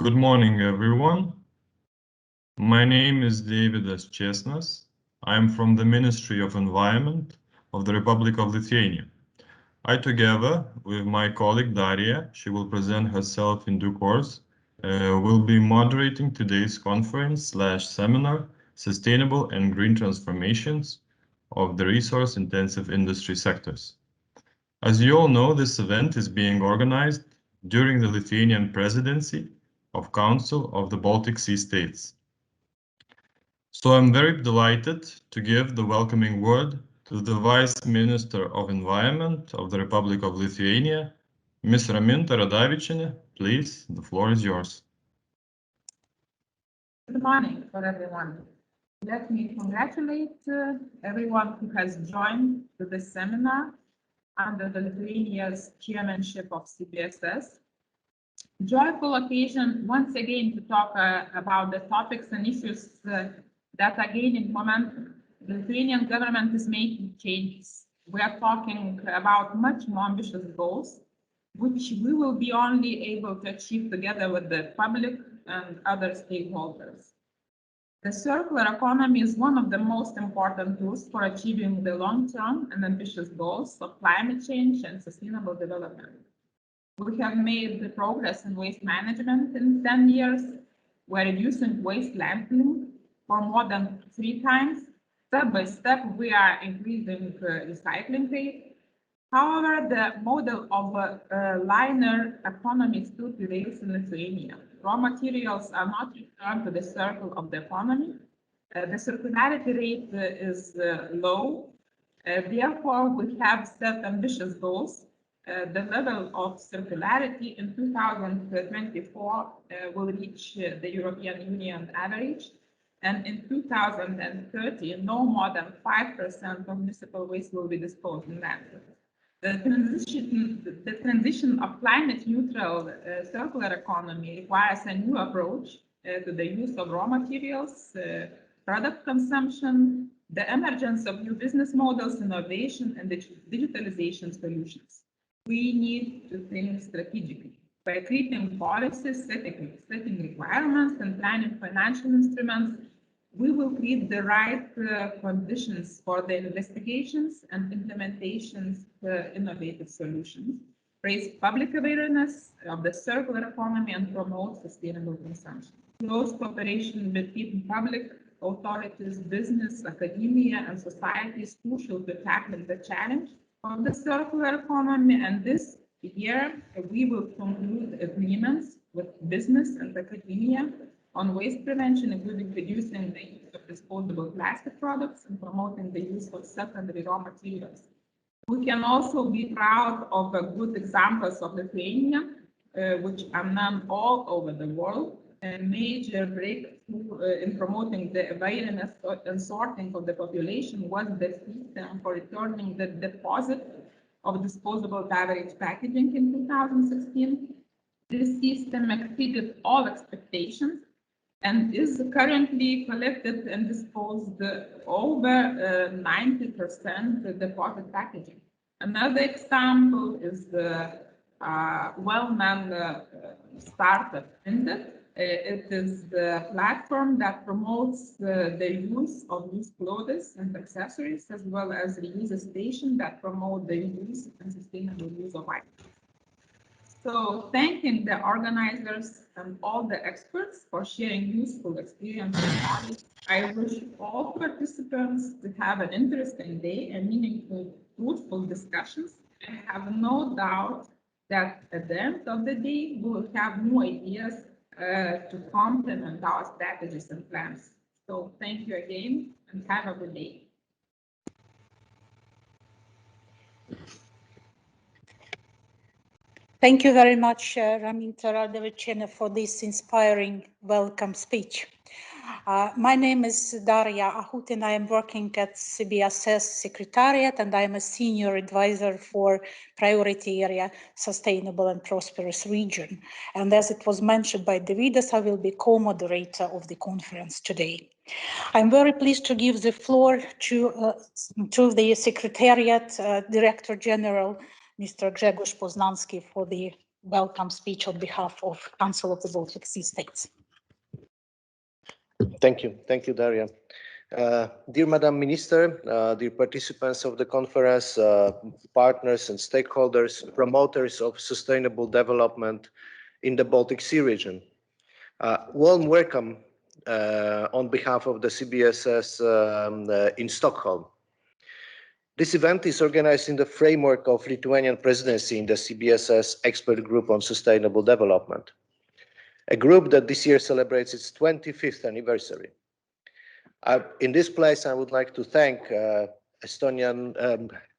Good morning, everyone. My name is Davidas Česnas. I am from the Ministry of Environment of the Republic of Lithuania. I, together with my colleague Daria, she will present herself in due course, will be moderating today's conference/seminar, Sustainable and Green Transformations of the Resource-Intensive Industry Sectors. As you all know, this event is being organized during the Lithuanian Presidency of Council of the Baltic Sea States. So I'm very delighted to give the welcoming word to the Vice Minister of Environment of the Republic of Lithuania, Ms. Raminta Radavičienė. Please, the floor is yours. Good morning for everyone. Let me congratulate everyone who has joined this seminar under the Lithuania's chairmanship of CBSS. Joyful occasion once again to talk about the topics and issues that are gaining momentum. The Lithuanian government is making changes. We are talking about much more ambitious goals, which we will be only able to achieve together with the public and other stakeholders. The circular economy is one of the most important tools for achieving the long-term and ambitious goals of climate change and sustainable development. We have made the progress in waste management in 10 years. We're reducing waste landfilling for more than 3 times. Step by step, we are increasing recycling rate. However, the model of a linear economy still prevails in Lithuania. Raw materials are not returned to the circle of the economy. The circularity rate is low. Therefore, we have set ambitious goals. The level of circularity in 2024 will reach the European Union average, and in 2030, no more than 5% of municipal waste will be disposed in landfills. The transition of climate neutral circular economy requires a new approach to the use of raw materials, product consumption, the emergence of new business models, innovation, and digitalization solutions. We need to think strategically. By creating policies, setting requirements, and planning financial instruments, we will create the right conditions for the investigations and implementations of innovative solutions, raise public awareness of the circular economy, and promote sustainable consumption. Close cooperation between public authorities, business, academia, and society is crucial to tackling the challenge of the circular economy, and this year we will conclude agreements with business and academia on waste prevention, including reducing the use of disposable plastic products and promoting the use of secondary raw materials. We can also be proud of good examples of Lithuania, which are known all over the world. A major breakthrough in promoting the awareness and sorting of the population was the system for returning the deposit of disposable beverage packaging in 2016. This system exceeded all expectations and is currently collected and disposed over 90% deposit packaging. Another example is the well-known startup Indus. It is the platform that promotes the use of used clothes and accessories, as well as reuse station that promote the use and sustainable use of items. So thanking the organizers and all the experts for sharing useful experiences. I wish all participants to have an interesting day and meaningful, fruitful discussions. I have no doubt that at the end of the day, we will have new ideas to complement our strategies and plans. So thank you again and have a good day. Thank you very much, Raminta Radavičienė, for this inspiring welcome speech. My name is Daria Ahut, and I am working at CBSS Secretariat, and I am a senior advisor for priority area, sustainable and prosperous region. And as it was mentioned by Davidas, I will be co-moderator of the conference today. I'm very pleased to give the floor to the Secretariat Director General, Mr. Grzegorz Poznański, for the welcome speech on behalf of Council of the Baltic Sea States. Thank you, Daria. Dear Madam Minister, dear participants of the conference, partners and stakeholders, promoters of sustainable development in the Baltic Sea region. Warm welcome on behalf of the CBSS in Stockholm. This event is organized in the framework of Lithuanian Presidency in the CBSS Expert Group on Sustainable Development, a group that this year celebrates its 25th anniversary. In this place, I would like to thank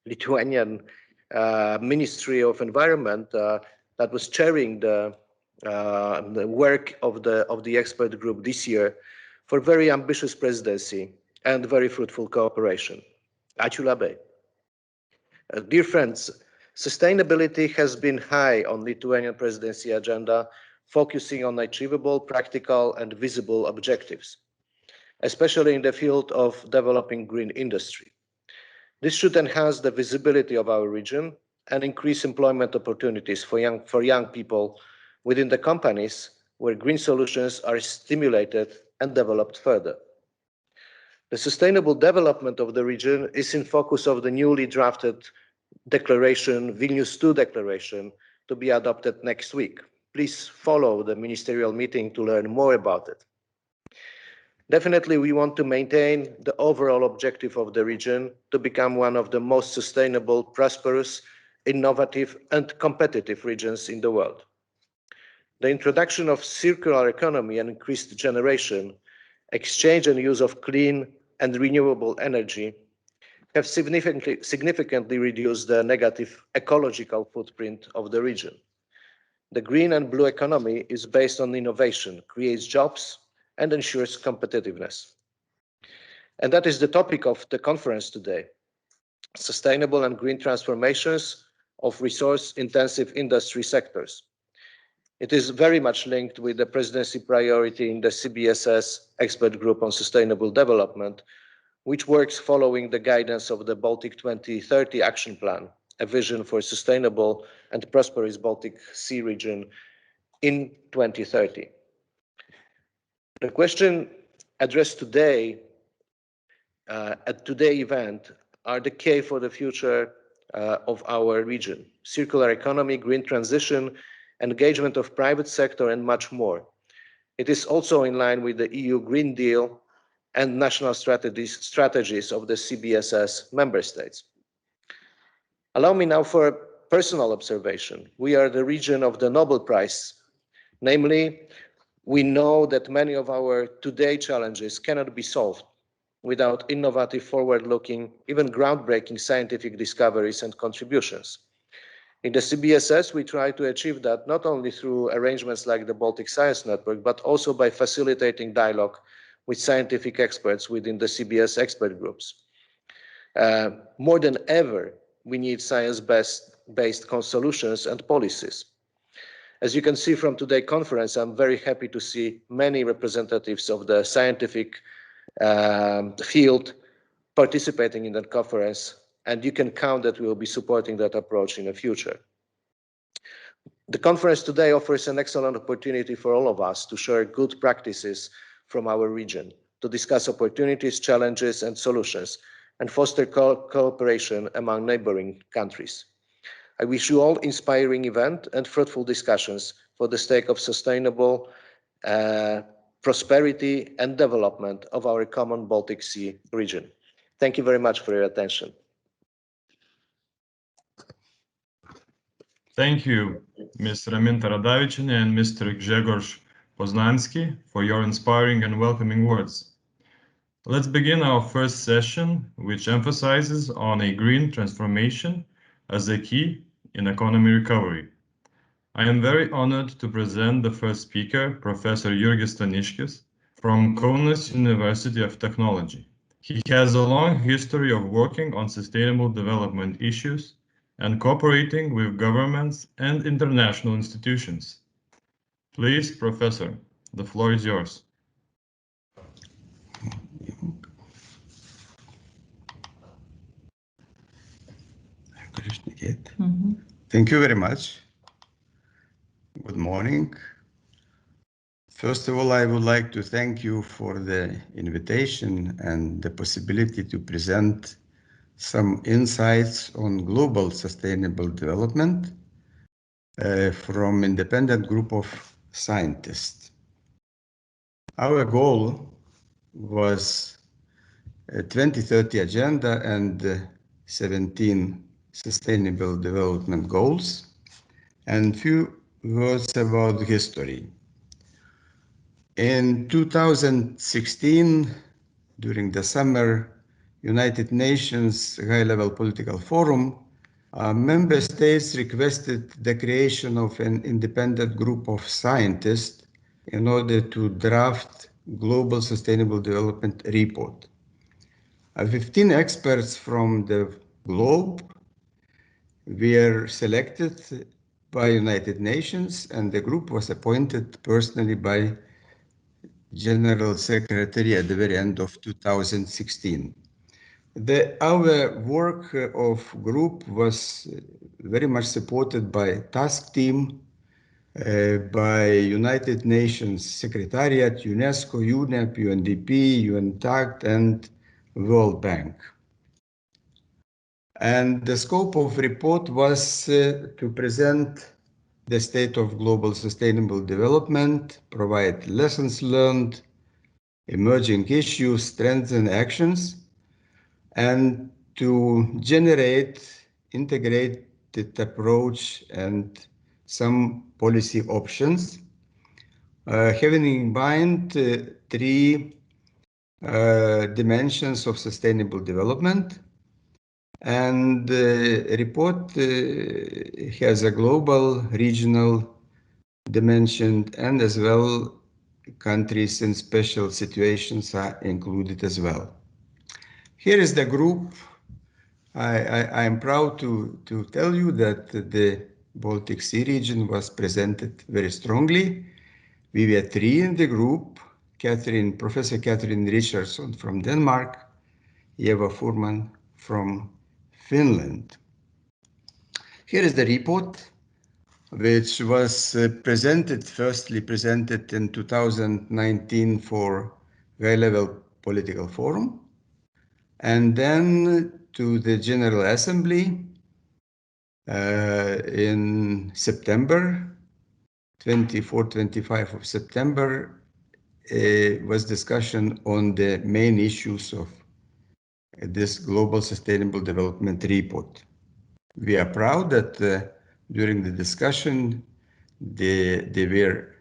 Lithuanian Ministry of Environment that was chairing the work of the expert group this year for very ambitious presidency and very fruitful cooperation. Ačiū labai. Dear friends, sustainability has been high on Lithuanian presidency agenda, focusing on achievable, practical, and visible objectives, especially in the field of developing green industry. This should enhance the visibility of our region and increase employment opportunities for young people within the companies where green solutions are stimulated and developed further. The sustainable development of the region is in focus of the newly drafted declaration, Vilnius II Declaration, to be adopted next week. Please follow the ministerial meeting to learn more about it. Definitely, we want to maintain the overall objective of the region to become one of the most sustainable, prosperous, innovative, and competitive regions in the world. The introduction of circular economy and increased generation, exchange and use of clean and renewable energy have significantly reduced the negative ecological footprint of the region. The green and blue economy is based on innovation, creates jobs, and ensures competitiveness. And that is the topic of the conference today: sustainable and green transformations of resource-intensive industry sectors. It is very much linked with the presidency priority in the CBSS Expert Group on Sustainable Development, which works following the guidance of the Baltic 2030 Action Plan, a vision for sustainable and prosperous Baltic Sea region in 2030. The question addressed today at today's event are the key for the future of our region: circular economy, green transition, engagement of private sector, and much more. It is also in line with the EU Green Deal and national strategies of the CBSS member states. Allow me now for a personal observation. We are the region of the Nobel Prize. Namely, we know that many of our today challenges cannot be solved without innovative, forward-looking, even groundbreaking scientific discoveries and contributions. In the CBSS, we try to achieve that not only through arrangements like the Baltic Science Network, but also by facilitating dialogue with scientific experts within the CBS expert groups. More than ever, we need science-based solutions and policies. As you can see from today's conference, I'm very happy to see many representatives of the scientific field participating in that conference, and you can count that we will be supporting that approach in the future. The conference today offers an excellent opportunity for all of us to share good practices from our region, to discuss opportunities, challenges, and solutions, and foster cooperation among neighboring countries. I wish you all inspiring event and fruitful discussions for the sake of sustainable prosperity and development of our common Baltic Sea region. Thank you very much for your attention. Thank you, Ms. Raminta Radavičienė and Mr. Grzegorz Poznański for your inspiring and welcoming words. Let's begin our first session, which emphasizes on a green transformation as a key in economy recovery. I am very honored to present the first speaker, Professor Jurgis Staniškis from Kaunas University of Technology. He has a long history of working on sustainable development issues and cooperating with governments and international institutions. Please, Professor, the floor is yours. Thank you very much. Good morning. First of all, I would like to thank you for the invitation and the possibility to present some insights on global sustainable development from independent group of scientists. Our goal was a 2030 agenda and 17 sustainable development goals, and few words about history. In 2016, during the summer United Nations High-Level Political Forum, member states requested the creation of an independent group of scientists in order to draft Global Sustainable Development Report. 15 experts from the globe were selected by United Nations, and the group was appointed personally by General Secretary at the very end of 2016. Our work of group was very much supported by task team, by United Nations Secretariat, UNESCO, UNEP, UNDP, UNTACT, and World Bank. And the scope of report was to present the state of global sustainable development, provide lessons learned, emerging issues, trends, and actions, and to generate integrated approach and some policy options, having in mind three dimensions of sustainable development. And the report has a global, regional dimension, and as well countries in special situations are included as well. Here is the group. I am proud to tell you that the Baltic Sea region was presented very strongly. We were three in the group: Professor Catherine Richardson from Denmark, Eva Furman from Finland. Here is the report, which was firstly presented in 2019 for High-Level Political Forum, and then to the General Assembly in September, 24-25 of September, was discussion on the main issues of this Global Sustainable Development Report. We are proud that during the discussion, there were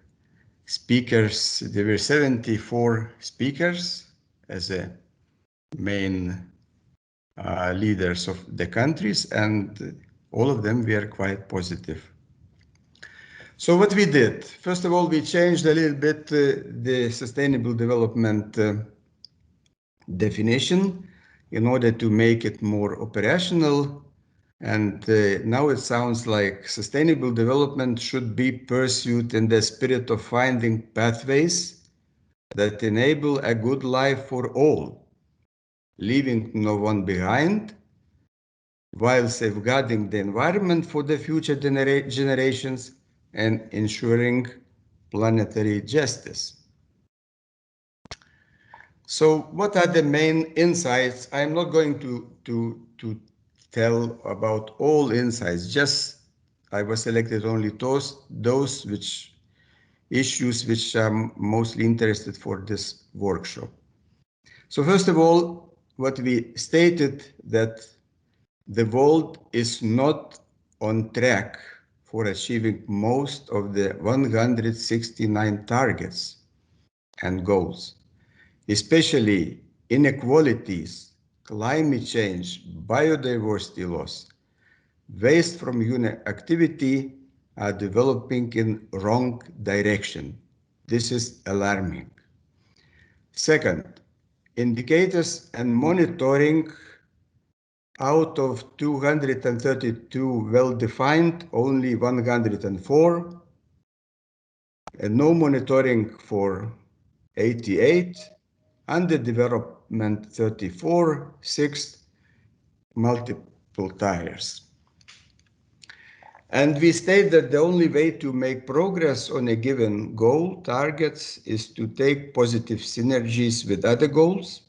74 speakers as a main leaders of the countries, and all of them were quite positive. So what we did, first of all, we changed a little bit the sustainable development definition in order to make it more operational. And now it sounds like sustainable development should be pursued in the spirit of finding pathways that enable a good life for all, leaving no one behind, while safeguarding the environment for the future generations and ensuring planetary justice. So what are the main insights? I'm not going to tell about all insights, just I was selected only those issues which I'm mostly interested for this workshop. So first of all, what we stated, that the world is not on track for achieving most of the 169 targets and goals, especially inequalities, climate change, biodiversity loss, waste from human activity are developing in wrong direction. This is alarming. Second, indicators and monitoring, out of 232 well-defined, only 104, and no monitoring for 88, under development 34, 6 multiple tires. And we state that the only way to make progress on a given goal targets is to take positive synergies with other goals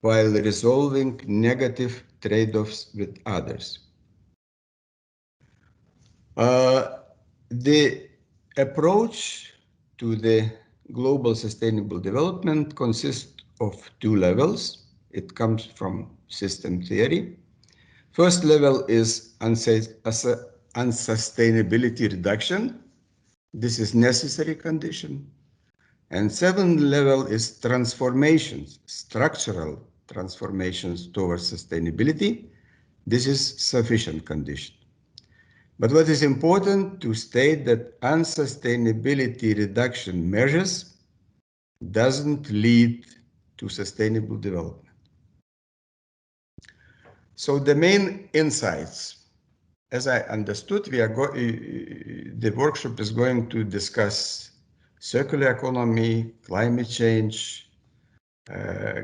while resolving negative trade-offs with others. The approach to the global sustainable development consists of two levels. It comes from system theory. First level is unsustainability reduction. This is necessary condition. And second level is transformations, structural transformations towards sustainability. This is sufficient condition. But what is important to state that unsustainability reduction measures doesn't lead to sustainable development. So the main insights, as I understood, the workshop is going to discuss circular economy, climate change,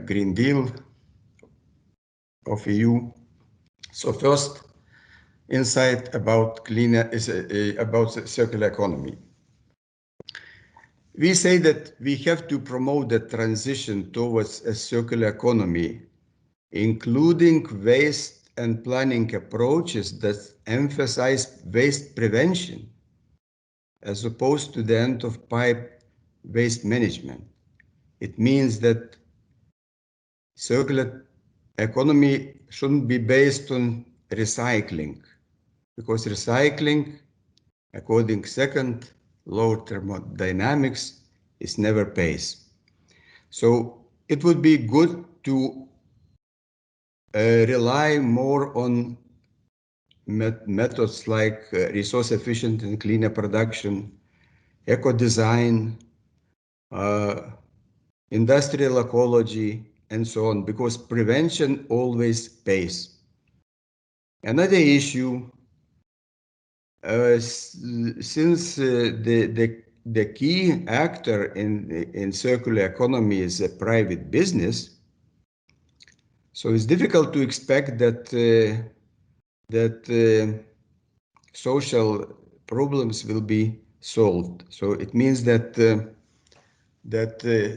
Green Deal of EU. So first insight about about circular economy. We say that we have to promote the transition towards a circular economy, including waste and planning approaches that emphasize waste prevention, as opposed to the end-of-pipe waste management. It means that circular economy shouldn't be based on recycling, because recycling, according to second law of thermodynamics, is never pays. So it would be good to rely more on methods like resource efficient and cleaner production, eco-design, industrial ecology, and so on, because prevention always pays. Another issue, since the key actor in circular economy is a private business, so it's difficult to expect that social problems will be solved. So it means that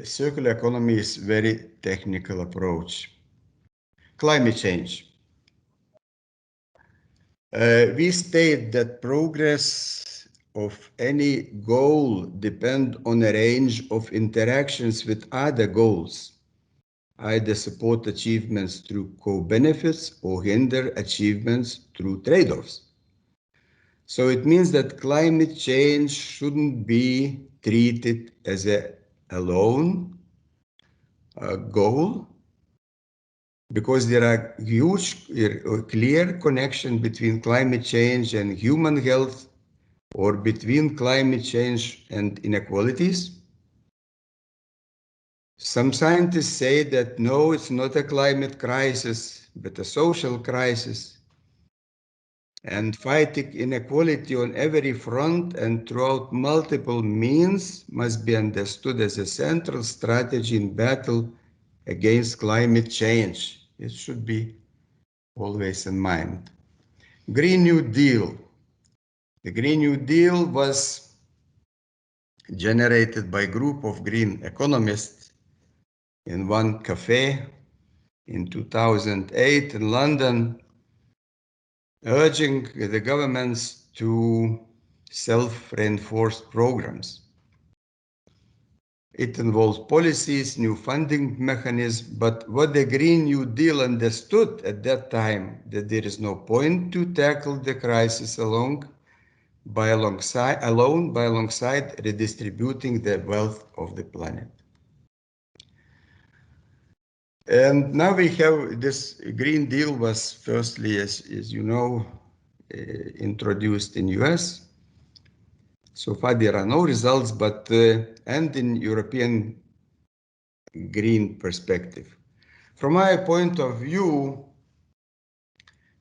circular economy is very technical approach. Climate change. We state that progress of any goal depends on a range of interactions with other goals, either support achievements through co-benefits or hinder achievements through trade-offs. So it means that climate change shouldn't be treated as a alone goal, because there are huge, clear connection between climate change and human health, or between climate change and inequalities. Some scientists say that no, it's not a climate crisis, but a social crisis. And fighting inequality on every front and throughout multiple means must be understood as a central strategy in battle against climate change. It should be always in mind. Green New Deal. The Green New Deal was generated by a group of green economists in one cafe in 2008 in London, urging the governments to self-reinforce programs. It involves policies, new funding mechanisms, but what the Green New Deal understood at that time, that there is no point to tackle the crisis alone by alongside redistributing the wealth of the planet. And now we have this Green Deal was firstly, as you know, introduced in US. So far there are no results, but and in European green perspective. From my point of view,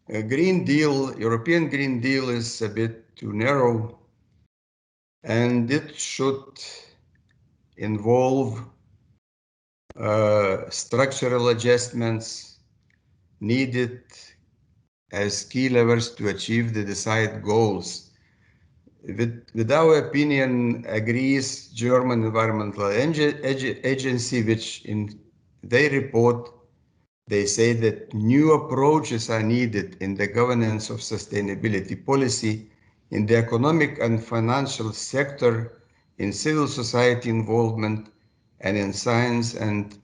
a Green Deal, European Green Deal is a bit too narrow, and it should involve structural adjustments needed as key levers to achieve the desired goals. With our opinion agrees German Environmental Agency, which in their report, they say that new approaches are needed in the governance of sustainability policy, in the economic and financial sector, in civil society involvement, and in science and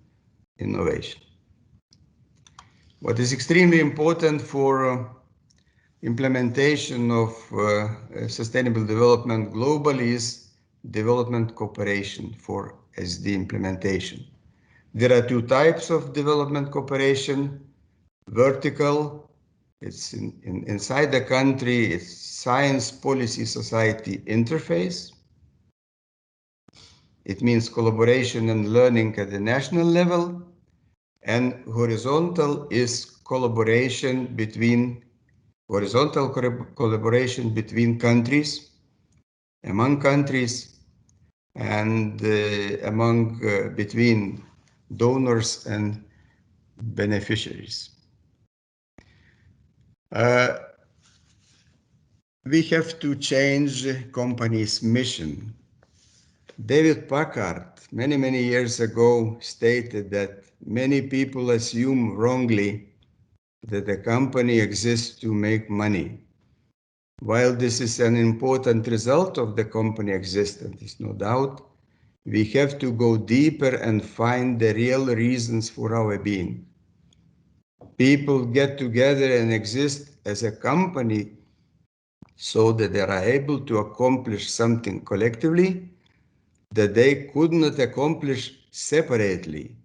innovation. What is extremely important for implementation of sustainable development globally is development cooperation for SD implementation. There are two types of development cooperation. Vertical, it's inside the country, it's science policy society interface. It means collaboration and learning at the national level. And horizontal is collaboration between countries, among countries, and between donors and beneficiaries. We have to change company's mission. David Packard, many years ago, stated that many people assume wrongly that the company exists to make money. While this is an important result of the company existence, there's no doubt, we have to go deeper and find the real reasons for our being. People get together and exist as a company so that they are able to accomplish something collectively that they could not accomplish separately.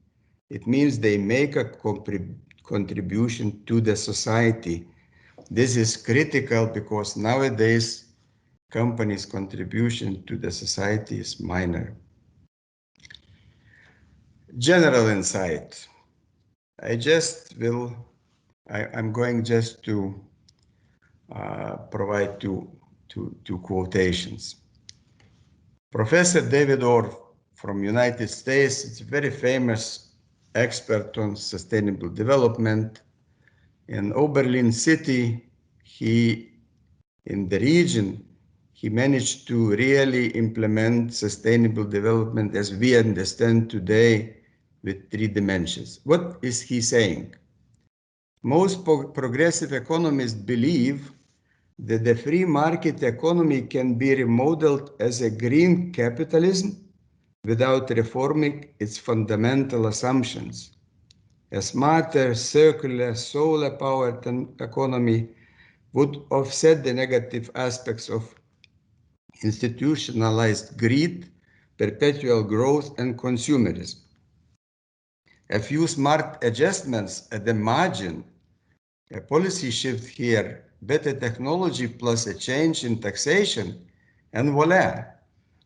It means they make a contribution to the society. This is critical because nowadays companies' contribution to the society is minor. General insight. I'm going just to provide two quotations. Professor David Orr from United States, is a very famous expert on sustainable development. In Oberlin city, in the region, he managed to really implement sustainable development as we understand today with 3 dimensions. What is he saying? Most progressive economists believe that the free market economy can be remodeled as a green capitalism without reforming its fundamental assumptions. A smarter, circular, solar-powered economy would offset the negative aspects of institutionalized greed, perpetual growth, and consumerism. A few smart adjustments at the margin, a policy shift here, better technology plus a change in taxation, and voila,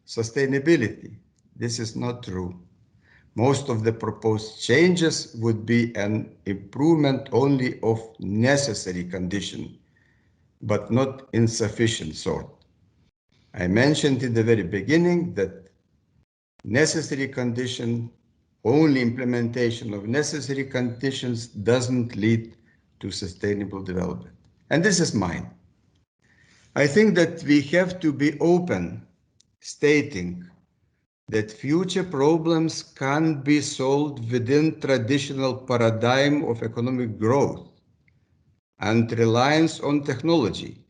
sustainability. This is not true. Most of the proposed changes would be an improvement only of necessary condition, but not insufficient sort. I mentioned in the very beginning that necessary condition, only implementation of necessary conditions doesn't lead to sustainable development. And this is mine. I think that we have to be open, stating that future problems can't be solved within traditional paradigm of economic growth and reliance on technology,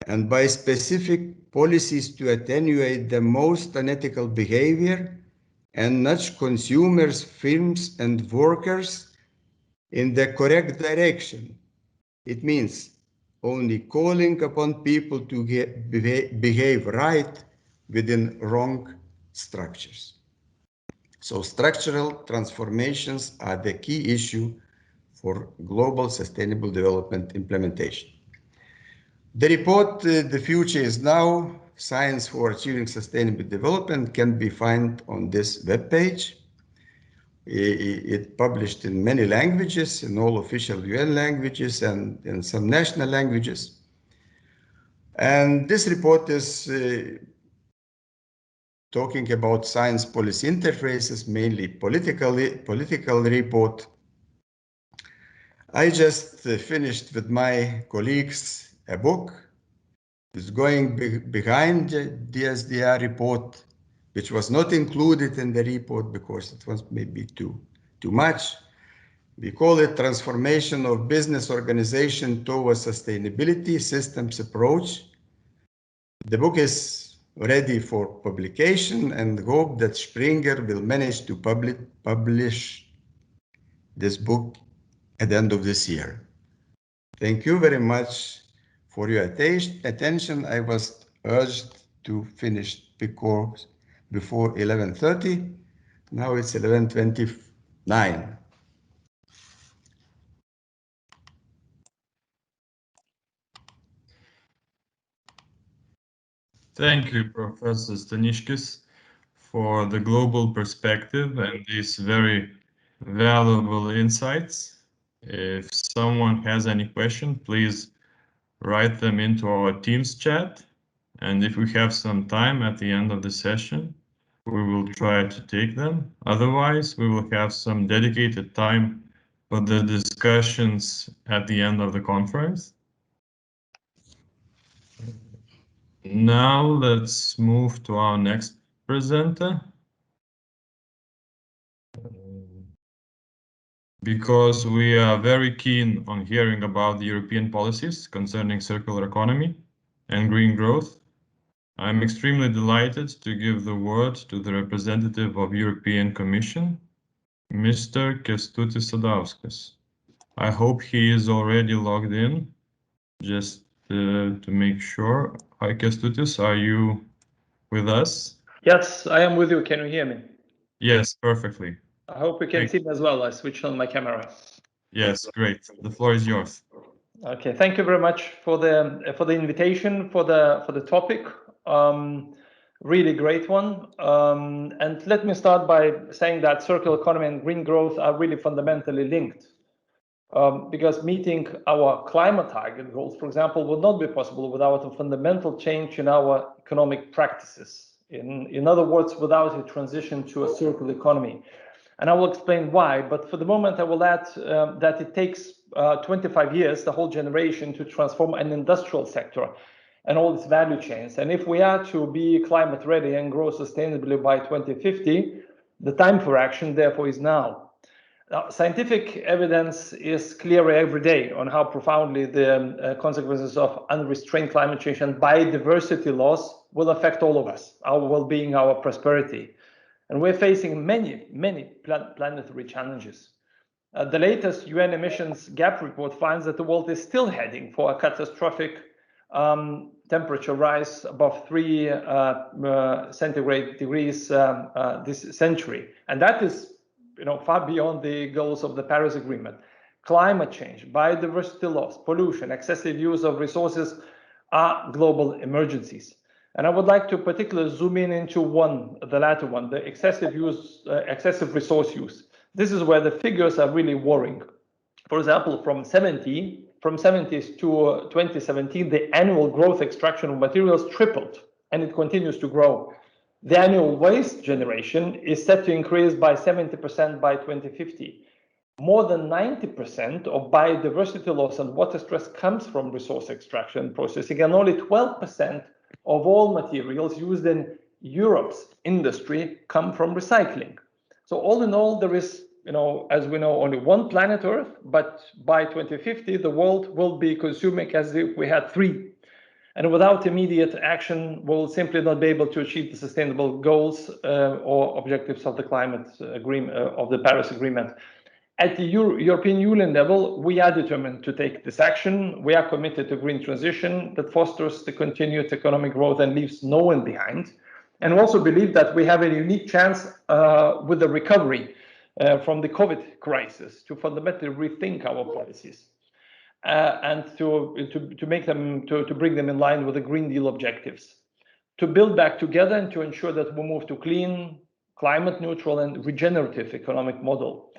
and by specific policies to attenuate the most unethical behavior and nudge consumers, firms, and workers in the correct direction. It means only calling upon people to behave right within wrong structures. So structural transformations are the key issue for global sustainable development implementation. The report, The Future is Now, Science for Achieving Sustainable Development, can be found on this webpage. It's published in many languages, in all official UN languages and in some national languages. And this report is talking about science policy interfaces, mainly political report. I just finished with my colleagues a book. It's going behind the SDR report, which was not included in the report because it was maybe too much. We call it Transformation of Business Organization Towards Sustainability Systems Approach. The book is ready for publication and hope that Springer will manage to publish this book at the end of this year. Thank you very much for your attention. I was urged to finish before 11:30. Now it's 11:29. Thank you, Professor Staniškis, for the global perspective and these very valuable insights. If someone has any question, please write them into our Teams chat. And if we have some time at the end of the session, we will try to take them. Otherwise, we will have some dedicated time for the discussions at the end of the conference. Now let's move to our next presenter. Because we are very keen on hearing about the European policies concerning circular economy and green growth, I'm extremely delighted to give the word to the representative of European Commission, Mr. Kęstutis Sadauskas. I hope he is already logged in, just to make sure. Hi, Kęstutis, are you with us? Yes, I am with you. Can you hear me? Yes, perfectly. I hope you can see me as well. I switched on my camera. Yes, great. The floor is yours. Okay, thank you very much for the invitation, for the topic. Really great one. And let me start by saying that circular economy and green growth are really fundamentally linked. Because meeting our climate target goals, for example, would not be possible without a fundamental change in our economic practices. In other words, without a transition to a circular economy. And I will explain why, but for the moment I will add that it takes 25 years, the whole generation, to transform an industrial sector and all its value chains. And if we are to be climate ready and grow sustainably by 2050, the time for action therefore is now. Now, scientific evidence is clear every day on how profoundly the consequences of unrestrained climate change and biodiversity loss will affect all of us, our well-being, our prosperity. And we're facing many planetary challenges. The latest UN emissions gap report finds that the world is still heading for a catastrophic temperature rise above 3 centigrade degrees this century. And that is far beyond the goals of the Paris Agreement. Climate change, biodiversity loss, pollution, excessive use of resources are global emergencies. And I would like to particularly zoom in into the latter one, the excessive resource use. This is where the figures are really worrying. For example, from 70s to 2017, the annual growth extraction of materials tripled, and it continues to grow. The annual waste generation is set to increase by 70% by 2050. More than 90% of biodiversity loss and water stress comes from resource extraction and processing, and only 12% of all materials used in Europe's industry come from recycling. So all in all, there is, as we know, only one planet Earth, but by 2050, the world will be consuming as if we had 3. And without immediate action, we'll simply not be able to achieve the sustainable goals or objectives of the climate agreement, of the Paris Agreement. At the European Union level, we are determined to take this action. We are committed to green transition that fosters the continued economic growth and leaves no one behind. And we also believe that we have a unique chance with the recovery from the COVID crisis to fundamentally rethink our policies and to make them, to bring them in line with the Green Deal objectives, to build back together and to ensure that we move to clean, climate neutral and regenerative economic model.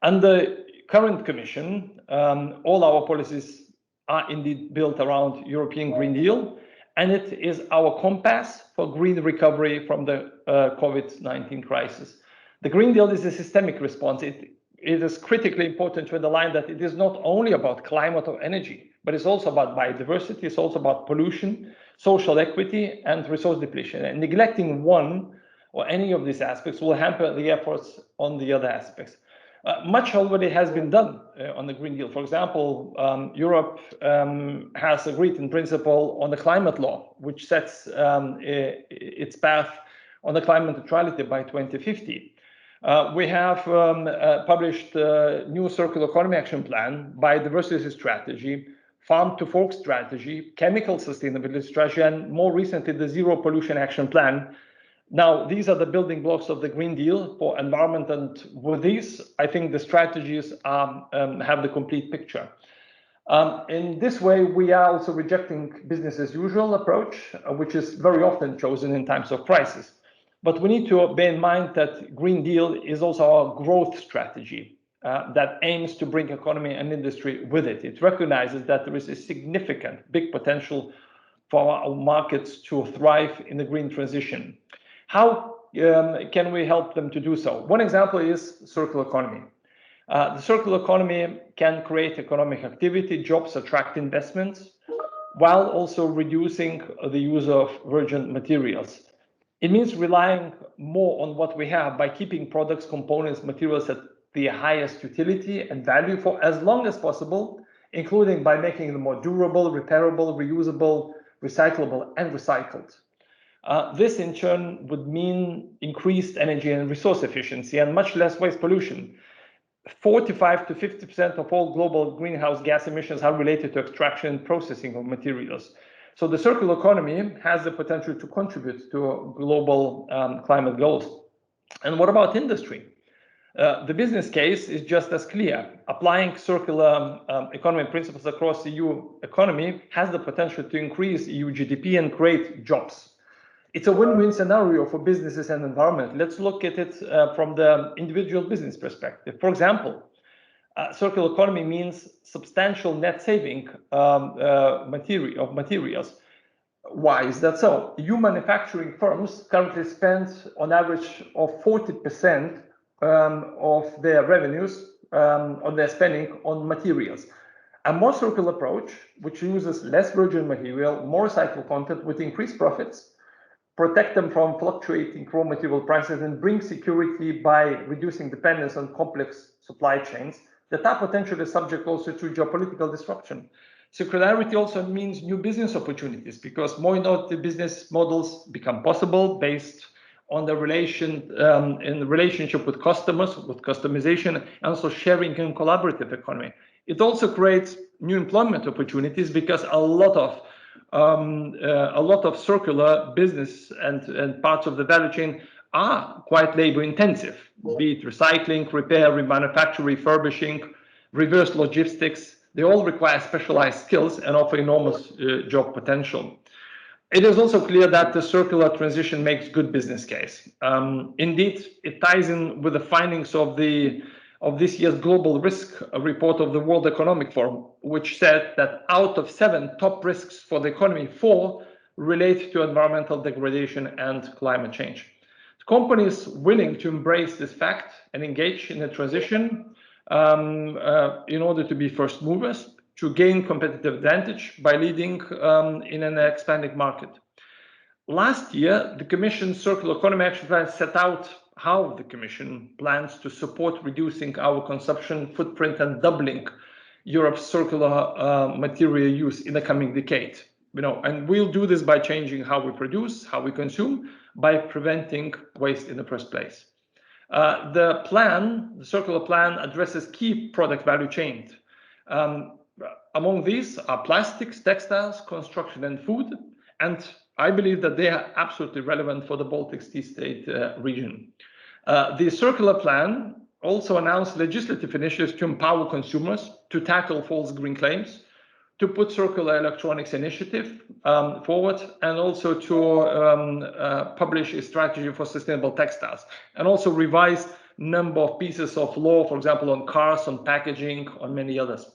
Under the current Commission, all our policies are indeed built around European Green Deal, and it is our compass for green recovery from the COVID-19 crisis. The Green Deal is a systemic response. It it is critically important to underline that it is not only about climate or energy, but it's also about biodiversity, it's also about pollution, social equity, and resource depletion. And neglecting one or any of these aspects will hamper the efforts on the other aspects. Much already has been done on the Green Deal. For example, Europe has agreed in principle on the climate law, which sets its path on the climate neutrality by 2050. We have published a new circular economy action plan, biodiversity strategy, farm to fork strategy, chemical sustainability strategy, and more recently, the zero pollution action plan. Now, these are the building blocks of the Green Deal for environment, and with these, I think the strategies have the complete picture. In this way, we are also rejecting business as usual approach, which is very often chosen in times of crisis. But we need to bear in mind that Green Deal is also our growth strategy that aims to bring economy and industry with it. It recognizes that there is a significant, big potential for our markets to thrive in the green transition. How can we help them to do so? One example is circular economy. The circular economy can create economic activity, jobs, attract investments, while also reducing the use of virgin materials. It means relying more on what we have by keeping products, components, materials at the highest utility and value for as long as possible, including by making them more durable, repairable, reusable, recyclable, and recycled. This in turn would mean increased energy and resource efficiency and much less waste pollution. 45 to 50% of all global greenhouse gas emissions are related to extraction and processing of materials. So the circular economy has the potential to contribute to global climate goals. And what about industry? The business case is just as clear. Applying circular economy principles across the EU economy has the potential to increase EU GDP and create jobs. It's a win-win scenario for businesses and environment. Let's look at it from the individual business perspective. For example, circular economy means substantial net saving of materials. Why is that so? EU manufacturing firms currently spend on average of 40% of their revenues on their spending on materials. A more circular approach, which uses less virgin material, more recycled content with increased profits, protect them from fluctuating raw material prices, and bring security by reducing dependence on complex supply chains that are potentially subject also to geopolitical disruption. Circularity also means new business opportunities because more innovative business models become possible based on the relationship with customers, with customization, and also sharing and collaborative economy. It also creates new employment opportunities because a lot of circular business and parts of the value chain are quite labor intensive, be it recycling, repair, remanufacture, refurbishing, reverse logistics. They all require specialized skills and offer enormous job potential. It is also clear that the circular transition makes good business case. Indeed, it ties in with the findings of this year's global risk report of the World Economic Forum, which said that out of 7 top risks for the economy, 4 relate to environmental degradation and climate change. Companies willing to embrace this fact and engage in a transition in order to be first movers, to gain competitive advantage by leading in an expanding market. Last year, the Commission's Circular Economy Action Plan set out how the Commission plans to support reducing our consumption footprint and doubling Europe's circular material use in the coming decade. And we'll do this by changing how we produce, how we consume, by preventing waste in the first place. The circular plan, addresses key product value chains. Among these are plastics, textiles, construction, and food. And I believe that they are absolutely relevant for the Baltic Sea state region. The circular plan also announced legislative initiatives to empower consumers to tackle false green claims, to put circular electronics initiative forward, and also to publish a strategy for sustainable textiles, and also revise number of pieces of law, for example, on cars, on packaging, on many others.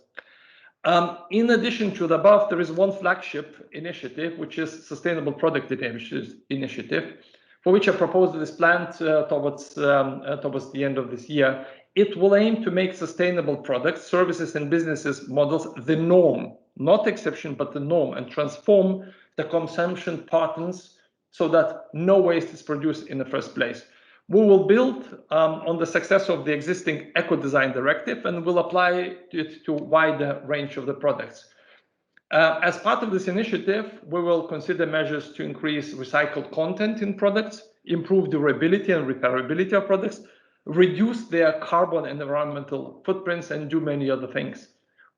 In addition to the above, there is one flagship initiative, which is Sustainable Product Initiative, for which a proposal is planned towards the end of this year. it will aim to make sustainable products, services, and businesses models the norm, not exception, but the norm, and transform the consumption patterns so that no waste is produced in the first place. We will build on the success of the existing Eco-Design Directive and will apply it to a wider range of the products. As part of this initiative, we will consider measures to increase recycled content in products, improve durability and repairability of products, reduce their carbon and environmental footprints, and do many other things.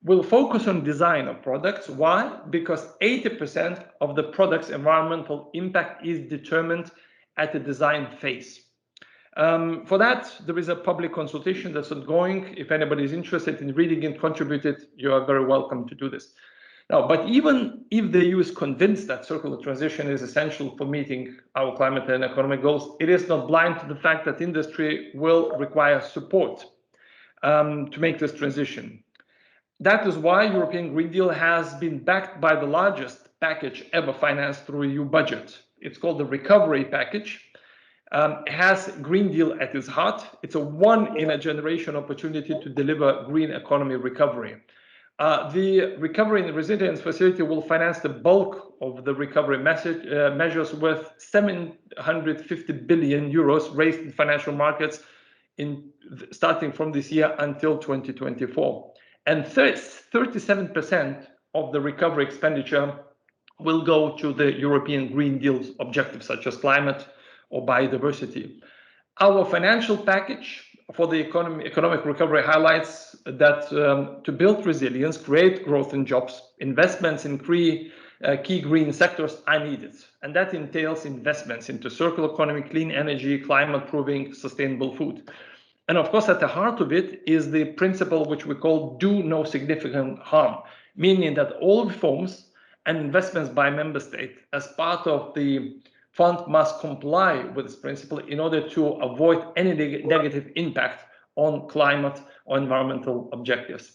We'll focus on design of products. Why? Because 80% of the product's environmental impact is determined at the design phase. For that, there is a public consultation that's ongoing. If anybody is interested in reading and contributing, you are very welcome to do this. Now, but even if the EU is convinced that circular transition is essential for meeting our climate and economic goals, it is not blind to the fact that industry will require support to make this transition. That is why European Green Deal has been backed by the largest package ever financed through EU budget. It's called the Recovery Package. It has Green Deal at its heart. It's a one-in-a-generation opportunity to deliver green economy recovery. The Recovery and Resilience Facility will finance the bulk of the recovery measures with 750 billion euros raised in financial markets starting from this year until 2024. And 37% of the recovery expenditure will go to the European Green Deal's objectives, such as climate or biodiversity. Our financial package for the economic recovery highlights that to build resilience, create growth and jobs, investments in key green sectors are needed. And that entails investments into circular economy, clean energy, climate-proofing, sustainable food. And of course, at the heart of it is the principle which we call do no significant harm, meaning that all reforms and investments by member state as part of the fund must comply with this principle in order to avoid any negative impact on climate or environmental objectives.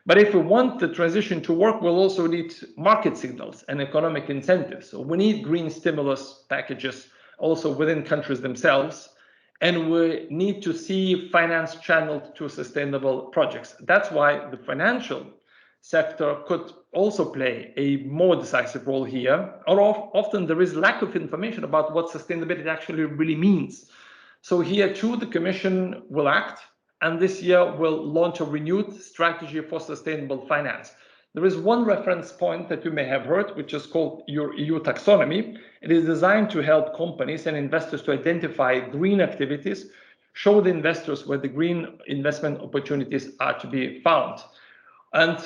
But if we want the transition to work, we'll also need market signals and economic incentives. So we need green stimulus packages also within countries themselves. And we need to see finance channeled to sustainable projects. That's why the financial sector could also play a more decisive role here. Or often there is lack of information about what sustainability actually really means. So here too, the Commission will act, and this year will launch a renewed strategy for sustainable finance. There is one reference point that you may have heard, which is called your EU taxonomy. It is designed to help companies and investors to identify green activities, show the investors where the green investment opportunities are to be found. And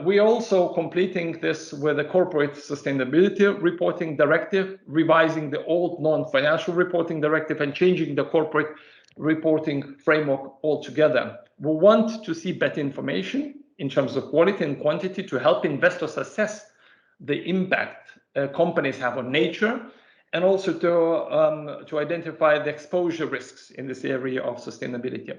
we're also completing this with a corporate sustainability reporting directive, revising the old non-financial reporting directive and changing the corporate reporting framework altogether. We want to see better information in terms of quality and quantity to help investors assess the impact companies have on nature, and also to identify the exposure risks in this area of sustainability.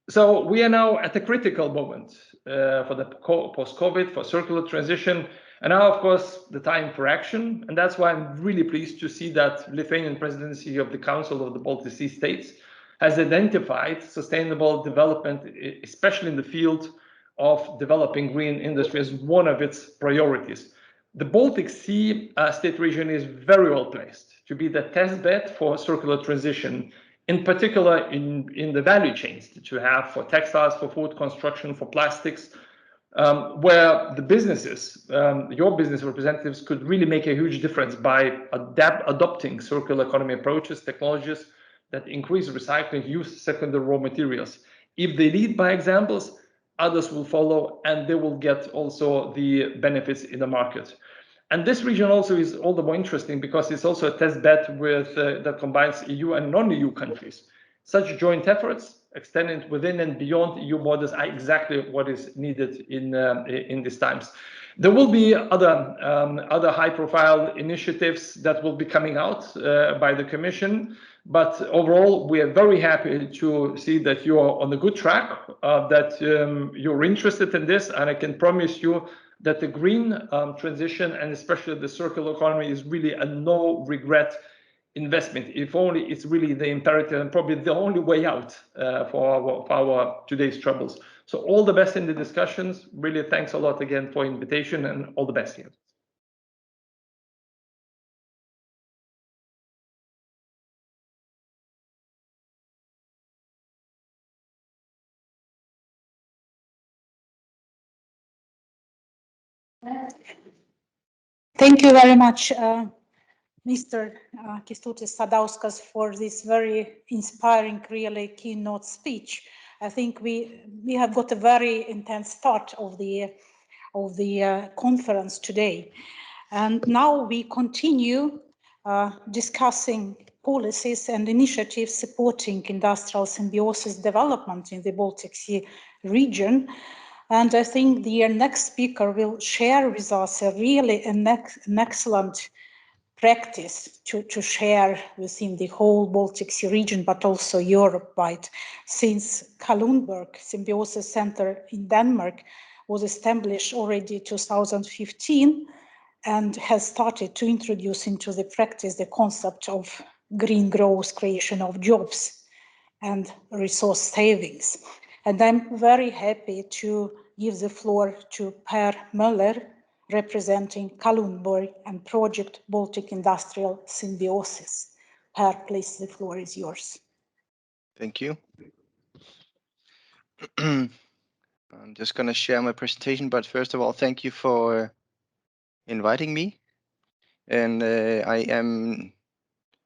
So we are now at a critical moment for the post-COVID, for circular transition, and now, of course, the time for action. And that's why I'm really pleased to see that Lithuanian Presidency of the Council of the Baltic Sea States has identified sustainable development, especially in the field of developing green industry, as one of its priorities. The Baltic Sea state region is very well placed to be the test bed for circular transition, in particular in the value chains that you have for textiles, for food, construction, for plastics, where the businesses, your business representatives could really make a huge difference by adopting circular economy approaches, technologies that increase recycling, use secondary raw materials. If they lead by examples, others will follow, and they will get also the benefits in the market. And this region also is all the more interesting because it's also a test bed with that combines EU and non-EU countries. Such joint efforts extended within and beyond EU borders are exactly what is needed in these times. There will be other high-profile initiatives that will be coming out by the Commission. But overall, we are very happy to see that you are on a good track, that you're interested in this, and I can promise you that the green transition and especially the circular economy is really a no-regret investment, if only it's really the imperative and probably the only way out for our today's troubles. So all the best in the discussions. Really, thanks a lot again for invitation, and all the best here. Thank you very much, Mr. Kęstutis Sadauskas, for this very inspiring, really keynote speech. I think we have got a very intense start of the conference today. And now we continue discussing policies and initiatives supporting industrial symbiosis development in the Baltic Sea region. And I think the next speaker will share with us a really an excellent practice to share within the whole Baltic Sea region, but also Europe-wide. Since Kalundborg Symbiosis Center in Denmark was established already 2015 and has started to introduce into the practice the concept of green growth, creation of jobs and resource savings. And I'm very happy to give the floor to Per Möller, representing Kalundborg and Project Baltic Industrial Symbiosis. Per, please, the floor is yours. Thank you. I'm just going to share my presentation, but first of all, thank you for inviting me. And I am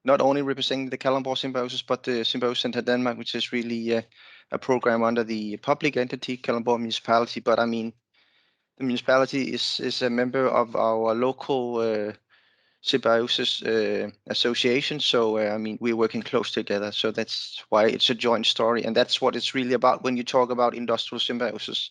not only representing the Kalundborg Symbiosis, but the Symbiosis Center Denmark, which is really a program under the public entity, Kalundborg Municipality. But I mean, the municipality is a member of our local symbiosis association. So I mean, we're working close together. So that's why it's a joint story. And that's what it's really about when you talk about industrial symbiosis.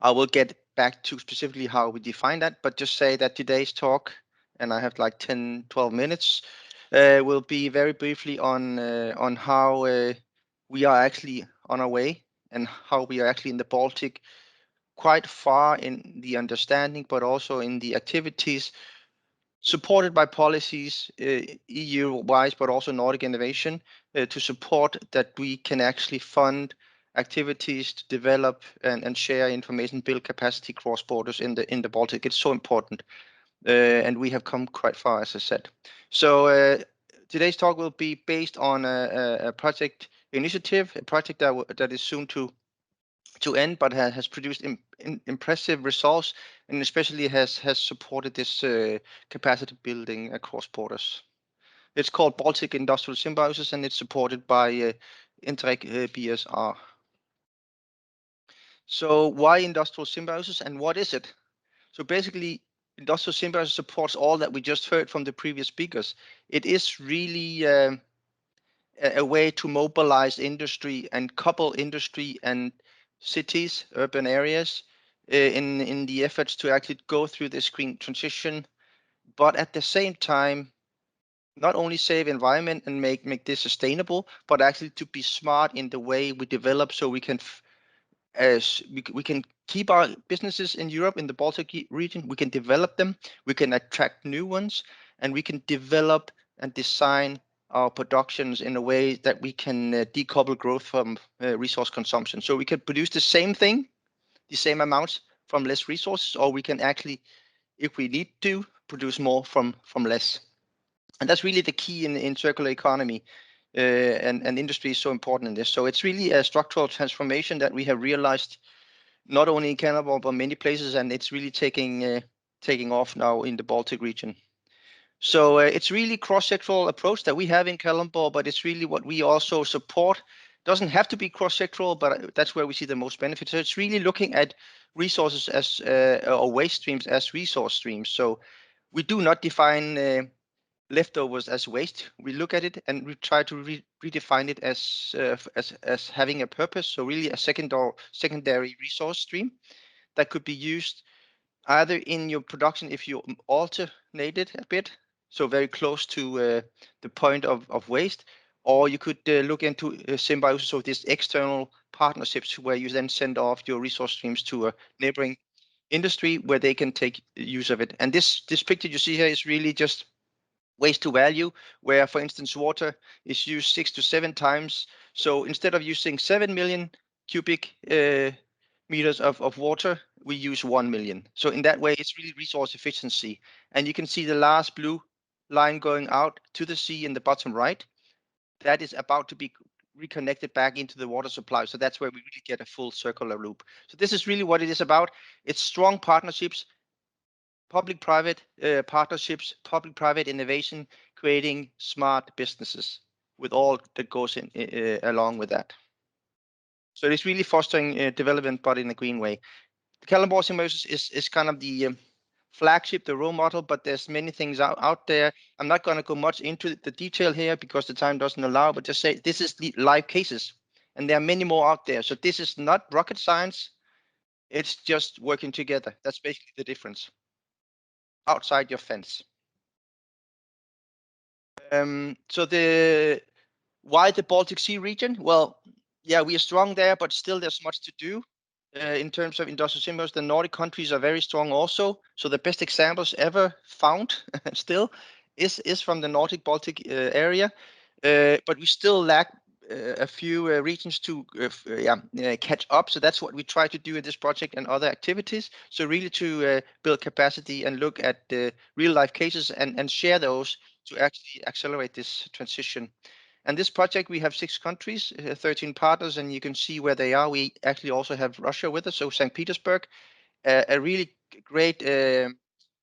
I will get back to specifically how we define that, but just say that today's talk, and I have like 10-12 minutes, will be very briefly on how we are actually on our way and how we are actually in the Baltic quite far in the understanding, but also in the activities supported by policies EU-wise, but also Nordic innovation to support that we can actually fund activities to develop and share information, build capacity cross borders in the Baltic. It's so important, and we have come quite far, as I said. So today's talk will be based on a project initiative, a project that is soon to end, but has produced impressive results, and especially has supported this capacity building across borders. It's called Baltic Industrial Symbiosis, and it's supported by Interreg BSR. So why industrial symbiosis, and what is it? So basically, industrial symbiosis supports all that we just heard from the previous speakers. It is really a way to mobilize industry and couple industry and cities, urban areas, in the efforts to actually go through this green transition, but at the same time, not only save environment and make this sustainable, but actually to be smart in the way we develop, so we can we can keep our businesses in Europe, in the Baltic region. We can develop them, we can attract new ones, and we can develop and design our productions in a way that we can decouple growth from resource consumption. So we can produce the same thing, the same amounts from less resources, or we can actually, if we need to, produce more from less. And that's really the key in circular economy, and industry is so important in this. So it's really a structural transformation that we have realized not only in Canada, but many places, and it's really taking off now in the Baltic region. So it's really cross-sectoral approach that we have in Kalundborg, but it's really what we also support. Doesn't have to be cross-sectoral, but that's where we see the most benefit. So it's really looking at resources as or waste streams as resource streams. So we do not define leftovers as waste. We look at it and we try to redefine it as having a purpose. So really a secondary resource stream that could be used either in your production if you alternate it a bit, so very close to the point of waste, or you could look into symbiosis, so this external partnerships where you then send off your resource streams to a neighboring industry where they can take use of it. And this picture you see here is really just waste to value, where, for instance, water is used 6 to 7 times. So instead of using 7 million cubic meters of water, we use 1 million. So in that way, it's really resource efficiency. And you can see the last blue line going out to the sea in the bottom right. That is about to be reconnected back into the water supply. So that's where we really get a full circular loop. So this is really what it is about. It's strong partnerships, public-private partnerships, public-private innovation, creating smart businesses with all that goes in along with that. So it's really fostering development, but in a green way. The Kalundborg symbiosis is kind of the flagship, the role model, but there's many things out there. I'm not going to go much into the detail here because the time doesn't allow, but just say this is the live cases, and there are many more out there. So this is not rocket science. It's just working together. That's basically the difference. Outside your fence. So why the Baltic Sea region? Well, yeah, we are strong there, but still there's much to do. In terms of industrial symbiosis, the Nordic countries are very strong also. So the best examples ever found still is from the Nordic Baltic area. But we still lack a few regions to catch up. So that's what we try to do in this project and other activities. So really to build capacity and look at the real life cases and share those to actually accelerate this transition. And this project, we have 6 countries, 13 partners, and you can see where they are. We actually also have Russia with us, so St. Petersburg, a really great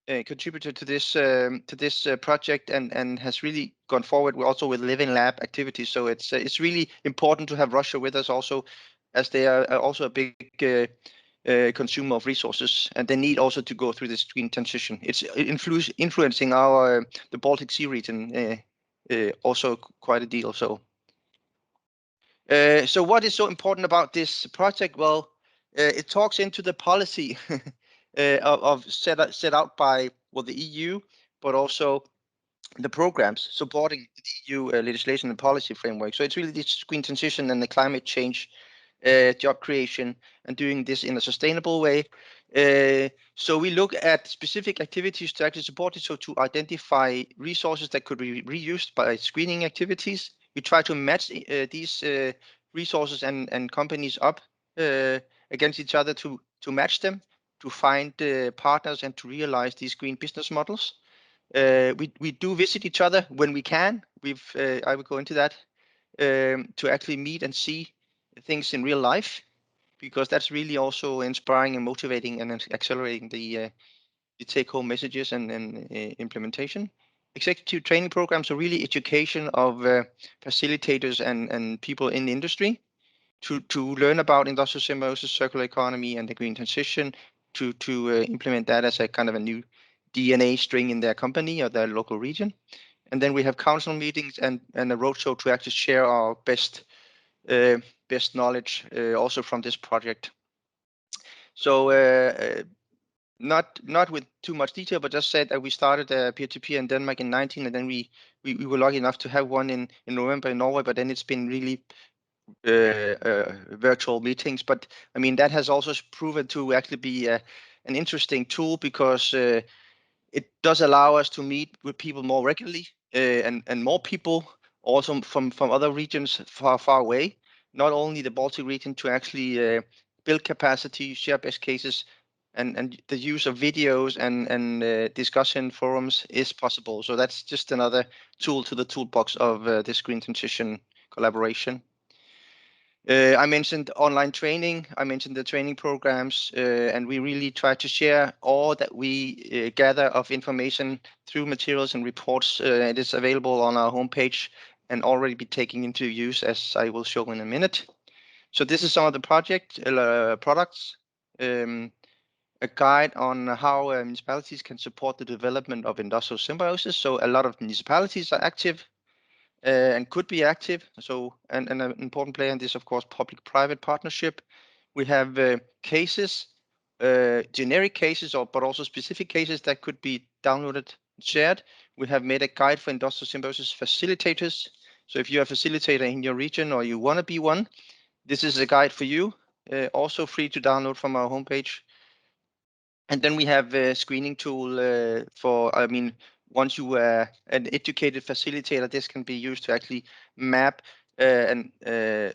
contributor to this project, and has really gone forward. We're also with Living Lab activities, so it's really important to have Russia with us also, as they are also a big consumer of resources, and they need also to go through this green transition. It's influencing the Baltic Sea region. Also quite a deal. So what is so important about this project? Well, it talks into the policy of set out by the EU, but also the programs supporting the EU legislation and policy framework. So it's really this green transition and the climate change, job creation, and doing this in a sustainable way. So we look at specific activities to actually support it. So to identify resources that could be reused by screening activities, we try to match these resources and companies up against each other to match them, to find partners and to realize these green business models. We do visit each other when we can. I will go into that to actually meet and see things in real life, because that's really also inspiring and motivating and accelerating the take-home messages and implementation. Executive training programs are really education of facilitators and people in the industry to learn about industrial symbiosis, circular economy, and the green transition, to implement that as a kind of a new DNA string in their company or their local region. And then we have council meetings and a roadshow to actually share our best knowledge also from this project. So not with too much detail, but just said that we started peer-to-peer in Denmark in 2019, and then we were lucky enough to have one in November in Norway, but then it's been really virtual meetings. But I mean, that has also proven to actually be an interesting tool, because it does allow us to meet with people more regularly and more people also from other regions far away, not only the Baltic region, to actually build capacity, share best cases, and the use of videos and discussion forums is possible. So that's just another tool to the toolbox of this green transition collaboration. I mentioned online training. I mentioned the training programs, and we really try to share all that we gather of information through materials and reports. It is available on our homepage and already be taken into use, as I will show in a minute. So this is some of the products. A guide on how municipalities can support the development of industrial symbiosis. So a lot of municipalities are active and could be active. So and an important player in this, of course, public-private partnership. We have cases, generic cases, but also specific cases that could be downloaded and shared. We have made a guide for industrial symbiosis facilitators. So if you're a facilitator in your region or you want to be one, this is a guide for you. Also free to download from our homepage. And then we have a screening tool once you are an educated facilitator, this can be used to actually map and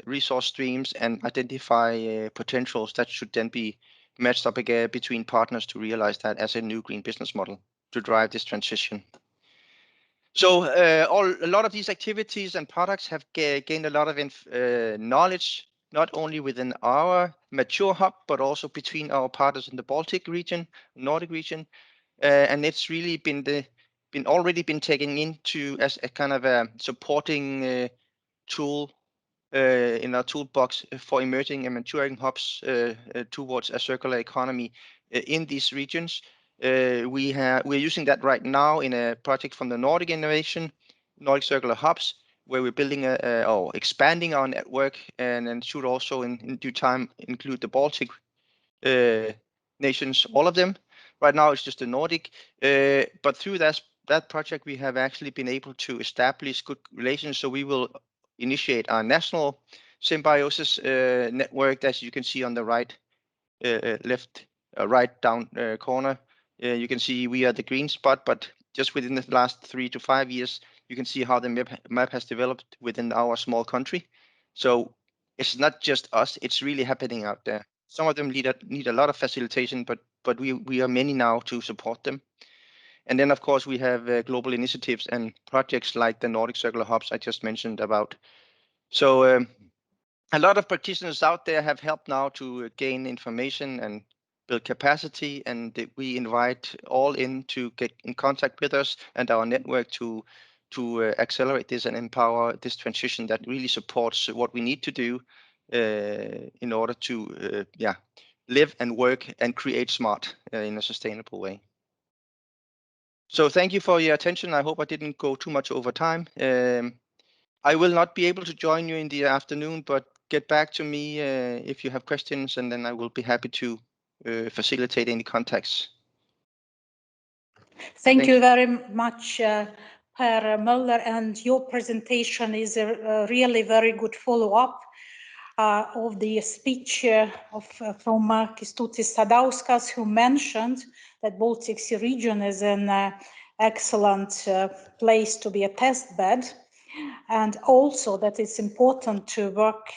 resource streams and identify potentials that should then be matched up again between partners to realize that as a new green business model to drive this transition. So a lot of these activities and products have gained a lot of knowledge, not only within our mature hub, but also between our partners in the Baltic region, Nordic region, and it's really been already taken into as a kind of a supporting tool in our toolbox for emerging and maturing hubs towards a circular economy in these regions. We're using that right now in a project from the Nordic Circular Hubs, where we're building or expanding our network, and should also in due time include the Baltic nations, all of them. Right now it's just the Nordic, but through that project we have actually been able to establish good relations. So we will initiate our national symbiosis network, as you can see on the right down corner. You can see we are the green spot, but just within the last 3 to 5 years, you can see how the map has developed within our small country. So it's not just us, it's really happening out there. Some of them need a lot of facilitation, but we are many now to support them. And then, of course, we have global initiatives and projects like the Nordic Circular Hubs I just mentioned about. So a lot of practitioners out there have helped now to gain information and build capacity, and we invite all in to get in contact with us and our network to accelerate this and empower this transition that really supports what we need to do in order to live and work and create smart in a sustainable way. So thank you for your attention. I hope I didn't go too much over time. I will not be able to join you in the afternoon, but get back to me if you have questions, and then I will be happy to facilitate any contacts. Thank you very much, Per Möller, and your presentation is a really very good follow-up of the speech from Kęstutis Sadauskas, who mentioned that Baltic Sea region is an excellent place to be a test bed, and also that it's important to work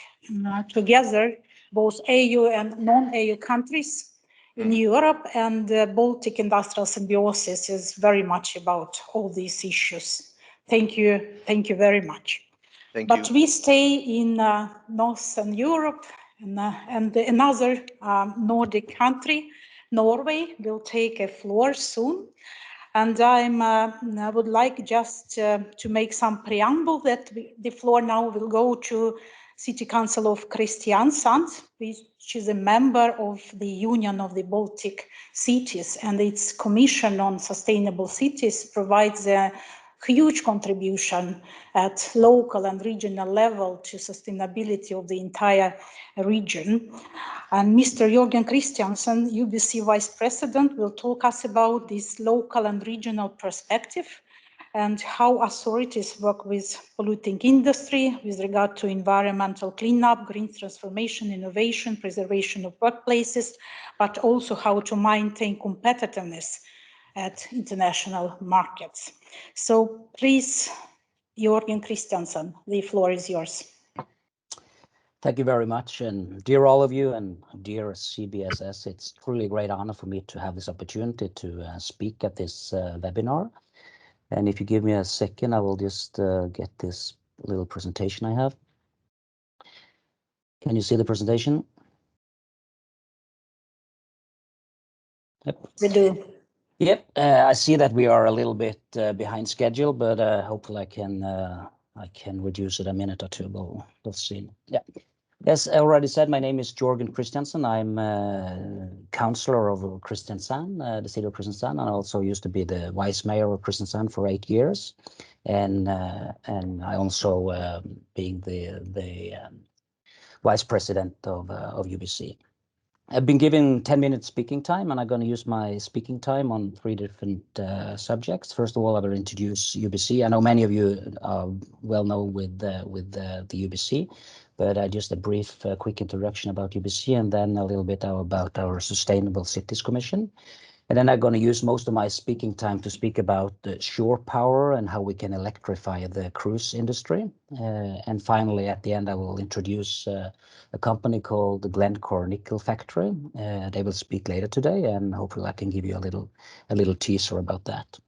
together, both EU and non-EU countries in Europe, and the Baltic industrial symbiosis is very much about all these issues. Thank you very much. But we stay in Northern Europe, and another Nordic country, Norway, will take a floor soon. And I would like just to make some preamble that the floor now will go to City Council of Kristiansand, which is a member of the Union of the Baltic Cities, and its Commission on Sustainable Cities provides a huge contribution at local and regional level to sustainability of the entire region. And Mr. Jurgen Christensen, UBC Vice President, will talk us about this local and regional perspective and how authorities work with polluting industry with regard to environmental cleanup, green transformation, innovation, preservation of workplaces, but also how to maintain competitiveness at international markets. So please, Jurgen Christensen, the floor is yours. Thank you very much, and dear all of you and dear CBSS, it's truly a great honor for me to have this opportunity to speak at this webinar. And if you give me a second, I will just get this little presentation I have. Can you see the presentation? Yep. We do. Yep, I see that we are a little bit behind schedule, but hopefully I can reduce it a minute or two. We'll see. Yeah. As I already said, my name is Jurgen Christensen. I'm councillor of Kristiansand, the city of Kristiansand, and I also used to be the vice mayor of Kristiansand for 8 years, and I also being the vice president of UBC. I've been given 10 minutes speaking time, and I'm going to use my speaking time on 3 different subjects. First of all, I will introduce UBC. I know many of you are well known with the UBC, but just a brief, quick introduction about UBC, and then a little bit about our Sustainable Cities Commission. And then I'm going to use most of my speaking time to speak about shore power and how we can electrify the cruise industry. And finally, at the end, I will introduce a company called the Glencore Nickel Factory. They will speak later today, and hopefully I can give you a little teaser about that.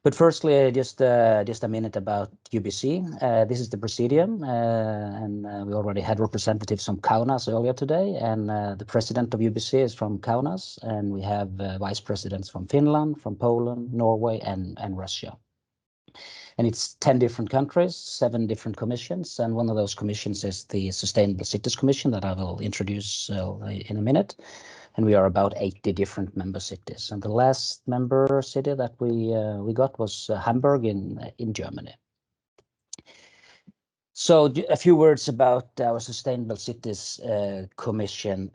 But firstly, just a minute about UBC. This is the Presidium, and we already had representatives from Kaunas earlier today, and the president of UBC is from Kaunas, and we have vice presidents from Finland, from Poland, Norway, and Russia. And it's 10 different countries, 7 different commissions, and one of those commissions is the Sustainable Cities Commission that I will introduce in a minute. And we are about 80 different member cities. And the last member city that we got was Hamburg in Germany. So a few words about our Sustainable Cities Commission.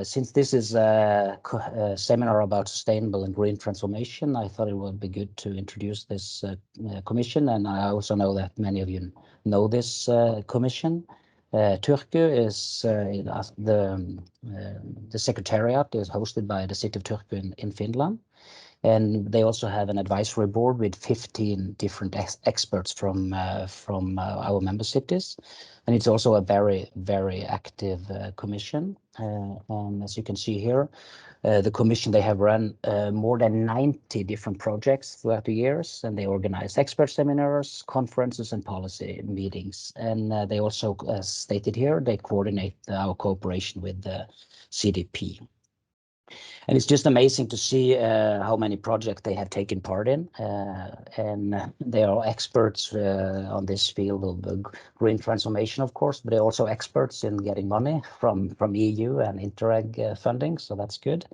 Since this is a seminar about sustainable and green transformation, I thought it would be good to introduce this commission. And I also know that many of you know this commission. Turku is the secretariat is hosted by the city of Turku in Finland. And they also have an advisory board with 15 different experts from our member cities. And it's also a very, very active commission. And as you can see here, the commission, they have run more than 90 different projects throughout the years, and they organize expert seminars, conferences, and policy meetings. And they also, as stated here, they coordinate our cooperation with the CDP. And it's just amazing to see how many projects they have taken part in. And they are experts on this field of green transformation, of course, but they're also experts in getting money from EU and Interreg funding. So that's good.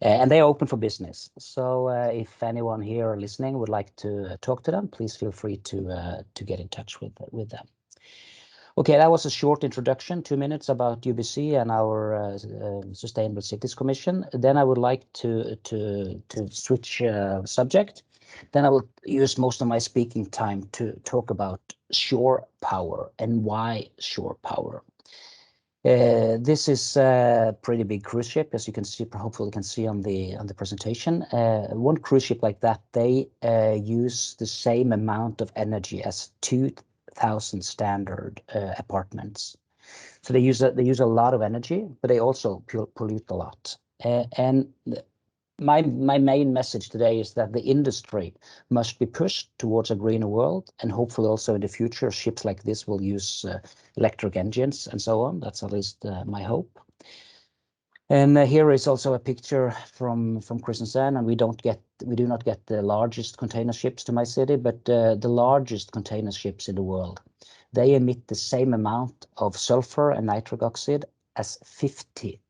And they are open for business. So if anyone here listening would like to talk to them, please feel free to get in touch with them. Okay, that was a short introduction, 2 minutes about UBC and our Sustainable Cities Commission. Then I would like to switch subject. Then I will use most of my speaking time to talk about shore power and why shore power. This is a pretty big cruise ship, as you can see, hopefully you can see on the presentation. One cruise ship like that, they use the same amount of energy as 2,000 standard apartments. So they use a lot of energy, but they also pollute a lot. And my main message today is that the industry must be pushed towards a greener world, and hopefully also in the future ships like this will use electric engines and so on. That's at least my hope. And here is also a picture from Christensen, and we do not get the largest container ships to my city, but the largest container ships in the world. They emit the same amount of sulfur and nitric oxide as 50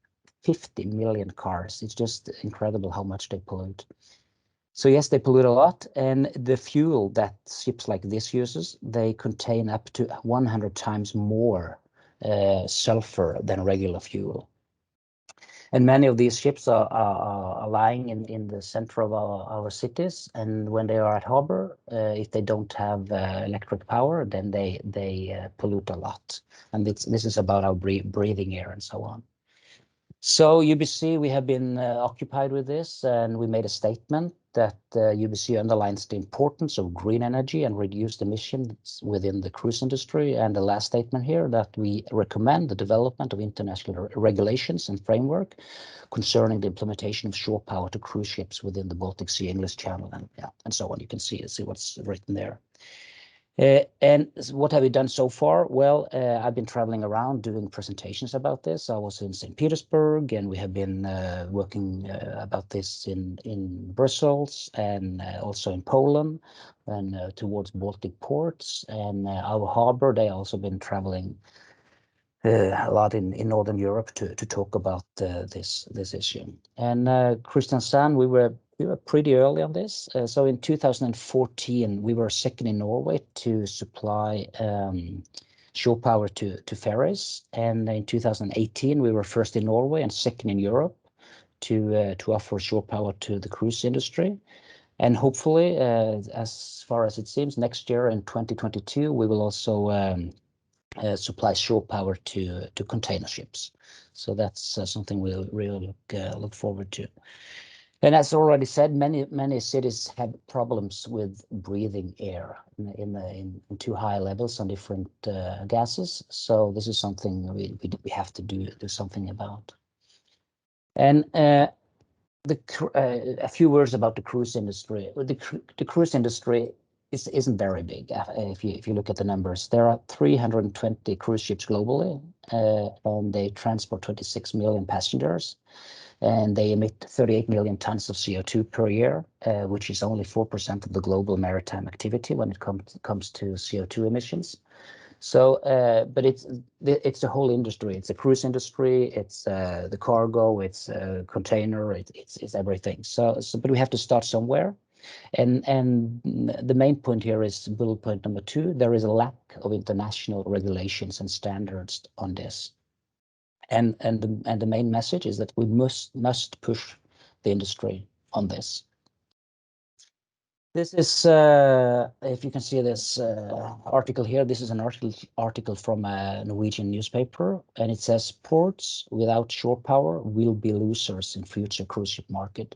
million cars. It's just incredible how much they pollute. So yes, they pollute a lot, and the fuel that ships like this uses, they contain up to 100 times more sulfur than regular fuel. And many of these ships are lying in the center of our cities. And when they are at harbor, if they don't have electric power, then they pollute a lot. And this is about our breathing air and so on. So UBC, we have been occupied with this, and we made a statement that UBC underlines the importance of green energy and reduced emissions within the cruise industry. And the last statement here, that we recommend the development of international regulations and framework concerning the implementation of shore power to cruise ships within the Baltic Sea, English Channel, and so on. You can see what's written there. And what have we done so far? Well, I've been traveling around doing presentations about this. I was in St. Petersburg, and we have been working about this in Brussels and also in Poland and towards Baltic ports. And our harbor, they also been traveling a lot in Northern Europe to talk about this issue. And Christensen, we were pretty early on this. So in 2014, we were second in Norway to supply shore power to ferries. And in 2018, we were first in Norway and second in Europe to offer shore power to the cruise industry. And hopefully, as far as it seems, next year in 2022, we will also supply shore power to container ships. So that's something we'll really look forward to. And as already said, many cities have problems with breathing air in too high levels on different gases. So this is something we have to do something about. And a few words about the cruise industry. The cruise industry isn't very big. If you look at the numbers, there are 320 cruise ships globally, and they transport 26 million passengers. And they emit 38 million tons of CO2 per year, which is only 4% of the global maritime activity when it comes to CO2 emissions. So, but it's the whole industry. It's the cruise industry. It's the cargo. It's container. It's everything. So, but we have to start somewhere. And the main point here is bullet point number 2. There is a lack of international regulations and standards on this. And the main message is that we must push the industry on this. This is, if you can see this article here, this is an article from a Norwegian newspaper, and it says ports without shore power will be losers in future cruise ship market.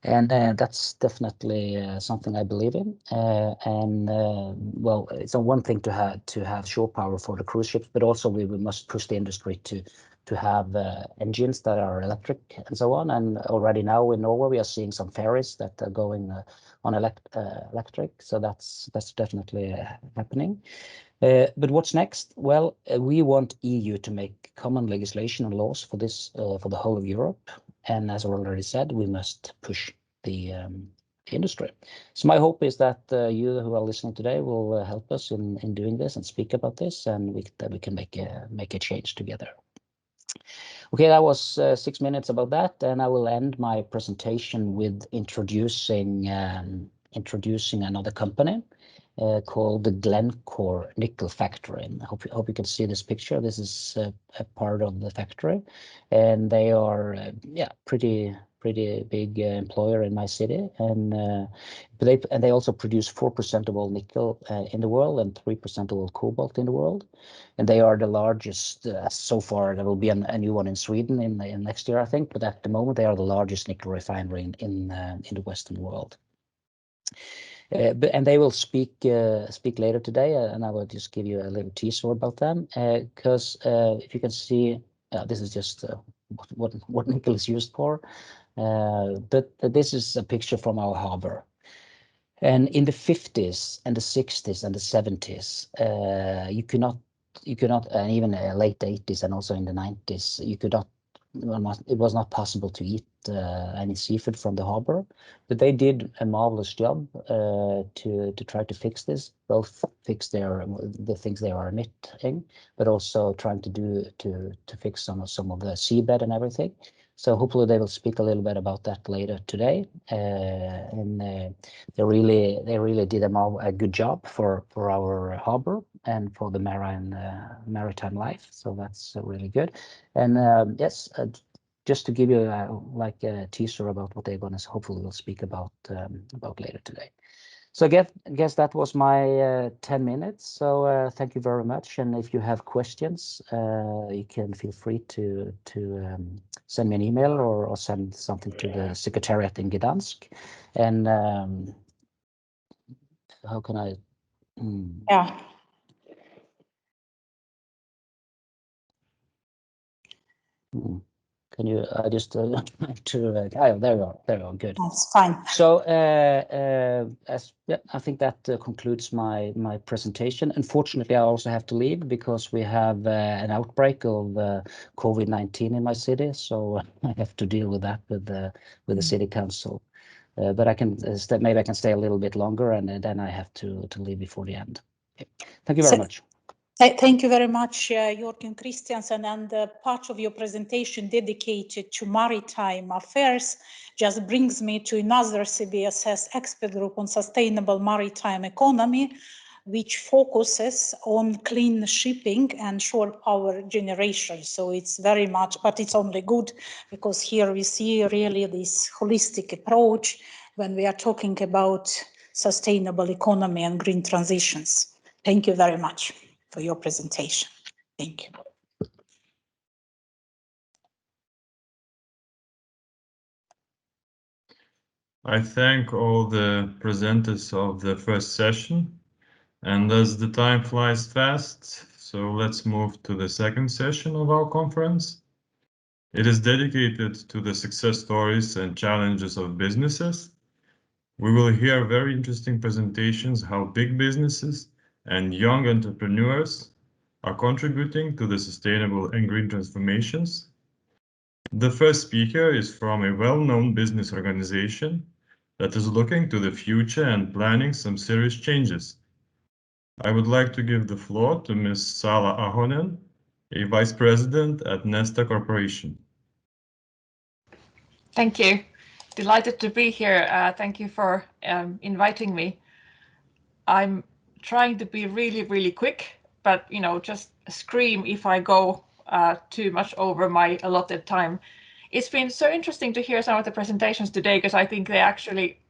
And that's definitely something I believe in. Well, it's one thing to have shore power for the cruise ships, but also we must push the industry to have engines that are electric and so on. And already now in Norway, we are seeing some ferries that are going on electric. So that's definitely happening. But what's next? Well, we want EU to make common legislation and laws for this for the whole of Europe. And as I already said, we must push the industry. So my hope is that you who are listening today will help us in doing this and speak about this, and that we can make a change together. Okay, that was 6 minutes about that, and I will end my presentation with introducing another company called the Glencore Nickel Factory. And I hope you can see this picture. This is a part of the factory, and they are pretty big employer in my city, and they also produce 4% of all nickel in the world and 3% of all cobalt in the world, and they are the largest so far. There will be a new one in Sweden in next year, I think, but at the moment they are the largest nickel refinery in the Western world. And they will speak later today, and I will just give you a little teaser about them, because if you can see, this is just what nickel is used for. But this is a picture from our harbor. And in the 50s and the 60s and the 70s, you could not, and even late 80s and also in the 90s, it was not possible to eat any seafood from the harbor. But they did a marvelous job to try to fix this, both fix the things they are emitting, but also trying to fix some of the seabed and everything. So hopefully they will speak a little bit about that later today. And they really did a good job for our harbor and for the maritime life. So that's really good. And yes, just to give you like a teaser about what they're going to hopefully will speak about later today. So I guess that was my 10 minutes. So thank you very much. And if you have questions, you can feel free to send me an email or send something to the secretariat in Gdansk. And how can I? Yeah. Can you? I just to. Oh, there you are. Good. That's fine. So I think that concludes my presentation. Unfortunately, I also have to leave because we have an outbreak of COVID-19 in my city, so I have to deal with that with the city council. But I can maybe I can stay a little bit longer, and then I have to leave before the end. Okay. Thank you very much. Thank you very much, Jurgen Christensen, and part of your presentation dedicated to maritime affairs just brings me to another CBSS expert group on sustainable maritime economy, which focuses on clean shipping and shore power generation. So it's very much, but it's only good because here we see really this holistic approach when we are talking about sustainable economy and green transitions. Thank you very much for your presentation. Thank you. I thank all the presenters of the first session. And as the time flies fast, so let's move to the second session of our conference. It is dedicated to the success stories and challenges of businesses. We will hear very interesting presentations how big businesses and young entrepreneurs are contributing to the sustainable and green transformations. The first speaker is from a well-known business organization that is looking to the future and planning some serious changes. I would like to give the floor to Ms. Sala Ahonen, a Vice President at Neste Corporation. Thank you. Delighted to be here. Thank you for inviting me. I'm trying to be really quick, but just scream if I go too much over my allotted time. It's been so interesting to hear some of the presentations today because I think they actually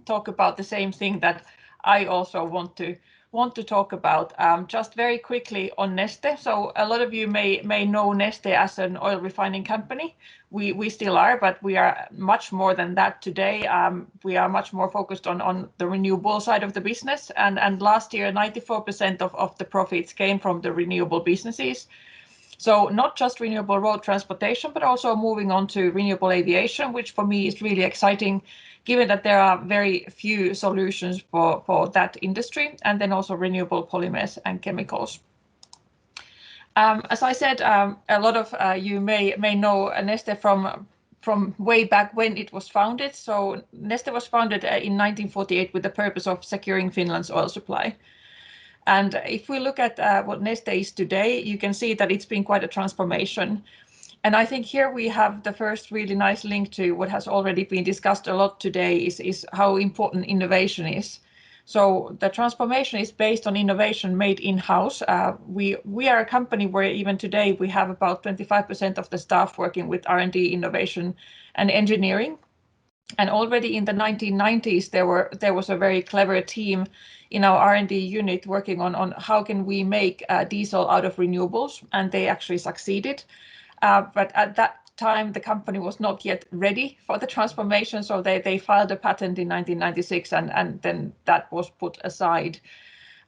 talk about the same thing that I also want to talk about. Just very quickly on Neste. So a lot of you may know Neste as an oil refining company. We still are, but we are much more than that today. We are much more focused on the renewable side of the business. And last year, 94% of the profits came from the renewable businesses. So not just renewable road transportation, but also moving on to renewable aviation, which for me is really exciting, given that there are very few solutions for that industry, and then also renewable polymers and chemicals. As I said, a lot of you may know Neste from way back when it was founded. So Neste was founded in 1948 with the purpose of securing Finland's oil supply. And if we look at what Neste is today, you can see that it's been quite a transformation. And I think here we have the first really nice link to what has already been discussed a lot today is how important innovation is. So the transformation is based on innovation made in-house. We are a company where even today we have about 25% of the staff working with R&D, innovation and engineering. And already in the 1990s, there was a very clever team in our R&D unit working on how can we make diesel out of renewables, and they actually succeeded. But at that time, the company was not yet ready for the transformation, so they filed a patent in 1996, and then that was put aside.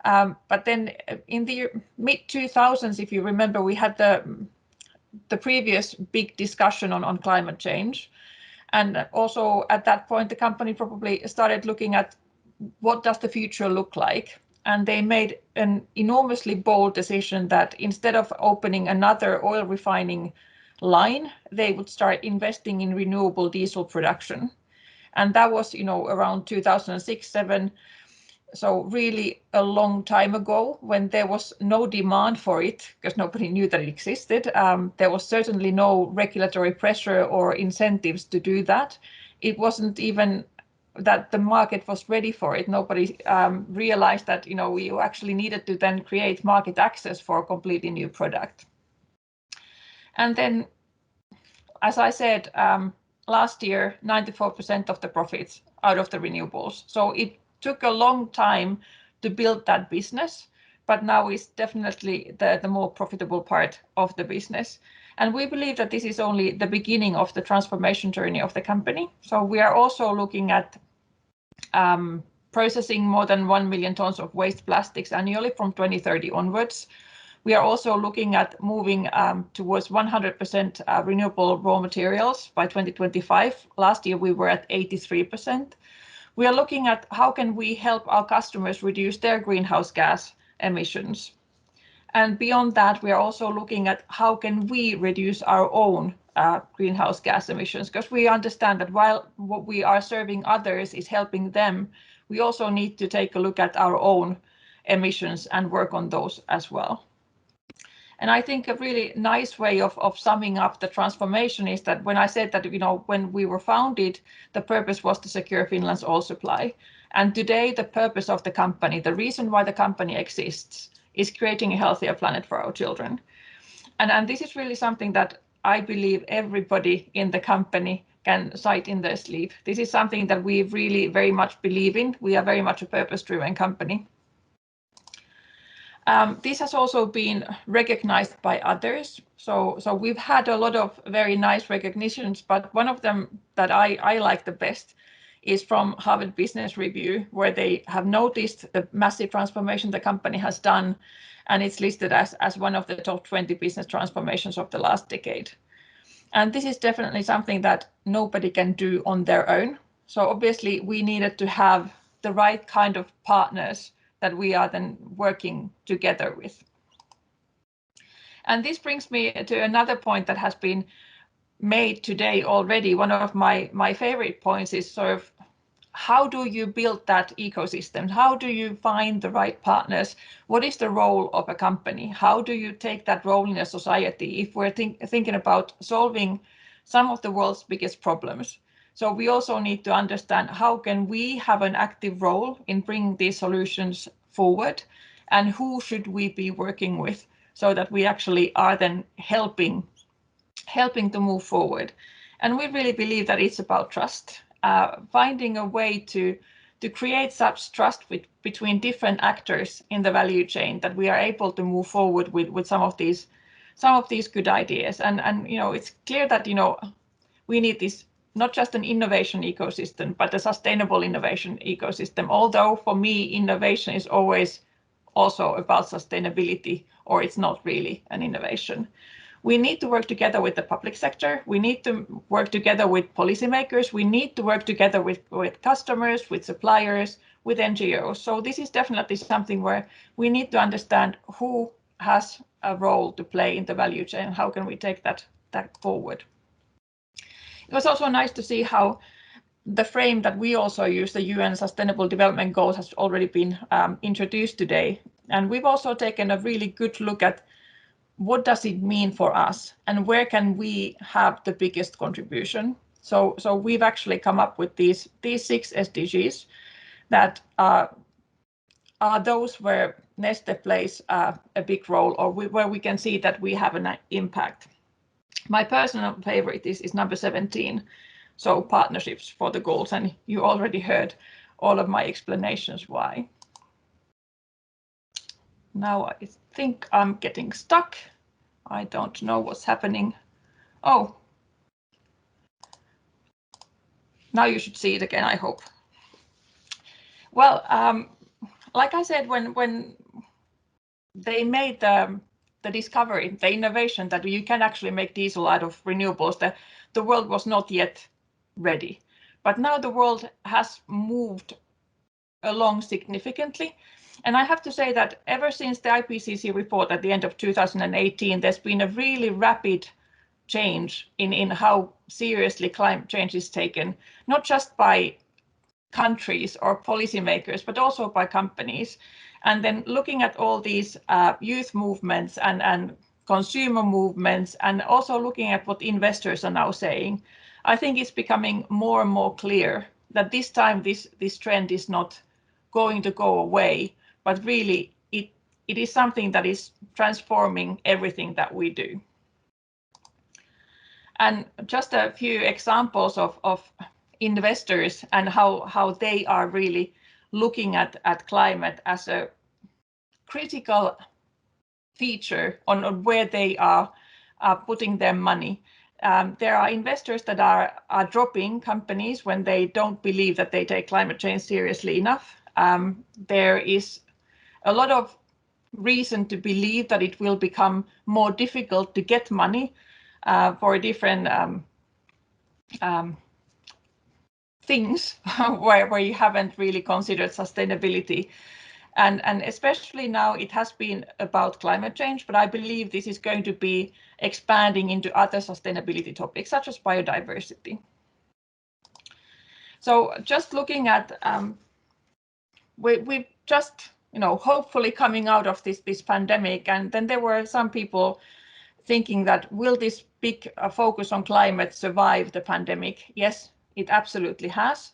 But then in the mid-2000s, if you remember, we had the previous big discussion on climate change. And also at that point, the company probably started looking at what does the future look like? And they made an enormously bold decision that instead of opening another oil refining line, they would start investing in renewable diesel production. And that was, around 2006-07. So really a long time ago when there was no demand for it because nobody knew that it existed. There was certainly no regulatory pressure or incentives to do that. It wasn't even that the market was ready for it. Nobody realized that, we actually needed to then create market access for a completely new product. And then, as I said, last year, 94% of the profits out of the renewables. So it took a long time to build that business, but now is definitely the more profitable part of the business. And we believe that this is only the beginning of the transformation journey of the company. So we are also looking at processing more than 1 million tons of waste plastics annually from 2030 onwards. We are also looking at moving towards 100% renewable raw materials by 2025. Last year we were at 83%. We are looking at how can we help our customers reduce their greenhouse gas emissions. And beyond that, we are also looking at how can we reduce our own greenhouse gas emissions, because we understand that while what we are serving others is helping them, we also need to take a look at our own emissions and work on those as well. And I think a really nice way of summing up the transformation is that when I said that, when we were founded, the purpose was to secure Finland's oil supply. And today, the purpose of the company, the reason why the company exists, is creating a healthier planet for our children. And this is really something that I believe everybody in the company can cite in their sleeve. This is something that we really very much believe in. We are very much a purpose-driven company. This has also been recognized by others. So we've had a lot of very nice recognitions, but one of them that I like the best is from Harvard Business Review, where they have noticed the massive transformation the company has done, and it's listed as one of the top 20 business transformations of the last decade. And this is definitely something that nobody can do on their own. So obviously we needed to have the right kind of partners that we are then working together with. And this brings me to another point that has been made today already. One of my favorite points is sort of, how do you build that ecosystem? How do you find the right partners? What is the role of a company? How do you take that role in a society if we're thinking about solving some of the world's biggest problems? So we also need to understand how can we have an active role in bringing these solutions forward, and who should we be working with so that we actually are then helping to move forward. And we really believe that it's about trust. Finding a way to create such trust between different actors in the value chain that we are able to move forward with some of these good ideas. And it's clear that we need this, not just an innovation ecosystem, but a sustainable innovation ecosystem. Although for me, innovation is always also about sustainability, or it's not really an innovation. We need to work together with the public sector. We need to work together with policymakers. We need to work together with customers, with suppliers, with NGOs. So this is definitely something where we need to understand who has a role to play in the value chain. How can we take that forward? It was also nice to see how the frame that we also use, the UN Sustainable Development Goals, has already been introduced today. And we've also taken a really good look at what does it mean for us and where can we have the biggest contribution. So we've actually come up with these 6 SDGs that are those where Neste plays a big role, or where we can see that we have an impact. My personal favorite is number 17, so partnerships for the goals, and you already heard all of my explanations why. Now I think I'm getting stuck. I don't know what's happening. Oh, now you should see it again, I hope. Well, like I said, when they made the discovery, the innovation that you can actually make diesel out of renewables, the world was not yet ready. But now the world has moved along significantly. And I have to say that ever since the IPCC report at the end of 2018, there's been a really rapid change in how seriously climate change is taken, not just by countries or policymakers, but also by companies. And then looking at all these youth movements and consumer movements, and also looking at what investors are now saying, I think it's becoming more and more clear that this time this trend is not going to go away, but really it is something that is transforming everything that we do. And just a few examples of investors and how they are really looking at climate as a critical feature on where they are putting their money. There are investors that are dropping companies when they don't believe that they take climate change seriously enough. There is a lot of reason to believe that it will become more difficult to get money for different things where you haven't really considered sustainability. And especially now it has been about climate change, but I believe this is going to be expanding into other sustainability topics, such as biodiversity. So just looking at, we've just, hopefully coming out of this pandemic, and then there were some people thinking that will this big focus on climate survive the pandemic? Yes, it absolutely has.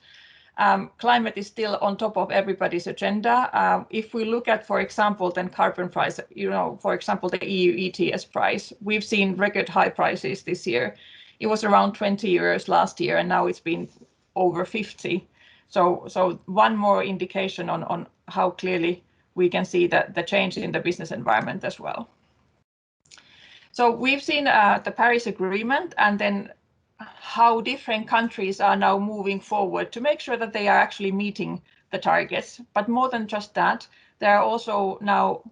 Climate is still on top of everybody's agenda. If we look at, for example, then carbon price, for example, the EU ETS price, we've seen record high prices this year. It was around 20 euros last year, and now it's been over 50. So one more indication on how clearly we can see that the change in the business environment as well. So we've seen the Paris Agreement, and then how different countries are now moving forward to make sure that they are actually meeting the targets. But more than just that, there are also now,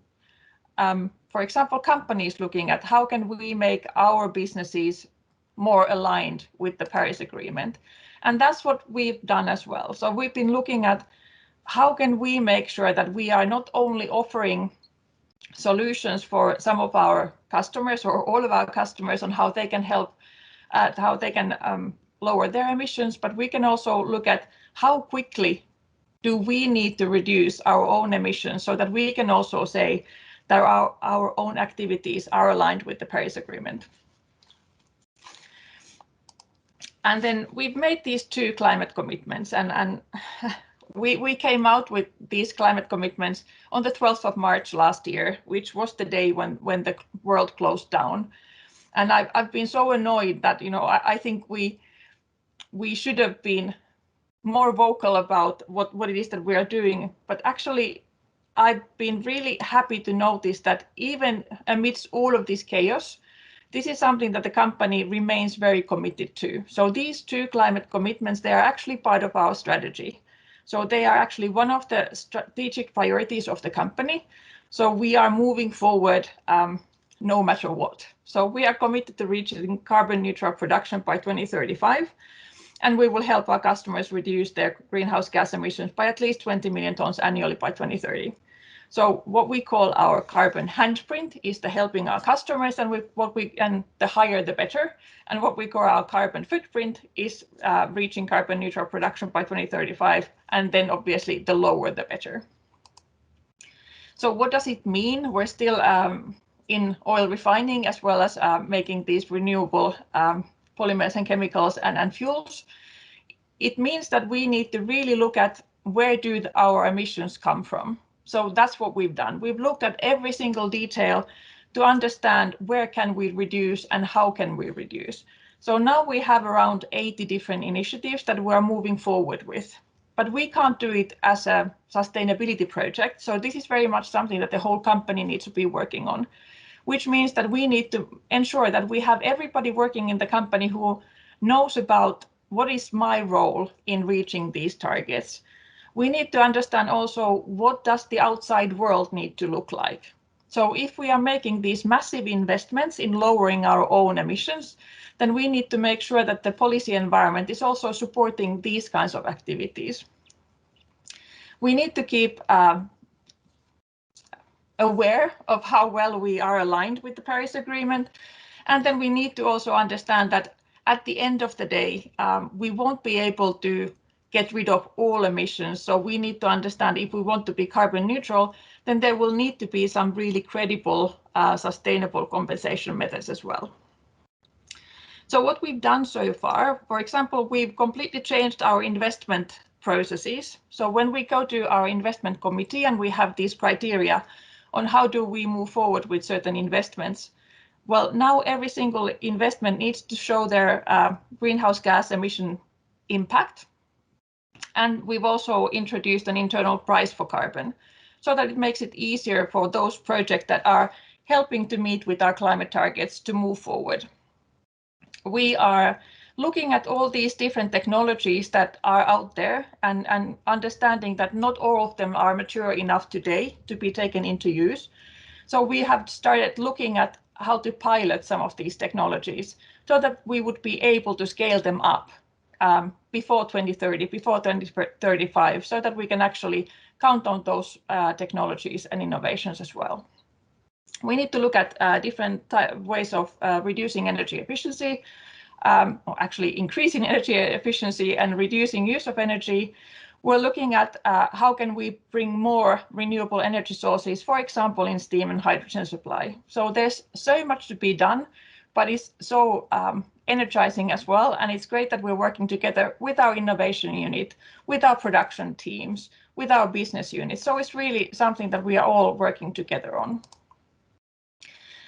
for example, companies looking at how can we make our businesses more aligned with the Paris Agreement. And that's what we've done as well. So we've been looking at how can we make sure that we are not only offering solutions for some of our customers or all of our customers on how they can help, how they can lower their emissions, but we can also look at how quickly do we need to reduce our own emissions so that we can also say that our own activities are aligned with the Paris Agreement. And then we've made these 2 climate commitments, and we came out with these climate commitments on the 12th of March last year, which was the day when the world closed down. And I've been so annoyed that, you know, I think we should have been more vocal about what it is that we are doing. But actually, I've been really happy to notice that even amidst all of this chaos, this is something that the company remains very committed to. So these 2 climate commitments, they are actually part of our strategy. So they are actually one of the strategic priorities of the company. So we are moving forward no matter what. So we are committed to reaching carbon neutral production by 2035, and we will help our customers reduce their greenhouse gas emissions by at least 20 million tons annually by 2030. So what we call our carbon handprint is the helping our customers, and and the higher the better. And what we call our carbon footprint is reaching carbon neutral production by 2035, and then obviously the lower the better. So what does it mean? We're still in oil refining as well as making these renewable polymers and chemicals and fuels. It means that we need to really look at where do our emissions come from. So that's what we've done. We've looked at every single detail to understand where can we reduce and how can we reduce. So now we have around 80 different initiatives that we're moving forward with. But we can't do it as a sustainability project. So this is very much something that the whole company needs to be working on, which means that we need to ensure that we have everybody working in the company who knows about what is my role in reaching these targets. We need to understand also what does the outside world need to look like. So if we are making these massive investments in lowering our own emissions, then we need to make sure that the policy environment is also supporting these kinds of activities. We need to keep aware of how well we are aligned with the Paris Agreement. And then we need to also understand that at the end of the day, we won't be able to get rid of all emissions. So we need to understand if we want to be carbon neutral, then there will need to be some really credible, sustainable compensation methods as well. So what we've done so far, for example, we've completely changed our investment processes. So when we go to our investment committee and we have these criteria on how do we move forward with certain investments, well, now every single investment needs to show their greenhouse gas emission impact. And we've also introduced an internal price for carbon so that it makes it easier for those projects that are helping to meet with our climate targets to move forward. We are looking at all these different technologies that are out there and understanding that not all of them are mature enough today to be taken into use. So we have started looking at how to pilot some of these technologies so that we would be able to scale them up before 2030, before 2035, so that we can actually count on those technologies and innovations as well. We need to look at different ways of reducing energy efficiency, or actually increasing energy efficiency and reducing use of energy. We're looking at how can we bring more renewable energy sources, for example, in steam and hydrogen supply. So there's so much to be done, but it's so energizing as well. And it's great that we're working together with our innovation unit, with our production teams, with our business units. So it's really something that we are all working together on.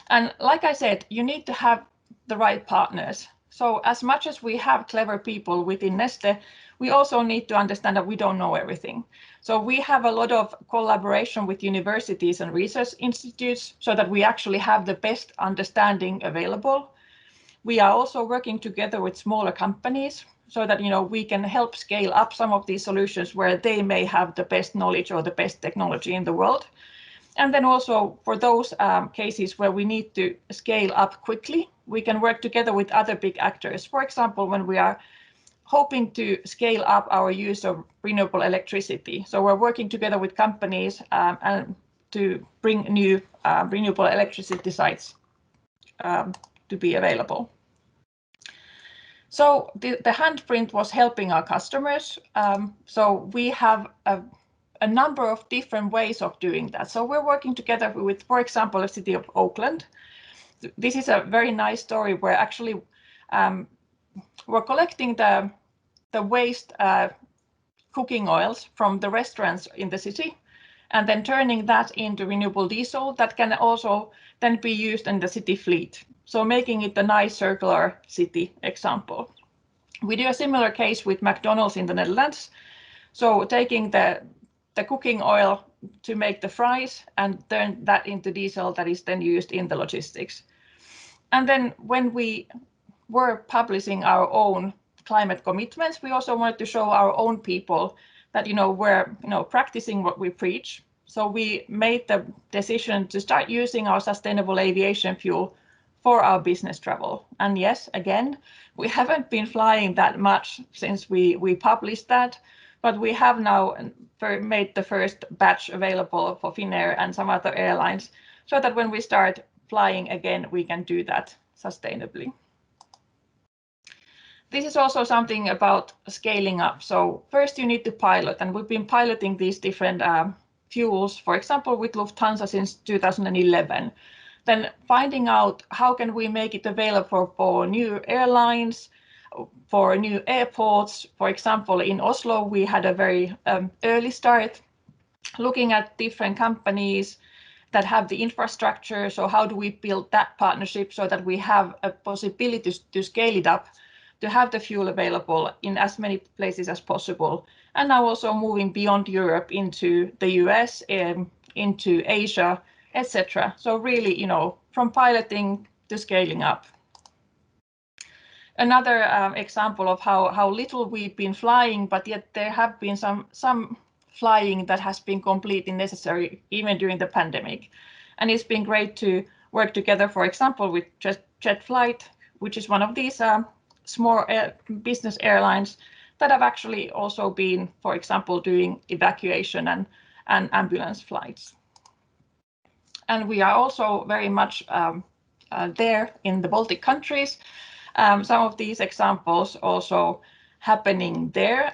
And like I said, you need to have the right partners. So as much as we have clever people within Neste, we also need to understand that we don't know everything. So we have a lot of collaboration with universities and research institutes so that we actually have the best understanding available. We are also working together with smaller companies so that we can help scale up some of these solutions where they may have the best knowledge or the best technology in the world. And then also for those cases where we need to scale up quickly, we can work together with other big actors. For example, when we are hoping to scale up our use of renewable electricity. So we're working together with companies and to bring new renewable electricity sites to be available. So the handprint was helping our customers. So we have a number of different ways of doing that. So we're working together with, for example, the city of Oakland. This is a very nice story where actually we're collecting the waste cooking oils from the restaurants in the city and then turning that into renewable diesel that can also then be used in the city fleet. So making it a nice circular city example. We do a similar case with McDonald's in the Netherlands. So taking the cooking oil to make the fries and turn that into diesel that is then used in the logistics. And then when we were publishing our own climate commitments, we also wanted to show our own people that we're practicing what we preach. So we made the decision to start using our sustainable aviation fuel for our business travel. And yes, again, we haven't been flying that much since we published that, but we have now made the first batch available for Finnair and some other airlines so that when we start flying again, we can do that sustainably. This is also something about scaling up. So first you need to pilot, and we've been piloting these different fuels, for example, with Lufthansa since 2011. Then finding out how can we make it available for new airlines, for new airports. For example, in Oslo, we had a very early start looking at different companies that have the infrastructure. So how do we build that partnership so that we have a possibility to scale it up, to have the fuel available in as many places as possible. And now also moving beyond Europe into the US, into Asia, etc. So really, from piloting to scaling up. Another example of how little we've been flying, but yet there have been some flying that has been completely necessary even during the pandemic. And it's been great to work together, for example, with JetFlight, which is one of these small business airlines that have actually also been, for example, doing evacuation and ambulance flights. And we are also very much there in the Baltic countries. Some of these examples also happening there,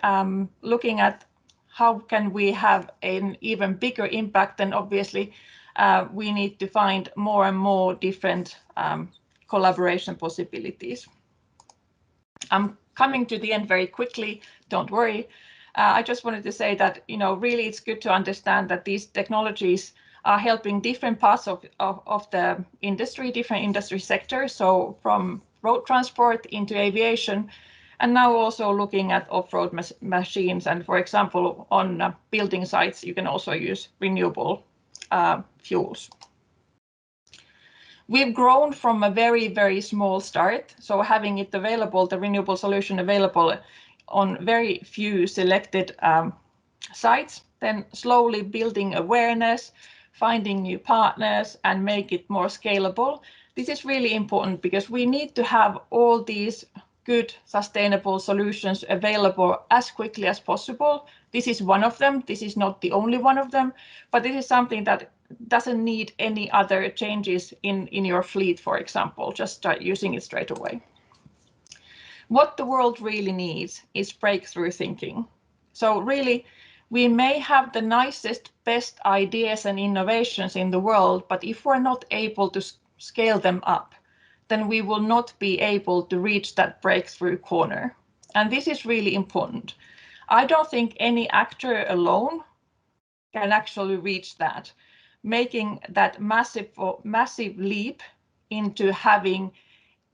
looking at how can we have an even bigger impact, and obviously we need to find more and more different collaboration possibilities. I'm coming to the end very quickly, don't worry. I just wanted to say that, really it's good to understand that these technologies are helping different parts of the industry, different industry sectors. So from road transport into aviation, and now also looking at off-road machines. And for example, on building sites, you can also use renewable fuels. We've grown from a very, very small start. So having it available, the renewable solution available on very few selected sites, then slowly building awareness, finding new partners and make it more scalable. This is really important because we need to have all these good sustainable solutions available as quickly as possible. This is one of them. This is not the only one of them, but this is something that doesn't need any other changes in your fleet, for example. Just start using it straight away. What the world really needs is breakthrough thinking. So really, we may have the nicest, best ideas and innovations in the world, but if we're not able to scale them up, then we will not be able to reach that breakthrough corner. And this is really important. I don't think any actor alone can actually reach that, making that massive leap into having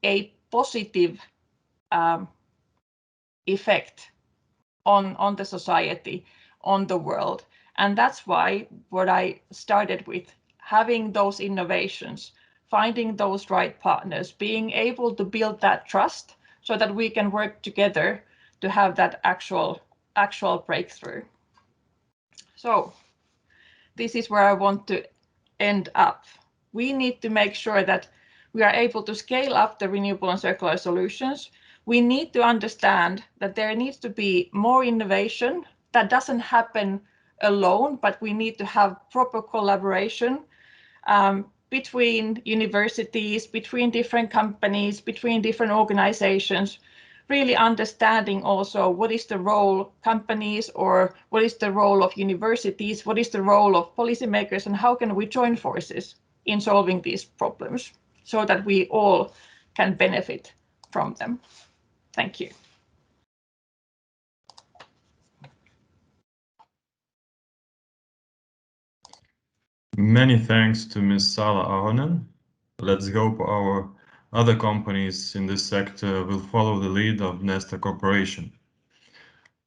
a positive effect on the society, on the world. And that's why what I started with, having those innovations, finding those right partners, being able to build that trust so that we can work together to have that actual breakthrough. So this is where I want to end up. We need to make sure that we are able to scale up the renewable and circular solutions. We need to understand that there needs to be more innovation. That doesn't happen alone, but we need to have proper collaboration between universities, between different companies, between different organizations, really understanding also what is the role companies or what is the role of universities, what is the role of policymakers, and how can we join forces in solving these problems so that we all can benefit from them. Thank you. Many thanks to Ms. Sala Ahonen. Let's hope our other companies in this sector will follow the lead of Nesta Corporation.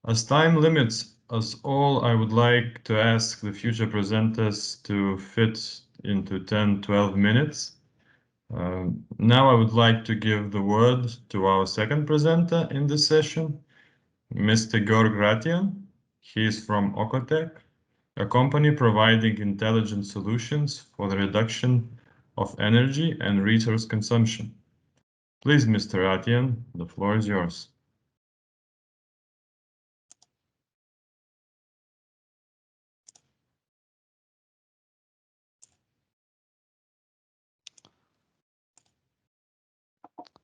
As time limits us all, I would like to ask the future presenters to fit into 10-12 minutes. Now I would like to give the word to our second presenter in this session, Mr. Grzegorz. He is from Okotech, a company providing intelligent solutions for the reduction of energy and resource consumption. Please, Mr. Ratian, the floor is yours.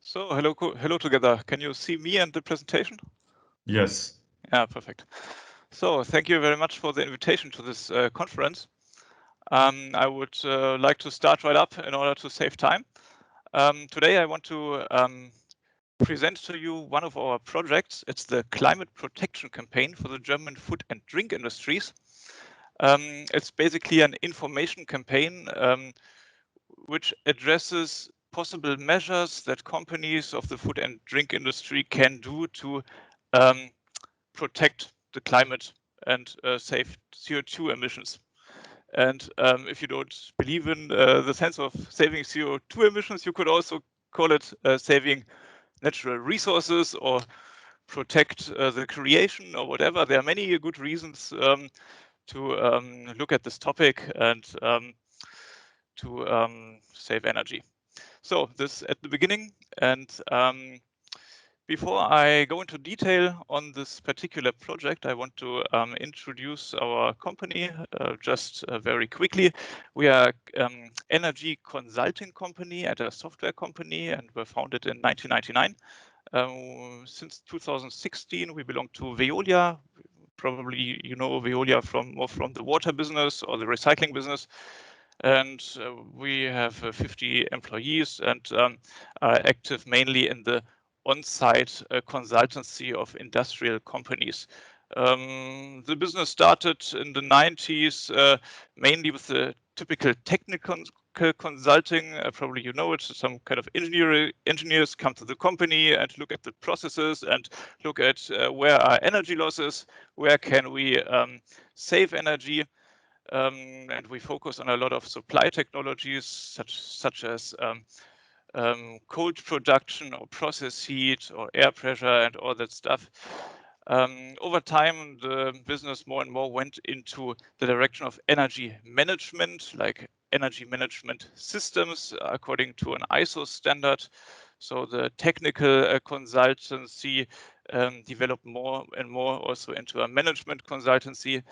So hello together. Can you see me and the presentation? Yes. Yeah, perfect. So thank you very much for the invitation to this conference. I would like to start right up in order to save time. Today I want to present to you one of our projects. It's the climate protection campaign for the German food and drink industries. It's basically an information campaign which addresses possible measures that companies of the food and drink industry can do to protect the climate and save CO2 emissions. And if you don't believe in the sense of saving CO2 emissions, you could also call it saving natural resources or protect the creation or whatever. There are many good reasons to look at this topic and to save energy. So this at the beginning, and before I go into detail on this particular project, I want to introduce our company just very quickly. We are energy consulting company and a software company, and were founded in 1999. Since 2016, we belong to Veolia. Probably you know Veolia more from the water business or the recycling business. And we have 50 employees and are active mainly in the on-site consultancy of industrial companies. The business started in the 90s, mainly with the typical technical consulting. Probably you know it. Some kind of engineers come to the company and look at the processes and look at where are energy losses, where can we save energy. And we focus on a lot of supply technologies such as cold production or process heat or air pressure and all that stuff. Over time, the business more and more went into the direction of energy management, like energy management systems according to an ISO standard. So the technical consultancy developed more and more also into a management consultancy.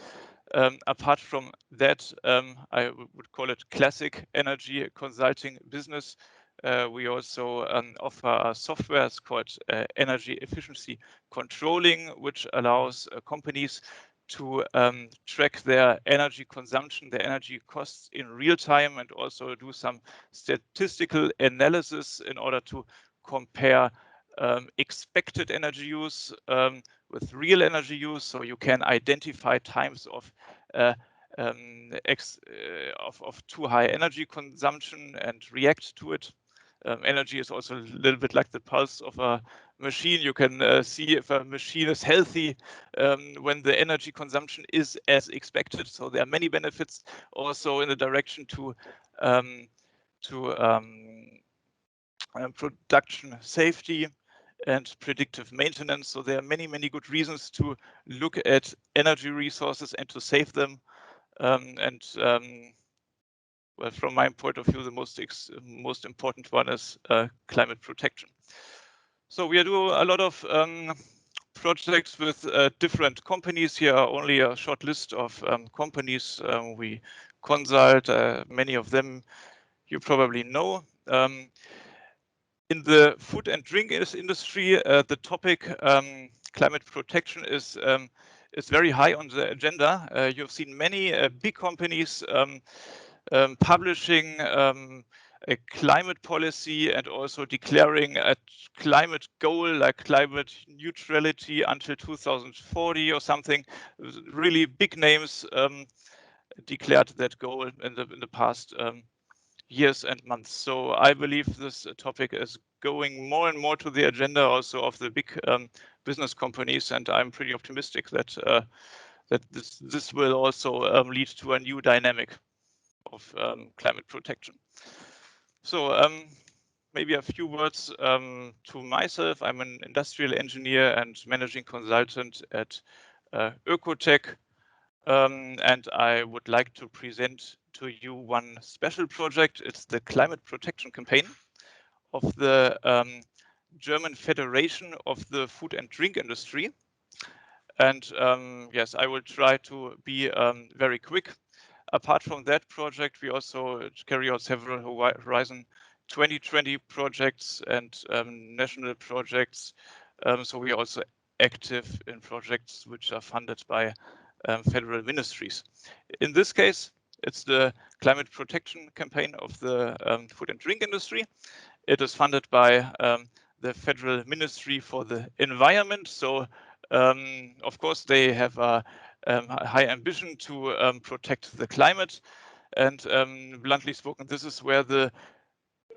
Apart from that, I would call it classic energy consulting business. We also offer software called energy efficiency controlling, which allows companies to track their energy consumption, their energy costs in real time, and also do some statistical analysis in order to compare expected energy use with real energy use, so you can identify times of too high energy consumption and react to it. Energy is also a little bit like the pulse of a machine. You can see if a machine is healthy when the energy consumption is as expected. So there are many benefits also in the direction to production safety and predictive maintenance. So there are many, many good reasons to look at energy resources and to save them. Well, from my point of view, the most important one is climate protection. So we do a lot of projects with different companies. Here are only a short list of companies we consult. Many of them you probably know. In the food and drink industry, the topic climate protection is very high on the agenda. You've seen many big companies publishing a climate policy and also declaring a climate goal like climate neutrality until 2040 or something. Really big names declared that goal in the past years and months. So I believe this topic is going more and more to the agenda also of the big business companies, and I'm pretty optimistic that that this will also lead to a new dynamic of climate protection. So maybe a few words to myself. I'm an industrial engineer and managing consultant at Ökotech. And I would like to present to you one special project. It's the climate protection campaign of the German Federation of the Food and Drink Industry. And yes, I will try to be very quick. Apart from that project, we also carry out several Horizon 2020 projects and national projects. So we are also active in projects which are funded by federal ministries. In this case, it's the climate protection campaign of the food and drink industry. It is funded by the Federal Ministry for the Environment. So, of course, they have a high ambition to protect the climate. And bluntly spoken, this is where the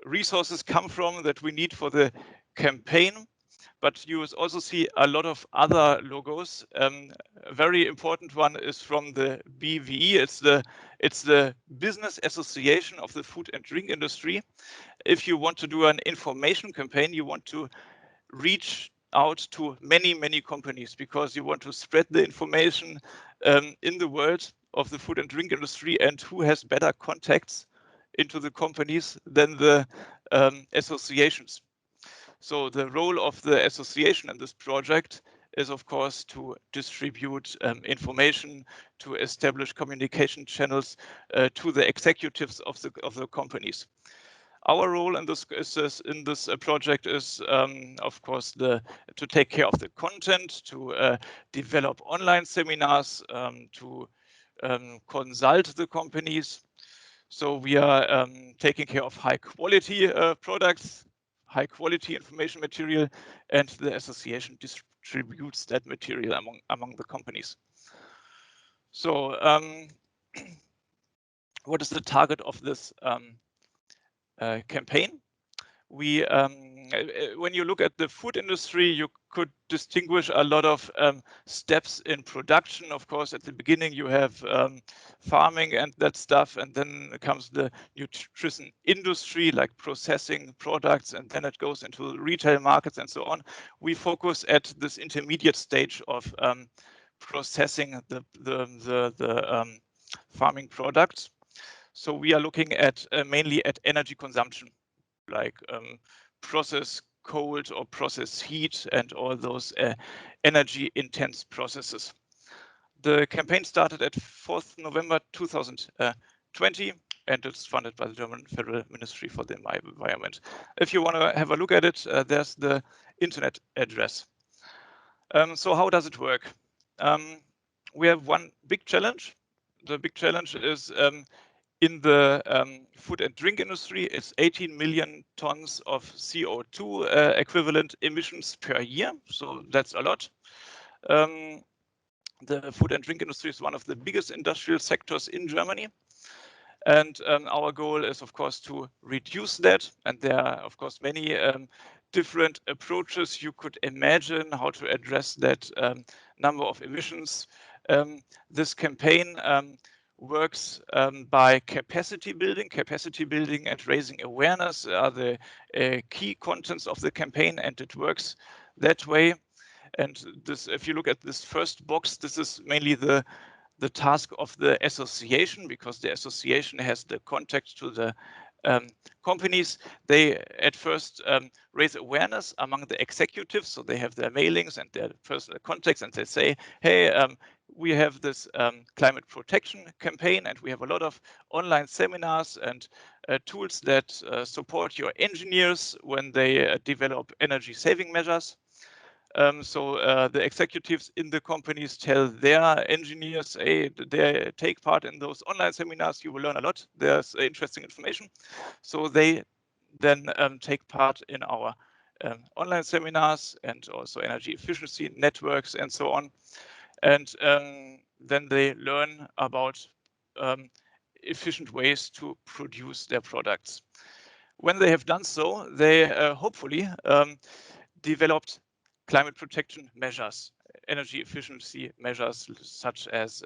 resources come from that we need for the campaign. But you also see a lot of other logos. A very important one is from the BVE. It's the Business Association of the Food and Drink Industry. If you want to do an information campaign, you want to reach out to many, many companies because you want to spread the information in the world of the food and drink industry, and who has better contacts into the companies than the associations. So the role of the association in this project is, of course, to distribute information, to establish communication channels to the executives of the companies. Our role in this project is, of course, to take care of the content, to develop online seminars, to consult the companies. So we are taking care of high quality products, high quality information material, and the association distributes that material among the companies. So what is the target of this campaign? We, when you look at the food industry, you could distinguish a lot of steps in production. Of course, at the beginning you have farming and that stuff, and then comes the nutrition industry, like processing products, and then it goes into retail markets and so on. We focus at this intermediate stage of processing the farming products. So we are looking at mainly at energy consumption, like process cold or process heat and all those energy intense processes. The campaign started at 4th November 2020, and it's funded by the German Federal Ministry for the Environment. If you want to have a look at it, there's the internet address. So how does it work? We have one big challenge. The big challenge is in the food and drink industry, it's 18 million tons of CO2 equivalent emissions per year. So that's a lot. The food and drink industry is one of the biggest industrial sectors in Germany. And our goal is, of course, to reduce that. And there are, of course, many different approaches you could imagine how to address that number of emissions. This campaign works by capacity building. Capacity building and raising awareness are the key contents of the campaign, and it works that way. And this, if you look at this first box, this is mainly the task of the association, because the association has the contact to the companies. They at first raise awareness among the executives, so they have their mailings and their personal contacts, and they say, hey, we have this climate protection campaign, and we have a lot of online seminars and tools that support your engineers when they develop energy saving measures. So the executives in the companies tell their engineers, hey, they take part in those online seminars, you will learn a lot, there's interesting information. So they then take part in our online seminars and also energy efficiency networks and so on. And then they learn about efficient ways to produce their products. When they have done so, they hopefully developed climate protection measures, energy efficiency measures, such as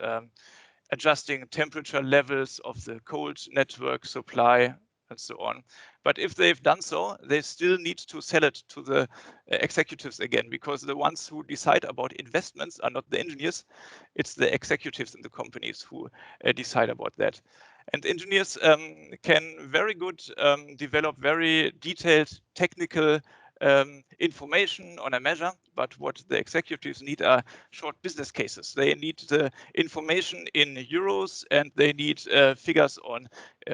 adjusting temperature levels of the cold network supply and so on. But if they've done so, they still need to sell it to the executives again, because the ones who decide about investments are not the engineers, it's the executives in the companies who decide about that. And engineers can very good develop very detailed technical information on a measure, but what the executives need are short business cases. They need the information in euros, and they need figures on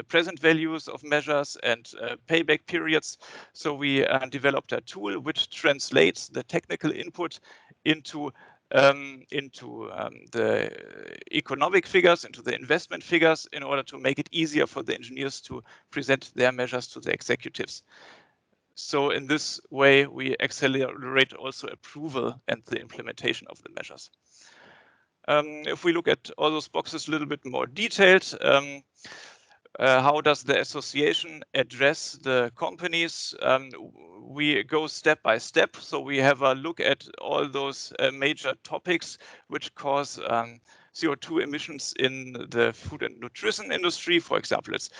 present values of measures and payback periods. So we developed a tool which translates the technical input into the economic figures, into the investment figures, in order to make it easier for the engineers to present their measures to the executives. So in this way, we accelerate also approval and the implementation of the measures. If we look at all those boxes a little bit more detailed, how does the association address the companies? We go step by step. So we have a look at all those major topics which cause CO2 emissions in the food and nutrition industry. For example, it's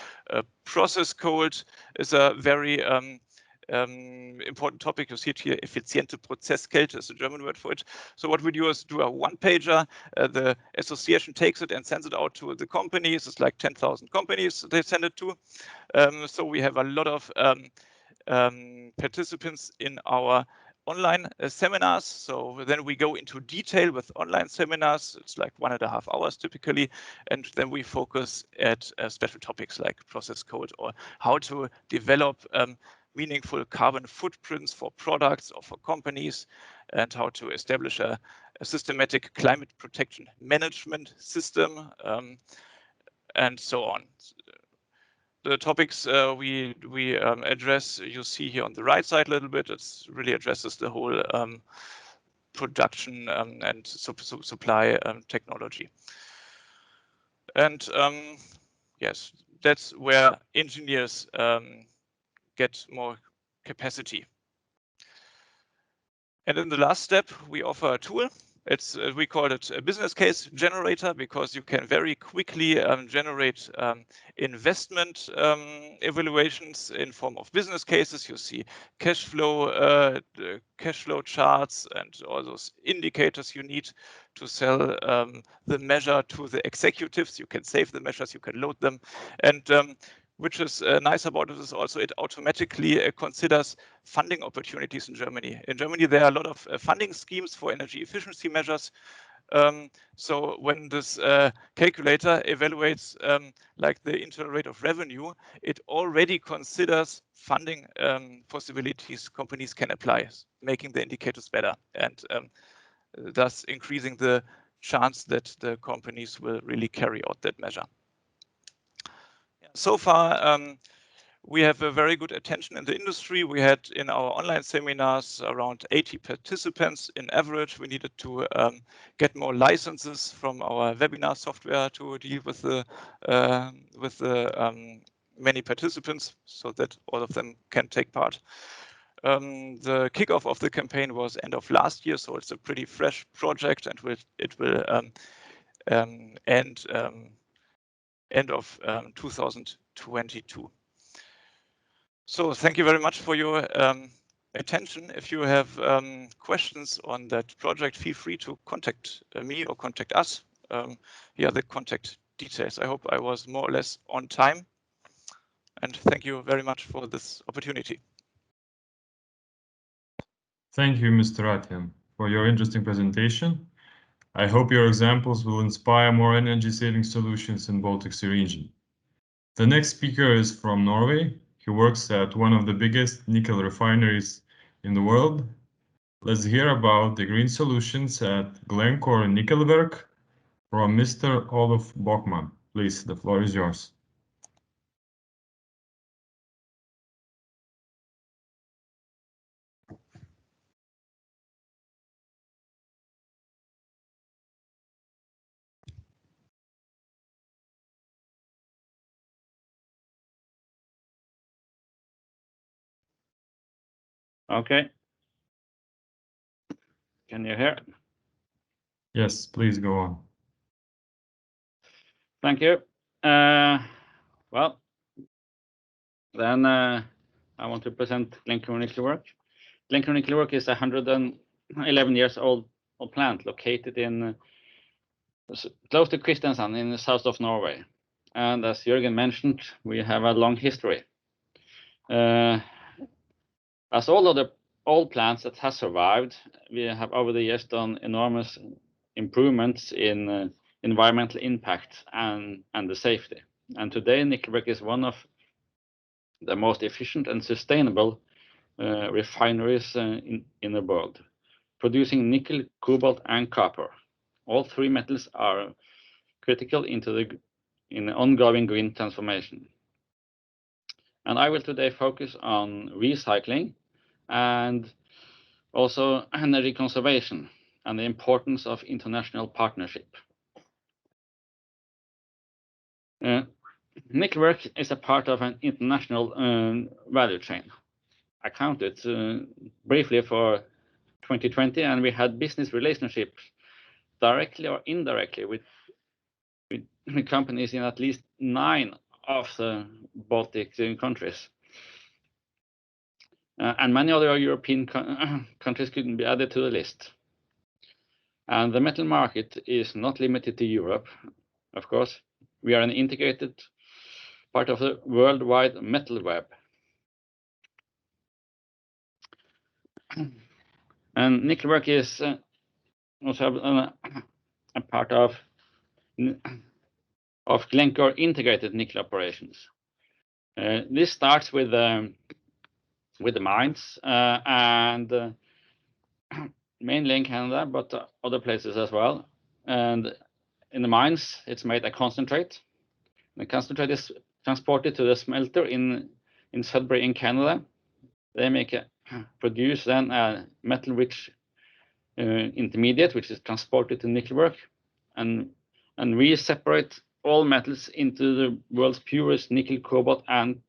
process cold is a very important topic. You see it here, effiziente Prozesskälte is the German word for it. So what we do is do a one-pager. The association takes it and sends it out to the companies. It's like 10,000 companies they send it to. So we have a lot of participants in our online seminars. So then we go into detail with online seminars. It's like 1.5 hours typically. And then we focus at special topics like process code, or how to develop meaningful carbon footprints for products or for companies, and how to establish a systematic climate protection management system, and so on. The topics we address, you see here on the right side a little bit. It really addresses the whole production and supply technology. And yes, that's where engineers get more capacity. And in the last step, we offer a tool. It's we call it a business case generator, because you can very quickly generate investment evaluations in form of business cases. You see cash flow charts and all those indicators you need to sell the measure to the executives. You can save the measures, you can load them, and which is nice about it is also it automatically considers funding opportunities in Germany. In Germany, there are a lot of funding schemes for energy efficiency measures. So when this calculator evaluates like the internal rate of revenue, it already considers funding possibilities companies can apply, making the indicators better, and thus increasing the chance that the companies will really carry out that measure. So far, we have a very good attention in the industry. We had in our online seminars around 80 participants in average. We needed to get more licenses from our webinar software to deal with the many participants, so that all of them can take part. The kickoff of the campaign was end of last year, so it's a pretty fresh project, and it will end end of 2022. So thank you very much for your attention. If you have questions on that project, feel free to contact me or contact us. Here are the contact details. I hope I was more or less on time. And thank you very much for this opportunity. Thank you, Mr. Atian, for your interesting presentation. I hope your examples will inspire more energy-saving solutions in Baltic Sea region. The next speaker is from Norway. He works at one of the biggest nickel refineries in the world. Let's hear about the green solutions at Glencore Nikkelverk from Mr. Olof Bokman. Please, the floor is yours. Okay. Can you hear? Yes, please go on. Thank you. Well, then I want to present Glencore Nikkelverk. Glencore Nikkelverk is a 111 years old plant located in close to Kristiansand in the south of Norway. And as Jurgen mentioned, we have a long history. As all of the old plants that have survived, we have over the years done enormous improvements in environmental impact and the safety. And today, Nikkelverk is one of the most efficient and sustainable refineries in the world, producing nickel, cobalt, and copper. All three metals are critical in the ongoing green transformation. And I will today focus on recycling and also energy conservation and the importance of international partnership. Nikkelverk is a part of an international value chain. I counted briefly for 2020, and we had business relationships directly or indirectly with companies in at least 9 of the Baltic countries. And many other European countries couldn't be added to the list. And the metal market is not limited to Europe, of course. We are an integrated part of the worldwide metal web. And Nikkelverk is also a part of Glencore integrated nickel operations. This starts with the mines and mainly in Canada, but other places as well. And in the mines, it's made a concentrate. The concentrate is transported to the smelter in Sudbury in Canada. They produce then a metal-rich intermediate, which is transported to Nikkelverk, and we separate all metals into the world's purest nickel, cobalt, and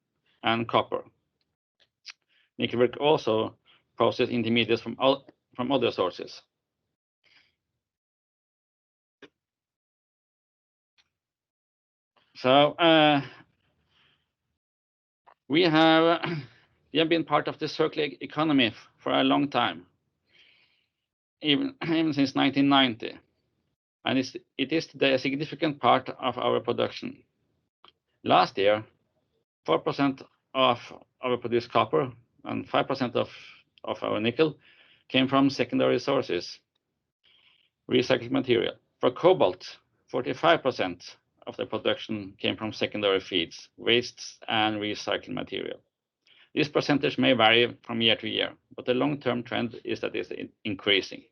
copper. Nikkelverk also processes intermediates from other sources. So we have been part of the circular economy for a long time, even since 1990, and it is today a significant part of our production. Last year, 4% of our produced copper and 5% of our nickel came from secondary sources, recycled material. For cobalt, 45% of the production came from secondary feeds, wastes, and recycled material. This percentage may vary from year to year, but the long-term trend is that it's increasing.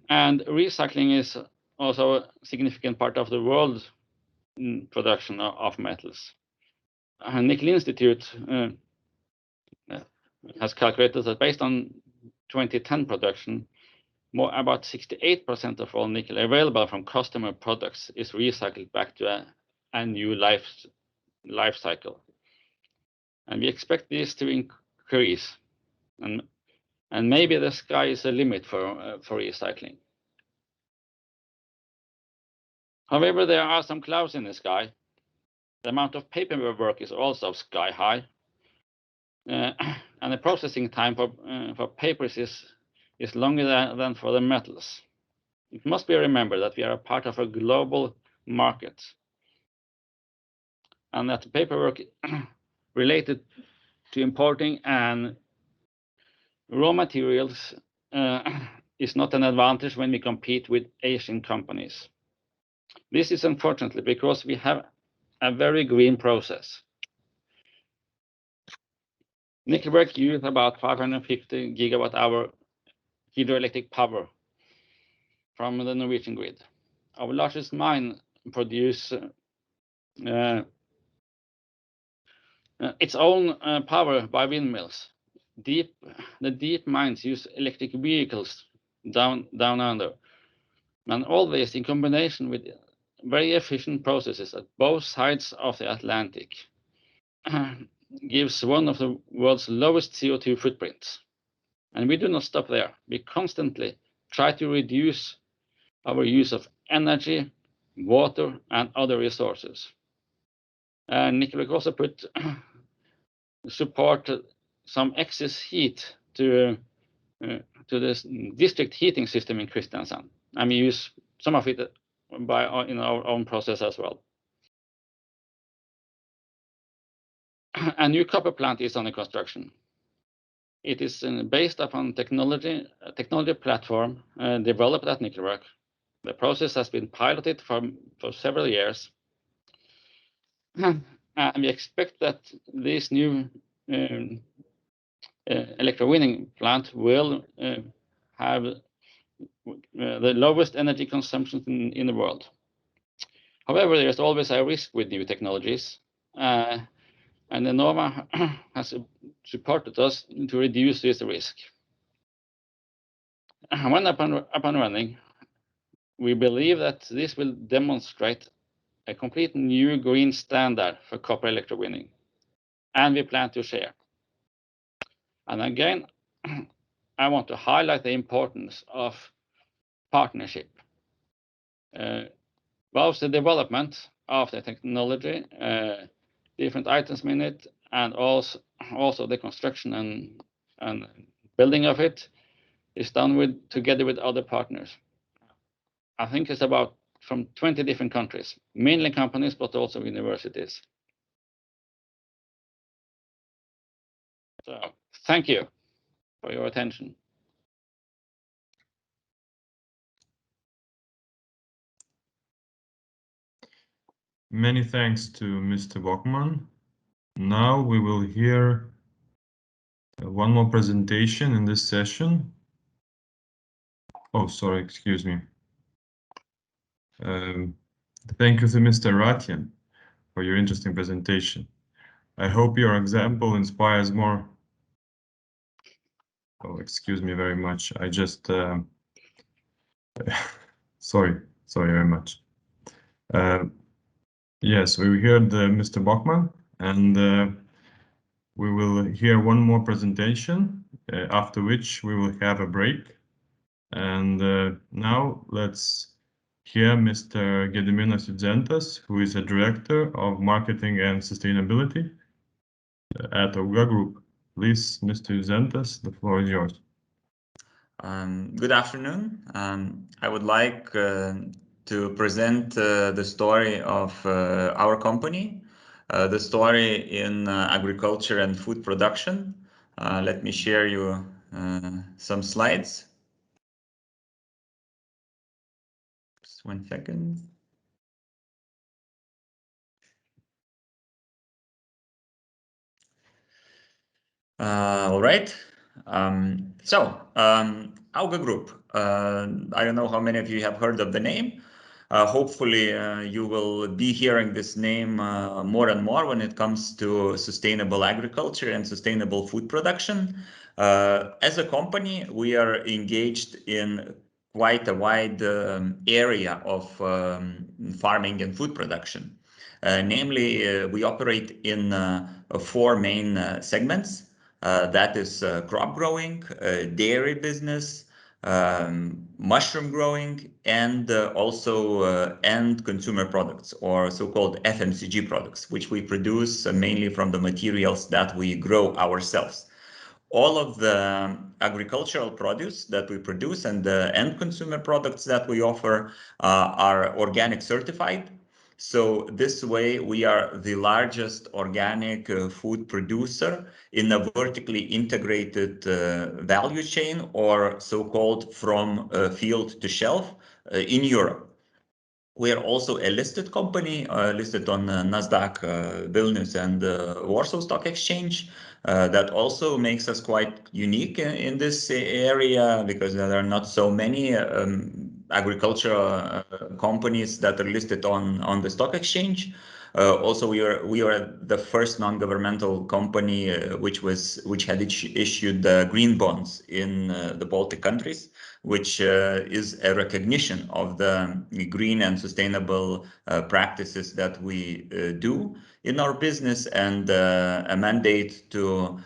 And recycling is also a significant part of the world's production of metals. Nickel Institute has calculated that based on 2010 production, about 68% of all nickel available from customer products is recycled back to a new life cycle. And we expect this to increase, and maybe the sky is the limit for recycling. However, there are some clouds in the sky. The amount of paperwork is also sky high. And the processing time for papers is longer than for the metals. It must be remembered that we are a part of a global market, and that the paperwork related to importing and raw materials is not an advantage when we compete with Asian companies. This is unfortunately because we have a very green process. Nickelberg uses about 550 gigawatt-hour hydroelectric power from the Norwegian grid. Our largest mine produces its own power by windmills. The deep mines use electric vehicles down under, and always in combination with very efficient processes at both sides of the Atlantic. Gives one of the world's lowest CO2 footprints. And we do not stop there. We constantly try to reduce our use of energy, water, and other resources. Nickelberg also support some excess heat to this district heating system in Christensen, and we use some of it in our own process as well. A new copper plant is under construction. It is based upon technology platform developed at Nickelberg. The process has been piloted for several years. And we expect that this new electrowinning plant will have the lowest energy consumption in the world. However, there is always a risk with new technologies. And the Enova has supported us to reduce this risk. When up and running, we believe that this will demonstrate a complete new green standard for copper electrowinning, and we plan to share. And again, I want to highlight the importance of partnership. Both the development of the technology, different items in it, and also the construction and building of it is done together with other partners. I think it's about from 20 different countries, mainly companies, but also universities. So thank you for your attention. Many thanks to Mr. Bachmann. Now we will hear one more presentation in this session. Oh, sorry, excuse me. Thank you to Mr. Ratian for your interesting presentation. I hope your example inspires more. Oh, excuse me very much. I just, sorry very much. Yes, we heard Mr. Bachmann, and we will hear one more presentation, after which we will have a break. And now let's hear Mr. Gediminas Judzentas, who is a Director of Marketing and Sustainability at AUGA Group. Please, Mr. Judzentas, the floor is yours. Good afternoon. I would like to present the story of our company, the story in agriculture and food production. Let me share you some slides. Just 1 second. All right. AUGA Group. I don't know how many of you have heard of the name. Hopefully, you will be hearing this name more and more when it comes to sustainable agriculture and sustainable food production. As a company, we are engaged in quite a wide area of farming and food production. Namely, we operate in 4 main segments. That is crop growing, dairy business, mushroom growing, and also end consumer products, or so-called FMCG products, which we produce mainly from the materials that we grow ourselves. All of the agricultural produce that we produce and the end consumer products that we offer are organic certified. So this way we are the largest organic food producer in a vertically integrated value chain, or so-called from field to shelf in Europe. We are also a listed company, listed on Nasdaq, Vilnius, and Warsaw Stock Exchange. That also makes us quite unique in this area, because there are not so many agricultural companies that are listed on the stock exchange. Also, we are the first non-governmental company which had issued green bonds in the Baltic countries, which is a recognition of the green and sustainable practices that we do in our business, and a mandate to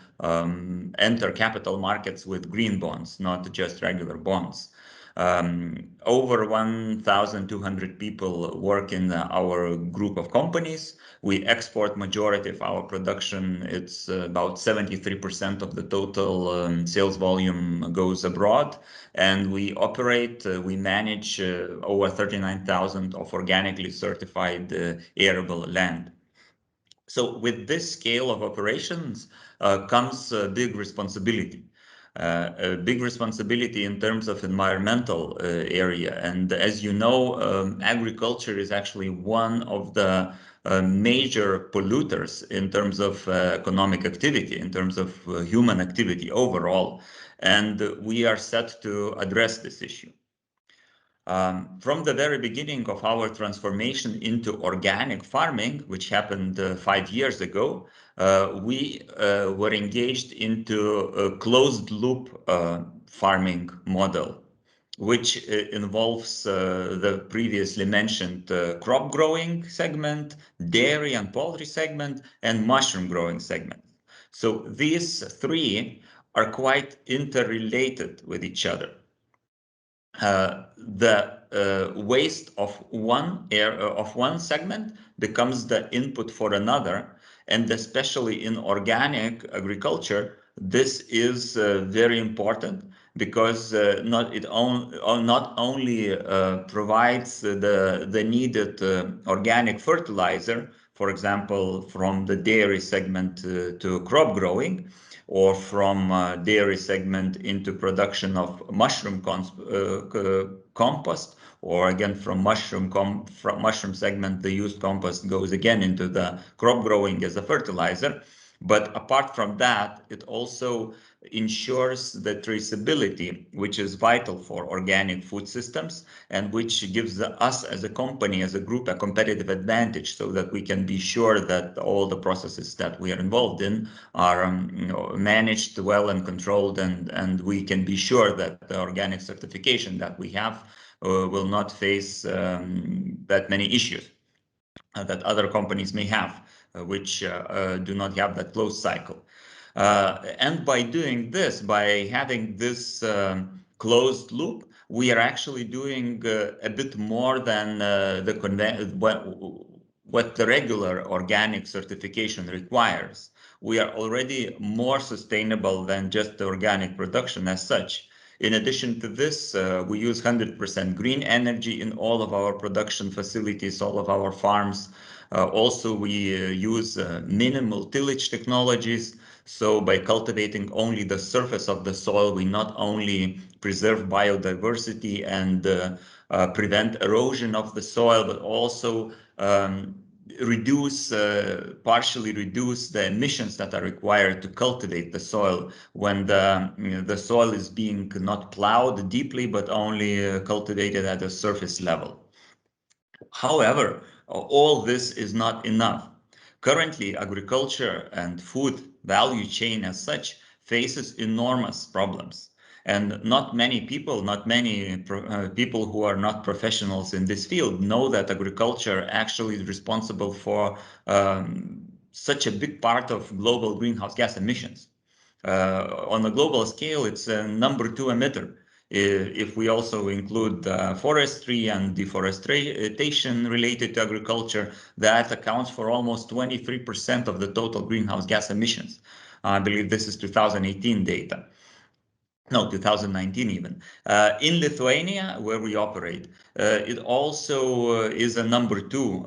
enter capital markets with green bonds, not just regular bonds. Over 1,200 people work in our group of companies. We export majority of our production. It's about 73% of the total sales volume goes abroad. And we operate, we manage over 39,000 of organically certified arable land. So with this scale of operations comes a big responsibility. A big responsibility in terms of environmental area. And as you know, agriculture is actually one of the major polluters in terms of economic activity, in terms of human activity overall. And we are set to address this issue. From the very beginning of our transformation into organic farming, which happened 5 years ago, we were engaged into a closed loop farming model, which involves the previously mentioned crop growing segment, dairy and poultry segment, and mushroom growing segment. So these three are quite interrelated with each other. The waste of one segment becomes the input for another, and especially in organic agriculture, this is very important, because not only provides the needed organic fertilizer, for example, from the dairy segment to crop growing, or from dairy segment into production of mushroom compost, or again from mushroom segment, the used compost goes again into the crop growing as a fertilizer. But apart from that, it also ensures the traceability, which is vital for organic food systems, and which gives us as a company, as a group, a competitive advantage, so that we can be sure that all the processes that we are involved in are managed well and controlled, and we can be sure that the organic certification that we have will not face that many issues that other companies may have, which do not have that closed cycle. And by doing this, by having this closed loop, we are actually doing a bit more than what the regular organic certification requires. We are already more sustainable than just the organic production as such. In addition to this, we use 100% green energy in all of our production facilities, all of our farms. Also, we use minimal tillage technologies. So by cultivating only the surface of the soil, we not only preserve biodiversity and prevent erosion of the soil, but also partially reduce the emissions that are required to cultivate the soil when the soil is being not plowed deeply, but only cultivated at a surface level. However, all this is not enough. Currently, agriculture and food value chain as such faces enormous problems. And not many people who are not professionals in this field know that agriculture actually is responsible for such a big part of global greenhouse gas emissions. On a global scale, it's a #2 emitter. If we also include forestry and deforestation related to agriculture, that accounts for almost 23% of the total greenhouse gas emissions. I believe this is 2018 data. No, 2019 even. In Lithuania, where we operate, it also is a number 2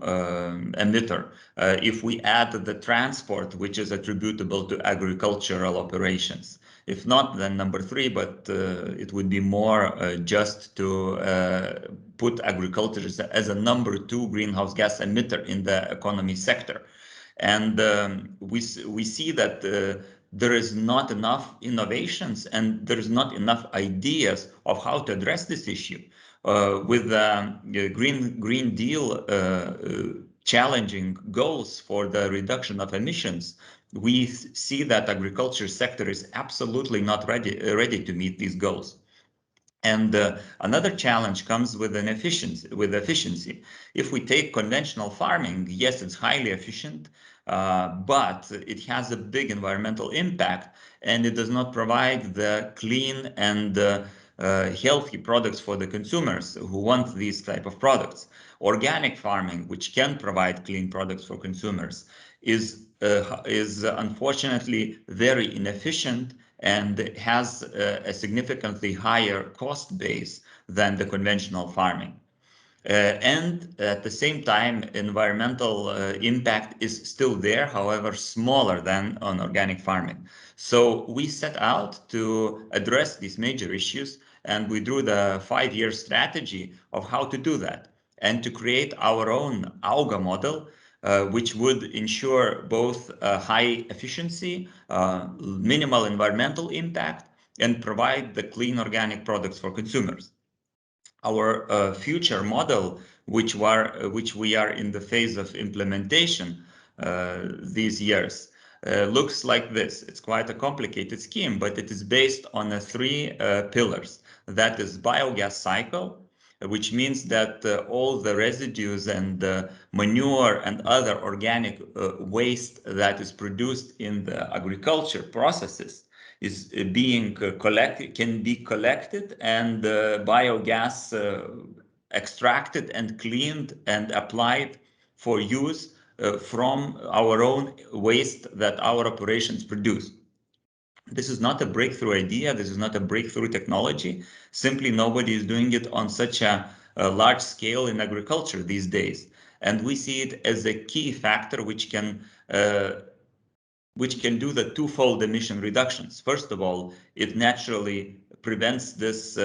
emitter if we add the transport, which is attributable to agricultural operations. If not, then number 3, but it would be more just to put agriculture as a number 2 greenhouse gas emitter in the economy sector. And we see that there is not enough innovations and there is not enough ideas of how to address this issue. With the Green Deal challenging goals for the reduction of emissions, we see that agriculture sector is absolutely not ready to meet these goals. And another challenge comes with efficiency. If we take conventional farming, yes, it's highly efficient, but it has a big environmental impact, and it does not provide the clean and healthy products for the consumers who want these type of products. Organic farming, which can provide clean products for consumers, is unfortunately very inefficient and has a significantly higher cost base than the conventional farming. And at the same time, environmental impact is still there, however, smaller than on organic farming. So we set out to address these major issues, and we drew the 5-year strategy of how to do that and to create our own AUGA model, which would ensure both high efficiency, minimal environmental impact, and provide the clean organic products for consumers. Our future model, which we are in the phase of implementation these years, looks like this. It's quite a complicated scheme, but it is based on 3 pillars. That is biogas cycle, which means that all the residues and manure and other organic waste that is produced in the agriculture processes is being collected, can be collected, and biogas extracted and cleaned and applied for use from our own waste that our operations produce. This is not a breakthrough idea. This is not a breakthrough technology. Simply nobody is doing it on such a large scale in agriculture these days. And we see it as a key factor which can do the twofold emission reductions. First of all, it naturally prevents this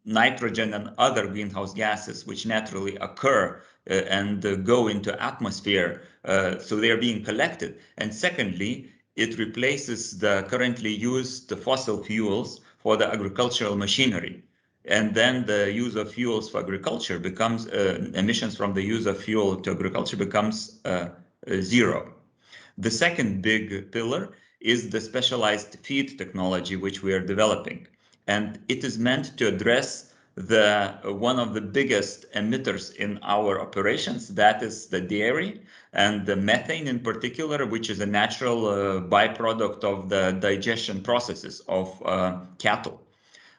nitrogen and other greenhouse gases which naturally occur and go into atmosphere. So they are being collected. And secondly, it replaces the currently used fossil fuels for the agricultural machinery. And then the use of fuels for agriculture becomes, emissions from the use of fuel to agriculture becomes 0. The second big pillar is the specialized feed technology which we are developing. And it is meant to address one of the biggest emitters in our operations, that is the dairy, and the methane in particular, which is a natural byproduct of the digestion processes of cattle.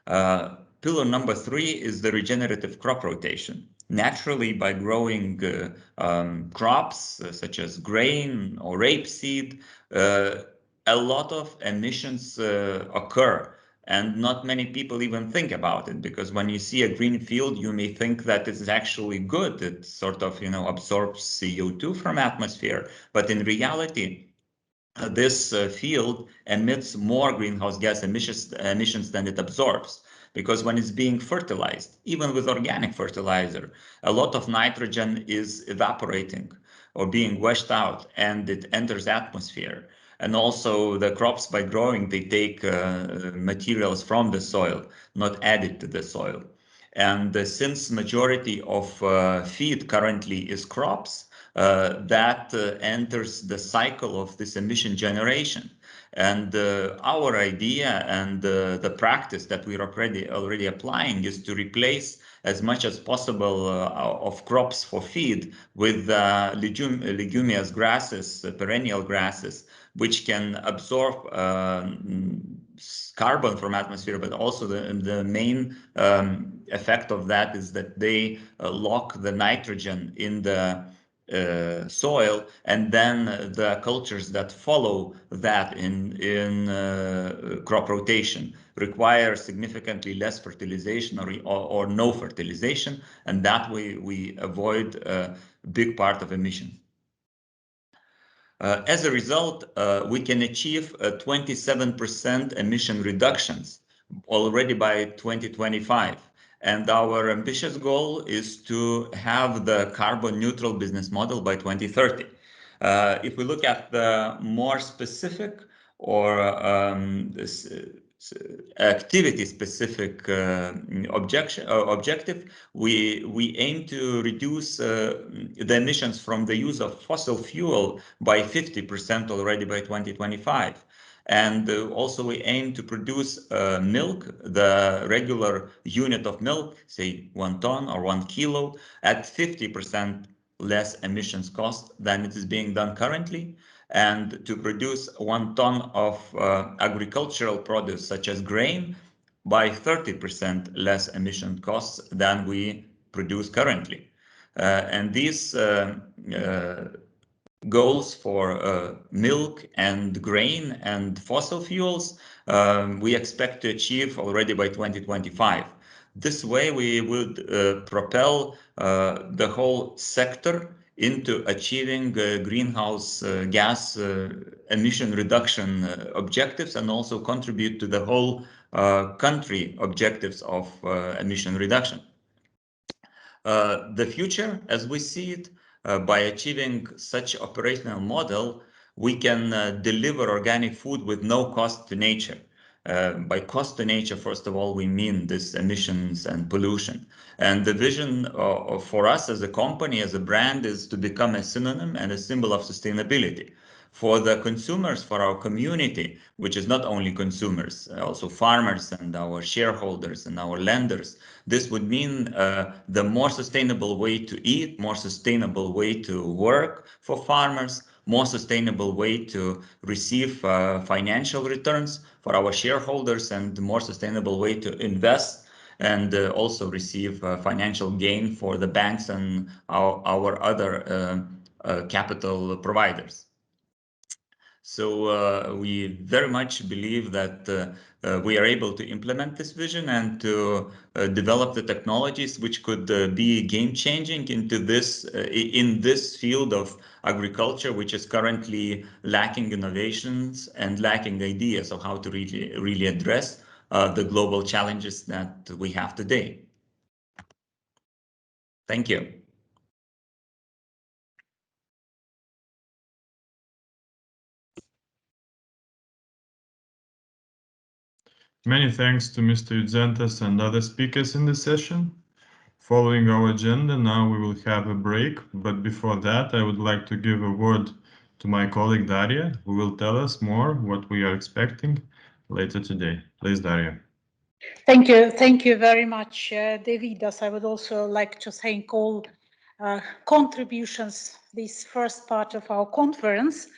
Pillar number 3 is the regenerative crop rotation. Naturally, by growing crops such as grain or rapeseed, a lot of emissions occur. And not many people even think about it, because when you see a green field, you may think that it's actually good. It sort of, absorbs CO2 from atmosphere. But in reality, this field emits more greenhouse gas emissions than it absorbs. Because when it's being fertilized, even with organic fertilizer, a lot of nitrogen is evaporating or being washed out, and it enters atmosphere. And also the crops, by growing, they take materials from the soil, not added to the soil. And since majority of feed currently is crops, that enters the cycle of this emission generation. And our idea and the practice that we're already applying is to replace as much as possible of crops for feed with leguminous grasses, perennial grasses, which can absorb carbon from atmosphere, but also the main effect of that is that they lock the nitrogen in the soil, and then the cultures that follow that in crop rotation require significantly less fertilization or no fertilization, and that way we avoid a big part of emission. As a result, we can achieve 27% emission reductions already by 2025. And our ambitious goal is to have the carbon neutral business model by 2030. If we look at the more specific or activity-specific objective, we aim to reduce the emissions from the use of fossil fuel by 50% already by 2025. And also we aim to produce milk, the regular unit of milk, say 1 ton or 1 kilo, at 50% less emissions cost than it is being done currently, and to produce 1 ton of agricultural produce such as grain by 30% less emission costs than we produce currently. And these goals for milk and grain and fossil fuels we expect to achieve already by 2025. This way we would propel the whole sector into achieving greenhouse gas emission reduction objectives, and also contribute to the whole country objectives of emission reduction. The future, as we see it, by achieving such operational model, we can deliver organic food with no cost to nature. By cost to nature, first of all, we mean this emissions and pollution. And the vision for us as a company, as a brand, is to become a synonym and a symbol of sustainability. For the consumers, for our community, which is not only consumers, also farmers and our shareholders and our lenders, this would mean the more sustainable way to eat, more sustainable way to work for farmers, more sustainable way to receive financial returns for our shareholders, and more sustainable way to invest and also receive financial gain for the banks and our other capital providers. So we very much believe that we are able to implement this vision and to develop the technologies which could be game-changing into this in this field of agriculture, which is currently lacking innovations and lacking ideas of how to really address the global challenges that we have today. Thank you. Many thanks to Mr. Udzentas and other speakers in this session. Following our agenda, now we will have a break, but before that, I would like to give a word to my colleague Daria, who will tell us more what we are expecting later today. Please, Daria. Thank you very much, Davidas. I would also like to thank all contributions this first part of our conference.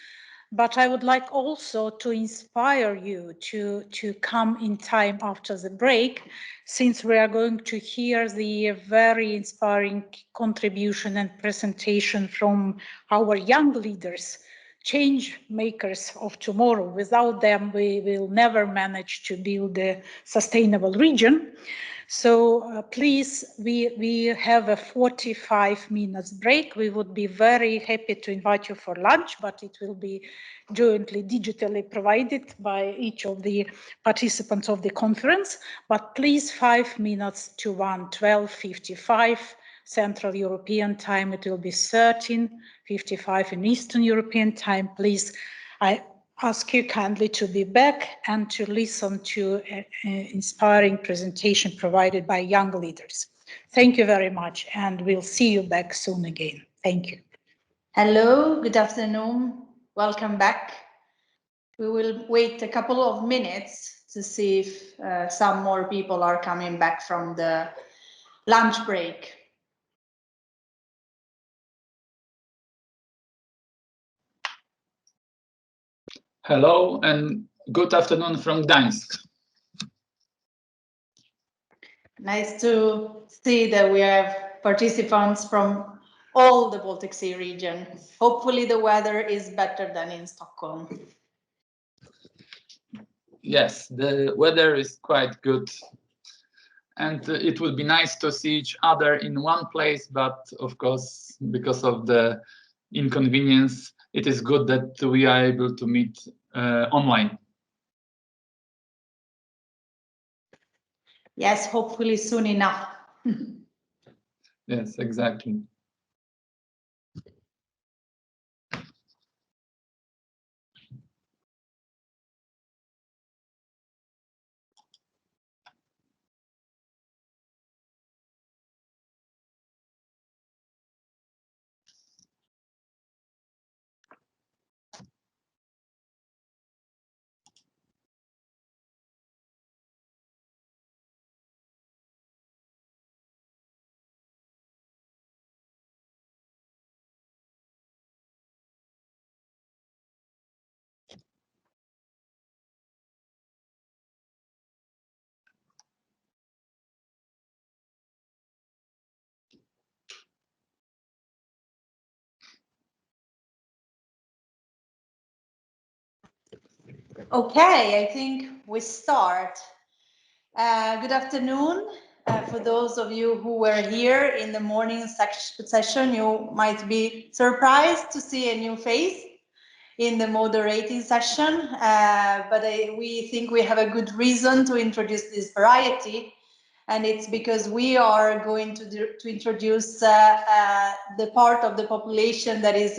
But I would like also to inspire you to come in time after the break, since we are going to hear the very inspiring contribution and presentation from our young leaders, change makers of tomorrow. Without them, we will never manage to build a sustainable region. So please, we have a 45 minutes break. We would be very happy to invite you for lunch, but it will be jointly digitally provided by each of the participants of the conference. But please, 5 minutes to 1, 12:55 Central European time. It will be 13:55 in Eastern European time. Please, I ask you kindly to be back and to listen to an inspiring presentation provided by young leaders. Thank you very much, and we'll see you back soon again. Thank you. Hello, good afternoon. Welcome back. We will wait a couple of minutes to see if some more people are coming back from the lunch break. Hello and Good afternoon from Gdańsk. Nice to see that we have participants from all the Baltic Sea region. Hopefully the weather is better than in Stockholm. Yes, the weather is quite good. And it will be nice to see each other in one place, but of course, because of the inconvenience, it is good that we are able to meet online. Yes, hopefully soon enough. Yes, exactly. Okay, I think we start. Good afternoon. For those of you who were here in the morning session, you might be surprised to see a new face in the moderating session, but we think we have a good reason to introduce this variety, and it's because we are going to introduce the part of the population that is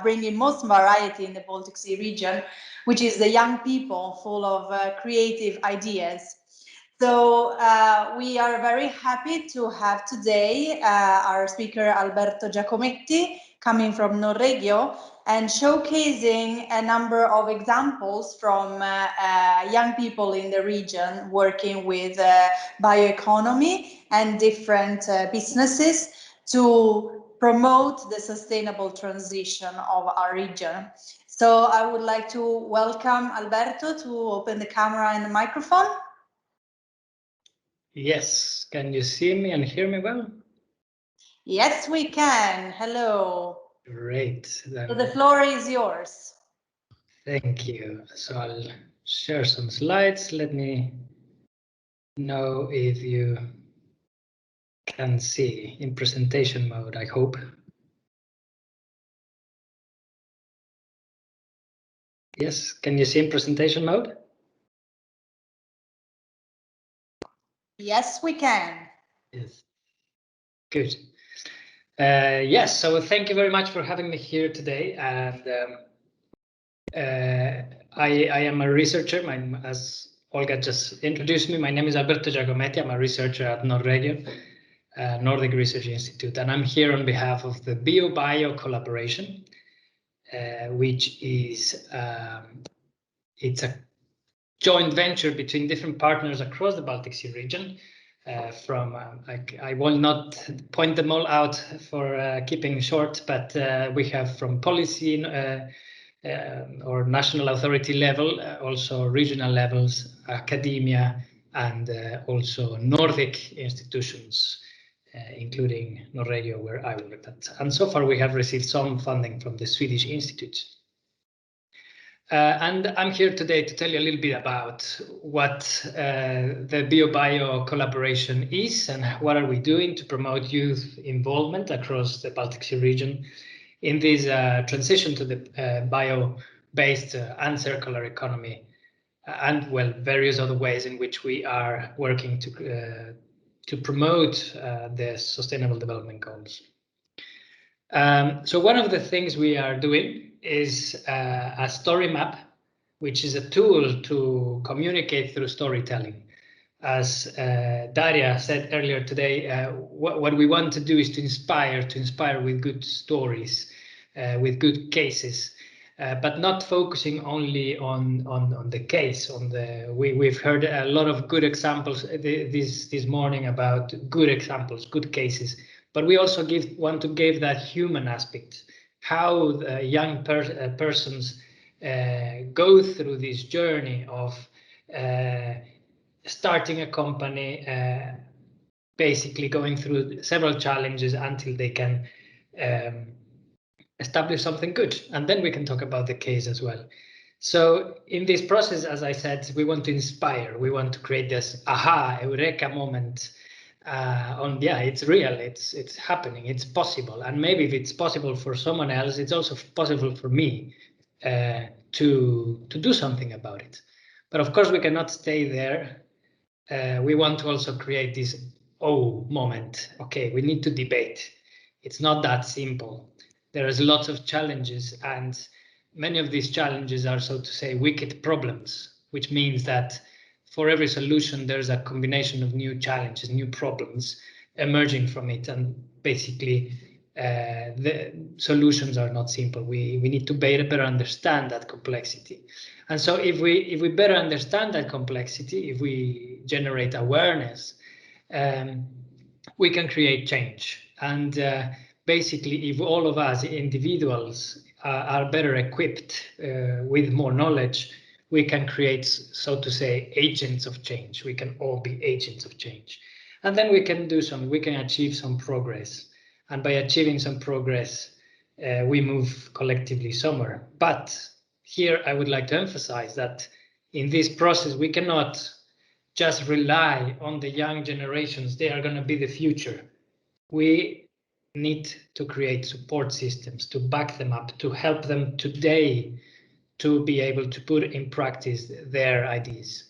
bringing most variety in the Baltic Sea region, which is the young people full of creative ideas. So we are very happy to have today our speaker Alberto Giacometti coming from Norregio and showcasing a number of examples from young people in the region working with bioeconomy and different businesses to promote the sustainable transition of our region. So I would like to welcome Alberto to open the camera and the microphone. Yes, can you see me and hear me well? Yes, we can. Hello. Great. So the floor is yours. Thank you. So I'll share some slides. Let me know if you can see in presentation mode, I hope. Yes, can you see in presentation mode? Yes, we can. Yes. Good. Yes, so thank you very much for having me here today. And I am a researcher. As Olga just introduced me, my name is Alberto Giacometti. I'm a researcher at Norregio, Nordic Research Institute, and I'm here on behalf of the BioBio collaboration, which is it's a joint venture between different partners across the Baltic Sea region. I will not point them all out for keeping short, but we have from policy or national authority level, also regional levels, academia, and also Nordic institutions, including Norregio, where I work at. And so far we have received some funding from the Swedish Institute. And I'm here today to tell you a little bit about what the BioBio collaboration is and what are we doing to promote youth involvement across the Baltic Sea region in this transition to the bio-based and circular economy, and well, various other ways in which we are working to promote the Sustainable Development Goals. So one of the things we are doing is a story map, which is a tool to communicate through storytelling. As Daria said earlier today, what we want to do is to inspire with good stories, with good cases, but not focusing only on the case. We've heard a lot of good examples this morning about good examples, good cases, but we also want to give that human aspect, how the young persons go through this journey of starting a company, basically going through several challenges until they can establish something good. And then we can talk about the case as well. So in this process, as I said, we want to inspire. We want to create this aha, eureka moment it's real, it's happening, it's possible. And maybe if it's possible for someone else, it's also possible for me to do something about it. But of course, we cannot stay there. We want to also create this moment. Okay, we need to debate. It's not that simple. There is lots of challenges, and many of these challenges are, so to say, wicked problems, which means that for every solution, there's a combination of new challenges, new problems emerging from it. And basically, the solutions are not simple. We need to better understand that complexity. And so if we better understand that complexity, if we generate awareness, we can create change. And basically, if all of us individuals are better equipped with more knowledge, we can create, so to say, agents of change. We can all be agents of change. And then we can achieve some progress. And by achieving some progress, we move collectively somewhere. But here I would like to emphasize that in this process, we cannot just rely on the young generations. They are going to be the future. We need to create support systems to back them up, to help them today to be able to put in practice their ideas.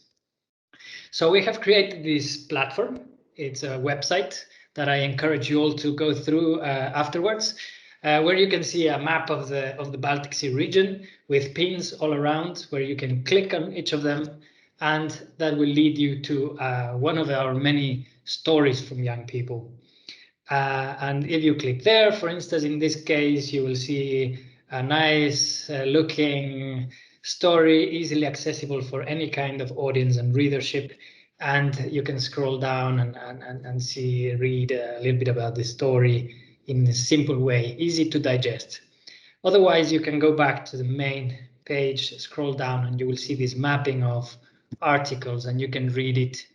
So we have created this platform. It's a website that I encourage you all to go through afterwards, where you can see a map of the Baltic Sea region with pins all around, where you can click on each of them, and that will lead you to one of our many stories from young people. And if you click there, for instance, in this case, you will see a nice looking story, easily accessible for any kind of audience and readership. And you can scroll down and read a little bit about the story in a simple way, easy to digest. Otherwise, you can go back to the main page, scroll down, and you will see this mapping of articles, and you can read it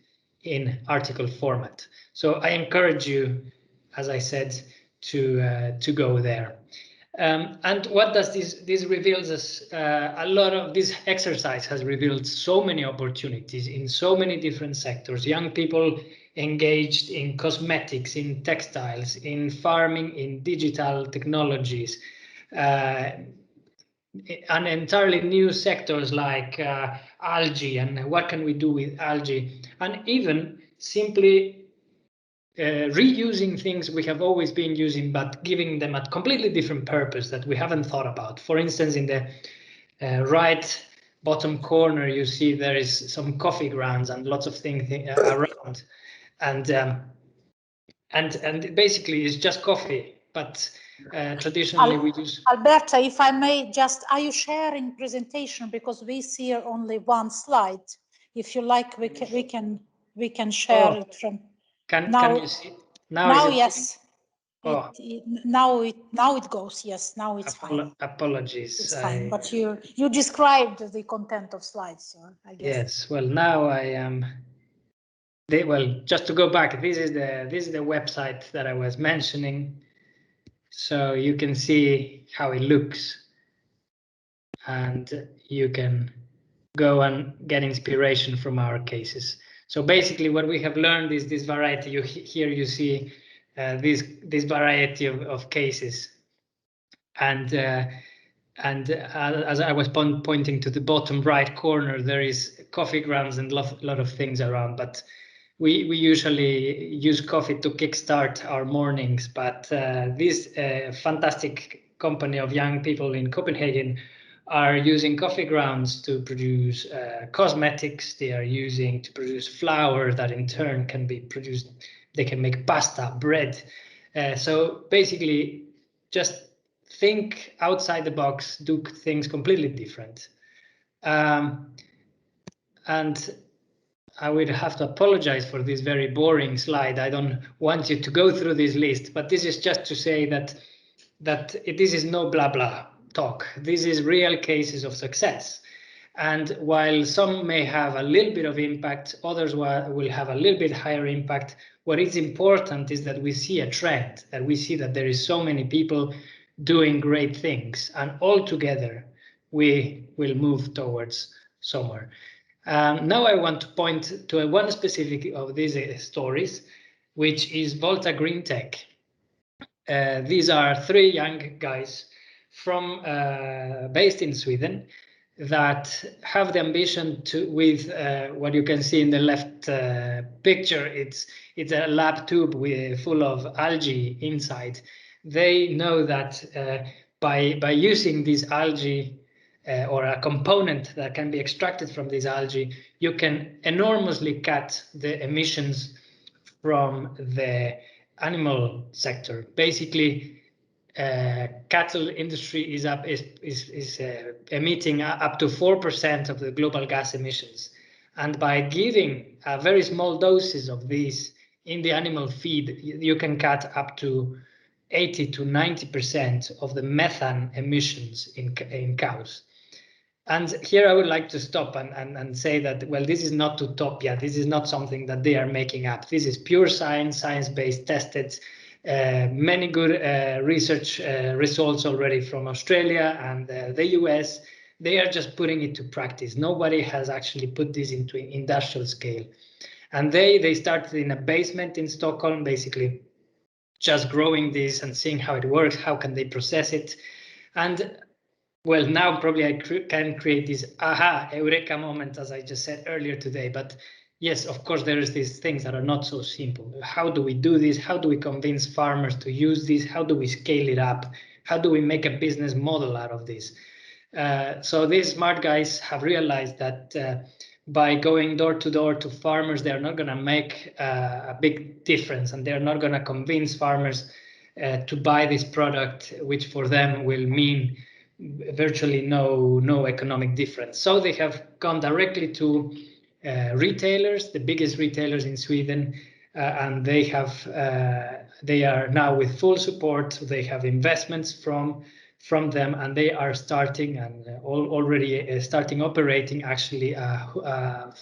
in article format. So I encourage you, as I said, to go there. And what does this reveals us? A lot of this exercise has revealed so many opportunities in so many different sectors. Young people engaged in cosmetics, in textiles, in farming, in digital technologies, and entirely new sectors like algae and what can we do with algae, and even simply reusing things we have always been using, but giving them a completely different purpose that we haven't thought about. For instance, in the right bottom corner, you see there is some coffee grounds and lots of things around, and basically it's just coffee, but traditionally we use. Alberta, if I may, are you sharing presentation, because we see only one slide? If you like, we can share it from. Can you see? Now yes. Oh. Now it goes. Yes, now it's fine. Apologies. It's fine. But you described the content of slides, so I guess. Yes. Well, now I am. Well, just to go back, this is the website that I was mentioning, so you can see how it looks, and you can go and get inspiration from our cases. So basically, what we have learned is this variety. Here you see this variety of cases, and as I was pointing to the bottom right corner, there is coffee grounds and a lot of things around, but we usually use coffee to kickstart our mornings. But this fantastic company of young people in Copenhagen are using coffee grounds to produce cosmetics. They are using to produce flour that in turn can be produced. They can make pasta, bread. So basically, just think outside the box, do things completely different. And I would have to apologize for this very boring slide. I don't want you to go through this list, but this is just to say that this is no blah blah. talk. This is real cases of success. And while some may have a little bit of impact, others will have a little bit higher impact. What is important is that we see a trend, that we see that there is so many people doing great things, and all together we will move towards somewhere. Now I want to point to one specific of these stories, which is Volta Green Tech. These are 3 young guys from based in Sweden that have the ambition to, with what you can see in the left picture, it's a lab tube full of algae inside. They know that by using this algae or a component that can be extracted from this algae, you can enormously cut the emissions from the animal sector. Basically, cattle industry is emitting up to 4% of the global gas emissions. And by giving a very small doses of these in the animal feed, you can cut up to 80 to 90% of the methane emissions in cows. And here I would like to stop and say that, well, this is not utopia. This is not something that they are making up. This is pure science, science-based, tested. Many good research results already from Australia and the US. They are just putting it to practice. Nobody has actually put this into industrial scale. And they started in a basement in Stockholm, basically just growing this and seeing how it works, how can they process it. And well, now probably I can create this aha, eureka moment, as I just said earlier today. But yes, of course, there is these things that are not so simple. How do we do this? How do we convince farmers to use this? How do we scale it up? How do we make a business model out of this? So these smart guys have realized that by going door to door to farmers, they're not going to make a big difference, and they're not going to convince farmers to buy this product, which for them will mean virtually no economic difference. So they have gone directly to retailers, the biggest retailers in Sweden, and they are now with full support. They have investments from them, and they are starting and already starting operating actually a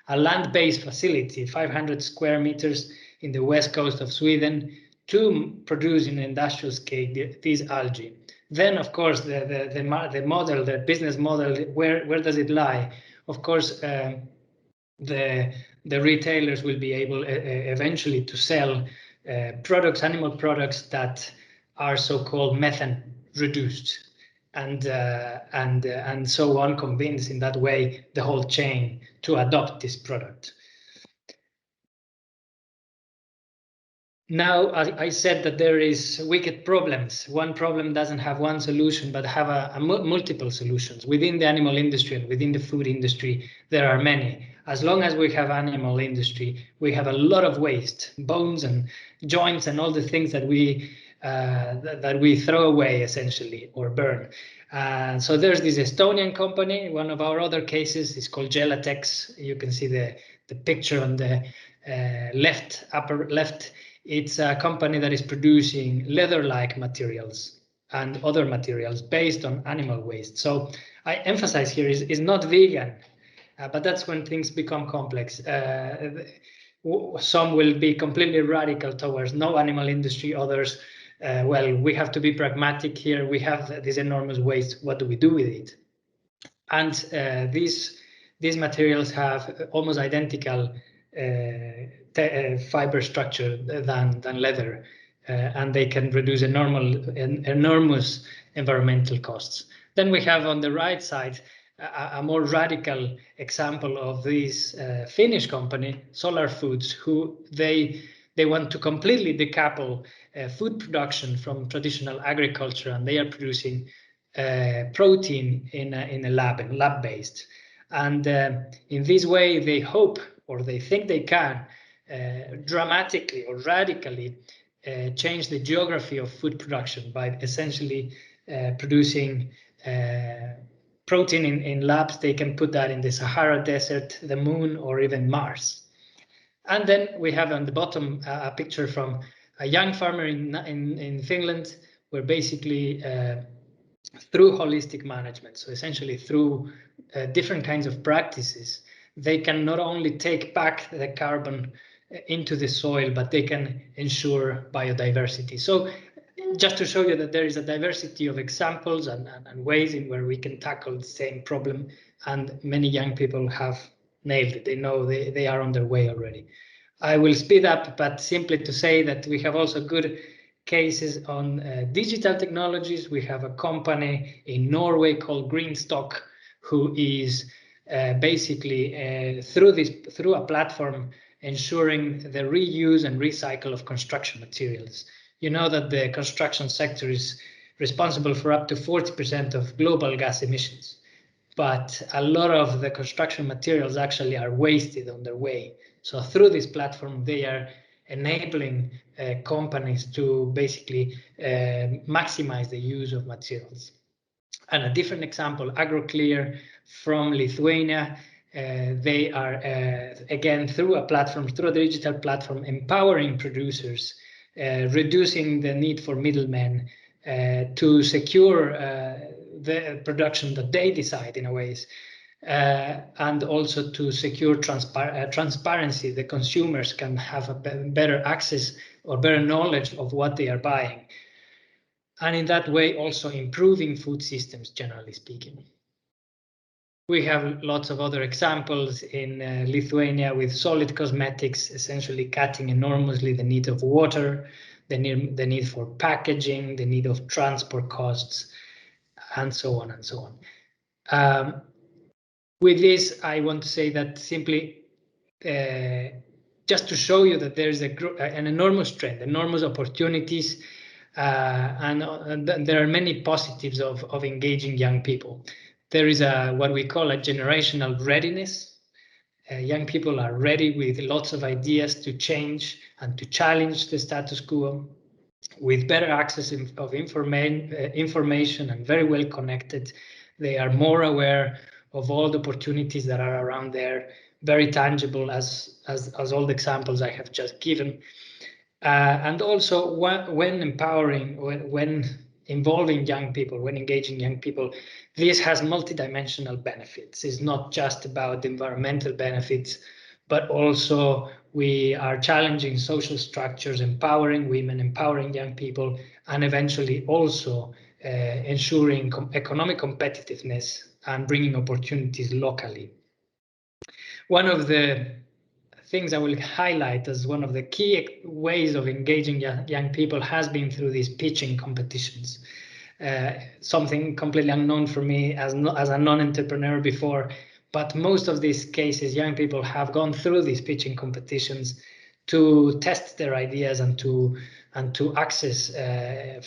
land-based facility, 500 square meters in the west coast of Sweden, to produce in industrial scale these algae. Then, of course, the model, the business model, where does it lie? Of course, the retailers will be able eventually to sell products, animal products that are so-called methane reduced, and so on, convince in that way the whole chain to adopt this product. Now, I said that there is wicked problems. One problem doesn't have one solution, but have multiple solutions. Within the animal industry and within the food industry, there are many. As long as we have animal industry, we have a lot of waste, bones and joints and all the things that we throw away essentially or burn. So there's this Estonian company. One of our other cases is called Gelatex. You can see the picture on the upper left. It's a company that is producing leather-like materials and other materials based on animal waste. So I emphasize here is not vegan, but that's when things become complex. Some will be completely radical towards no animal industry, others, well, we have to be pragmatic here. We have this enormous waste. What do we do with it? And these materials have almost identical fiber structure than leather, and they can reduce enormous environmental costs. Then we have on the right side a more radical example of this Finnish company, Solar Foods, who they want to completely decouple food production from traditional agriculture, and they are producing protein in a lab-based. And in this way, they hope, or they think they can, dramatically or radically change the geography of food production by essentially producing protein in labs. They can put that in the Sahara Desert, the Moon, or even Mars. And then we have on the bottom a picture from a young farmer in Finland, where basically through holistic management, so essentially through different kinds of practices, they can not only take back the carbon into the soil, but they can ensure biodiversity. So just to show you that there is a diversity of examples and ways in where we can tackle the same problem, and many young people have nailed it. They know they are on their way already. I will speed up, but simply to say that we have also good cases on digital technologies. We have a company in Norway called Greenstock, who is basically through a platform ensuring the reuse and recycle of construction materials. You know that the construction sector is responsible for up to 40% of global gas emissions, but a lot of the construction materials actually are wasted on their way. So through this platform, they are enabling companies to basically maximize the use of materials. And a different example, AgroClear from Lithuania, they are, again, through a platform, through a digital platform, empowering producers, reducing the need for middlemen to secure the production that they decide in a ways, and also to secure transparency. The consumers can have a better access or better knowledge of what they are buying. And in that way, also improving food systems, generally speaking. We have lots of other examples in Lithuania with solid cosmetics, essentially cutting enormously the need of water, the need for packaging, the need of transport costs, and so on and so on. With this, I want to say that simply just to show you that there is an enormous trend, enormous opportunities, and there are many positives of engaging young people. There is what we call a generational readiness. Young people are ready with lots of ideas to change and to challenge the status quo, with better access of information and very well connected. They are more aware of all the opportunities that are around there, very tangible as all the examples I have just given. And also when empowering, when involving young people, when engaging young people, this has multidimensional benefits. It's not just about environmental benefits, but also we are challenging social structures, empowering women, empowering young people, and eventually also ensuring economic competitiveness and bringing opportunities locally. One of the things I will highlight as one of the key ways of engaging young people has been through these pitching competitions. Something completely unknown for me as a non-entrepreneur before, but most of these cases, young people have gone through these pitching competitions to test their ideas and to access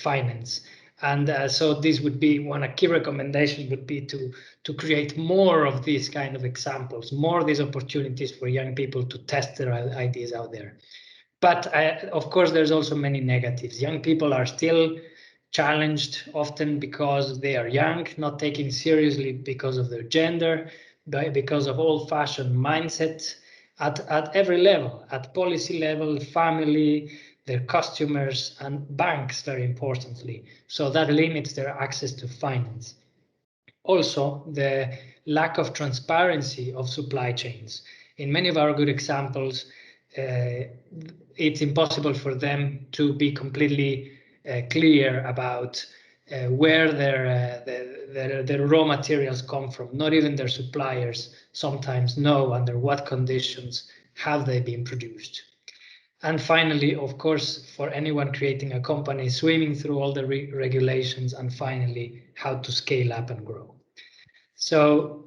finance. And so this would be a key recommendation would be to create more of these kind of examples, more of these opportunities for young people to test their ideas out there. But of course, there's also many negatives. Young people are still challenged often because they are young, not taken seriously because of their gender, because of old-fashioned mindset at every level, at policy level, family, their customers, and banks, very importantly. So that limits their access to finance. Also, the lack of transparency of supply chains. In many of our good examples, it's impossible for them to be completely clear about where their raw materials come from. Not even their suppliers sometimes know under what conditions have they been produced. And finally, of course, for anyone creating a company, swimming through all the regulations, and finally, how to scale up and grow. So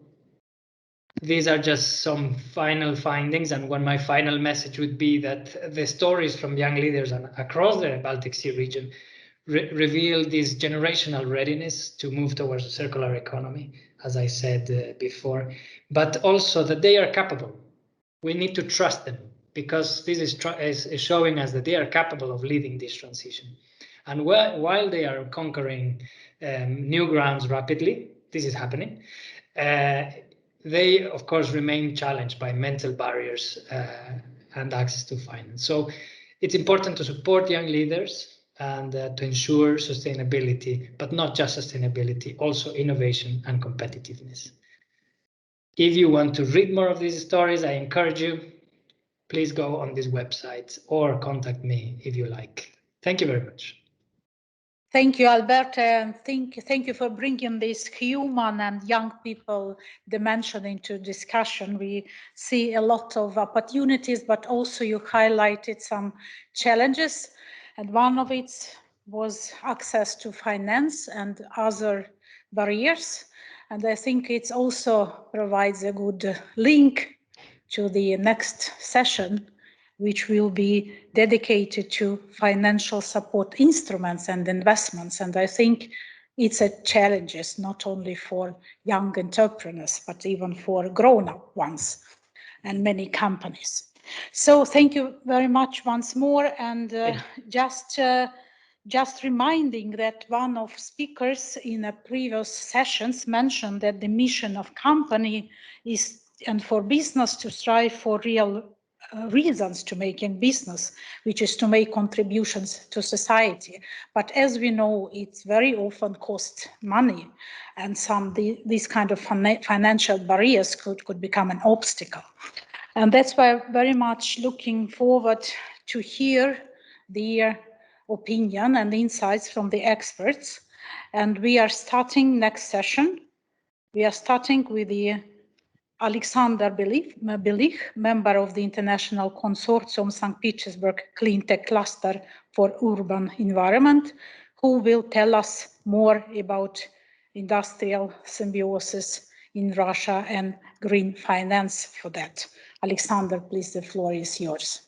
these are just some final findings, and my final message would be that the stories from young leaders across the Baltic Sea region reveal this generational readiness to move towards a circular economy, as I said before, but also that they are capable. We need to trust them, because this is showing us that they are capable of leading this transition. And while they are conquering new grounds rapidly, this is happening, they, of course, remain challenged by mental barriers and access to finance. So it's important to support young leaders and to ensure sustainability, but not just sustainability, also innovation and competitiveness. If you want to read more of these stories, I encourage you, please go on these websites or contact me if you like. Thank you very much. Thank you, Alberto, and thank you for bringing this human and young people dimension into discussion. We see a lot of opportunities, but also you highlighted some challenges, and one of it was access to finance and other barriers. And I think it also provides a good link to the next session, which will be dedicated to financial support instruments and investments. And I think it's a challenge, not only for young entrepreneurs, but even for grown-up ones and many companies. So thank you very much once more. And just reminding that one of speakers in a previous sessions mentioned that the mission of company is, and for business to strive for real reasons to make in business, which is to make contributions to society. But as we know, it's very often costs money, and these kind of financial barriers could become an obstacle. And that's why I'm very much looking forward to hear their opinion and insights from the experts. And we are starting next session. We are starting with the Alexander Belich, member of the International Consortium St. Petersburg Clean Tech Cluster for Urban Environment, who will tell us more about industrial symbiosis in Russia and green finance for that. Alexander, please, the floor is yours.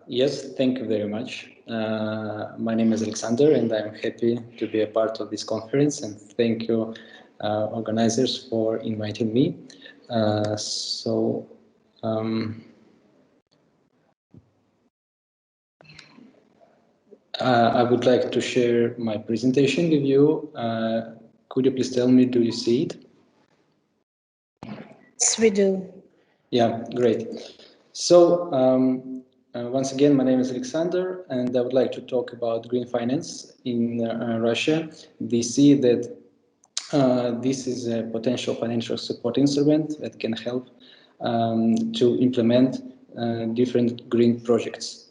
Yes, thank you very much. My name is Alexander, and I'm happy to be a part of this conference, and thank you organizers for inviting me. I would like to share my presentation with you. Could you please tell me, do you see it? Yes, we do. Yeah, great. So once again, my name is Alexander, and I would like to talk about green finance in Russia. We see that this is a potential financial support instrument that can help to implement different green projects.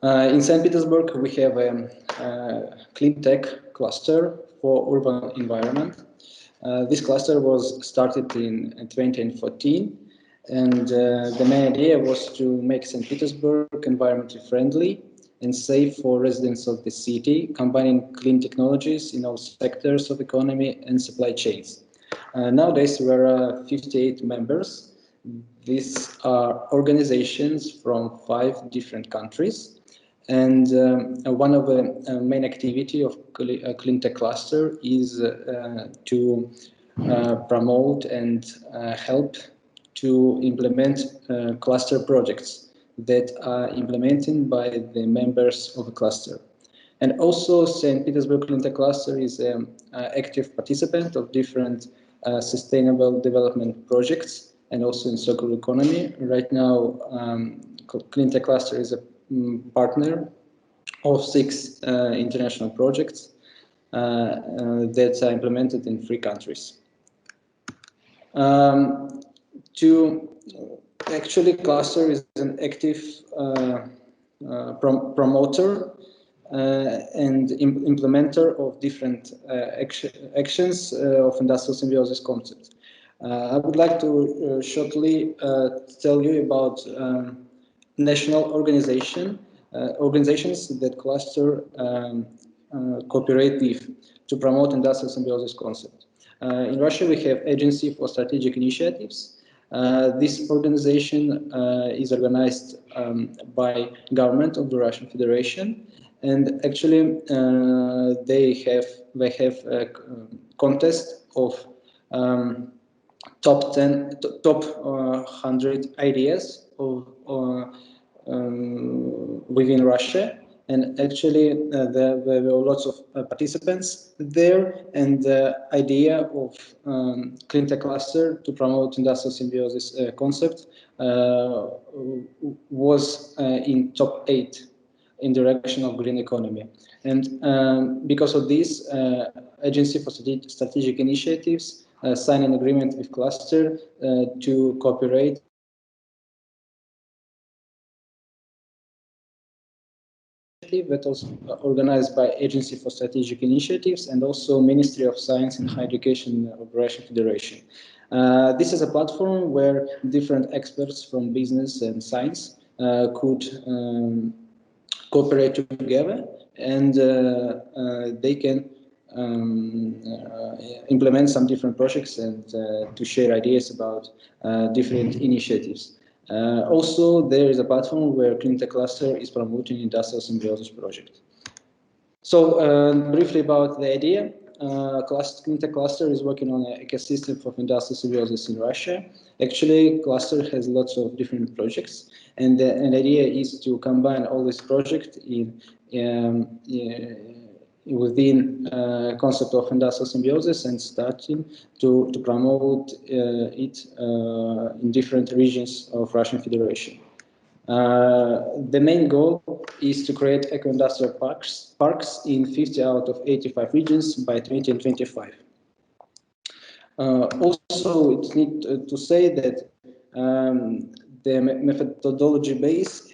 In St. Petersburg, we have a clean tech cluster for urban environment. This cluster was started in 2014, and the main idea was to make St. Petersburg environmentally friendly and safe for residents of the city, combining clean technologies in all sectors of economy and supply chains. Nowadays, there are 58 members. These are organizations from 5 different countries. And one of the main activity of Clean Tech Cluster is to promote and help to implement cluster projects that are implemented by the members of the cluster. And also St. Petersburg Clean Tech Cluster is an active participant of different sustainable development projects and also in circular economy. Right now, Clean Tech Cluster is a partner of 6 international projects that are implemented in 3 countries. Actually, cluster is an active promoter and implementer of different actions of industrial symbiosis concept. I would like to shortly tell you about national organizations that cluster cooperate with to promote industrial symbiosis concept. In Russia, we have Agency for Strategic Initiatives. This organization is organized by government of the Russian Federation, and actually they have a contest of top 100 ideas of within Russia. And actually, there were lots of participants there, and the idea of Clean Tech Cluster to promote industrial symbiosis concept was in top 8 in direction of green economy. And because of this, Agency for Strategic Initiatives signed an agreement with Cluster to cooperate that was organized by Agency for Strategic Initiatives and also Ministry of Science and Higher Education of Russian Federation. This is a platform where different experts from business and science could cooperate together, and they can implement some different projects and to share ideas about different initiatives. Also, there is a platform where Cleantech Cluster is promoting industrial symbiosis project. So briefly about the idea, Cleantech Cluster is working on an ecosystem for industrial symbiosis in Russia. Actually, Cluster has lots of different projects, and the idea is to combine all these projects within concept of industrial symbiosis and starting to promote it in different regions of Russian Federation. The main goal is to create eco-industrial parks in 50 out of 85 regions by 2025. Also, it's need to say that the methodology base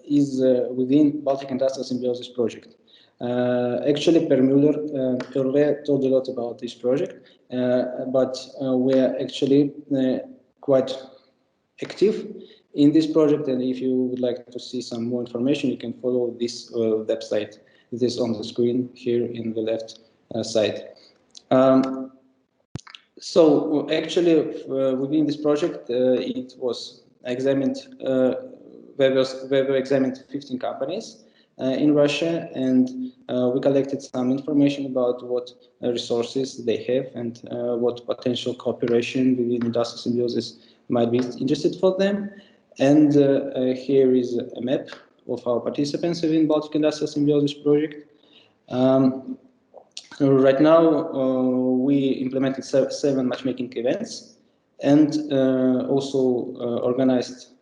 is within Baltic Industrial Symbiosis project. Actually, Per Müller earlier told a lot about this project, but we are actually quite active in this project, and if you would like to see some more information, you can follow this website. It is on the screen here in the left side. So actually, within this project, it was examined. There were examined 15 companies in Russia, and we collected some information about what resources they have and what potential cooperation within industrial symbiosis might be interested for them. And here is a map of our participants within Baltic Industrial Symbiosis project. Right now, we implemented 7 matchmaking events and also organized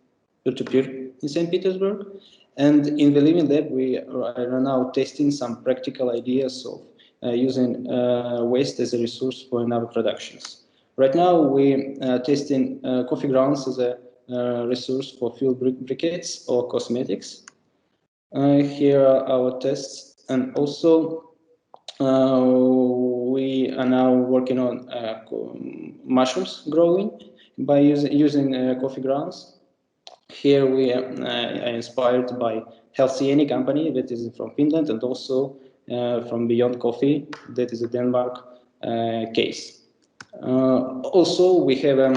peer-to-peer in St. Petersburg. And in the Living Lab, we are now testing some practical ideas of using waste as a resource for our productions. Right now, we are testing coffee grounds as a resource for fuel briquettes or cosmetics. Here are our tests, and also we are now working on mushrooms growing by using coffee grounds. Here we are inspired by Helsieni company that is from Finland, and also from Beyond Coffee, that is a Denmark case. Also, we have a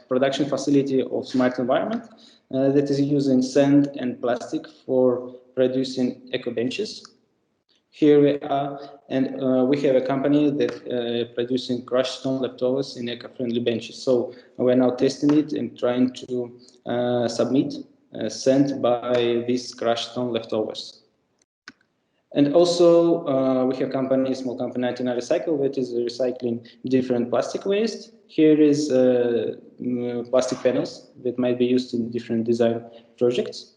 production facility of smart environment that is using sand and plastic for producing eco benches. Here we are, and we have a company that producing crushed stone leftovers in eco-friendly benches. So we're now testing it and trying to submit sent by these crushed stone leftovers. And also we have small company 99 Recycle that is recycling different plastic waste. Here is plastic panels that might be used in different design projects.